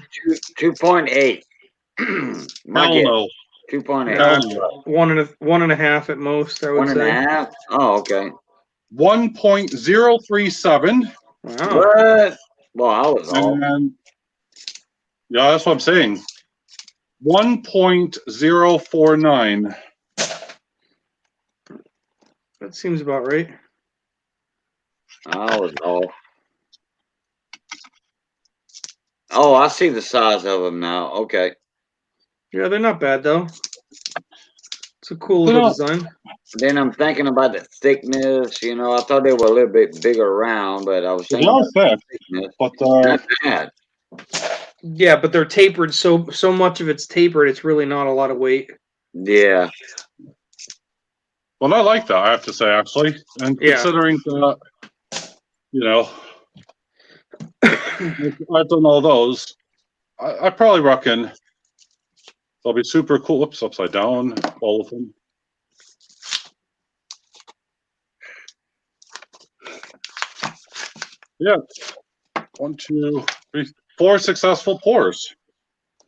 2.8. My Hell guess. no. 2.8. Hell Nah, no. 1.5 at most, I would say. 1.5. Oh, okay. 1.037. Wow. What? Well, I was off. And yeah, that's what I'm saying. 1.049. That seems about right. I was off. Oh, I see the size of them now. Okay. Yeah, they're not bad though. It's a cool little design. Then I'm thinking about the thickness. You know, I thought they were a little bit bigger around, but I was They thinking are about thick, the thickness. but Not bad. Yeah, but they're tapered, so much of it's tapered. It's really not a lot of weight. Yeah. well, I like that, I have to say, actually. And Yeah. considering that, you know, I've done all those, I probably reckon they'll be super cool. Whoops, upside down, all of them. Yeah. 1, 2, 3, 4 successful pours.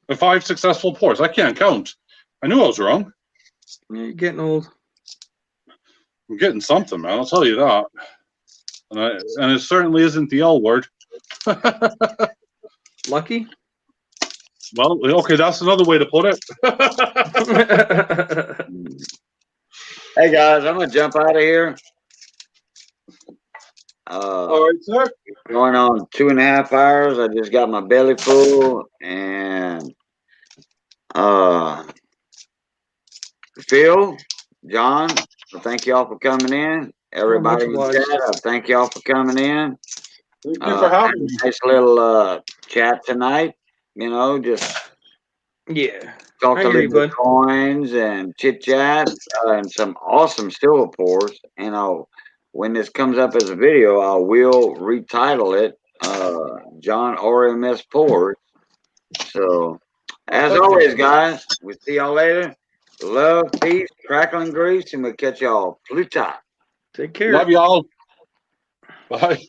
And 5 successful pours. I can't count. I knew I was wrong. Yeah, you're getting old. I'm getting something, man. I'll tell you that. And it certainly isn't the L word. Lucky? Well, okay, that's another way to put it. Hey guys, I'm gonna jump out of here. All right, sir. Going on 2.5 hours. I just got my belly full, and Phil, John, thank y'all for coming in. Everybody in much the chat, thank y'all for coming in. Thank you for having me. Nice little chat tonight. You know, just Yeah. talked I a hear little you, bit bud. coins and chit chat and some awesome silver pours. And when this comes up as a video, I will retitle it John RMS Pours. So, as Thank always, you. guys, we'll see y'all later. Love, peace, crackling grease, and we'll catch y'all. Pluta. Take care. Love y'all. Bye.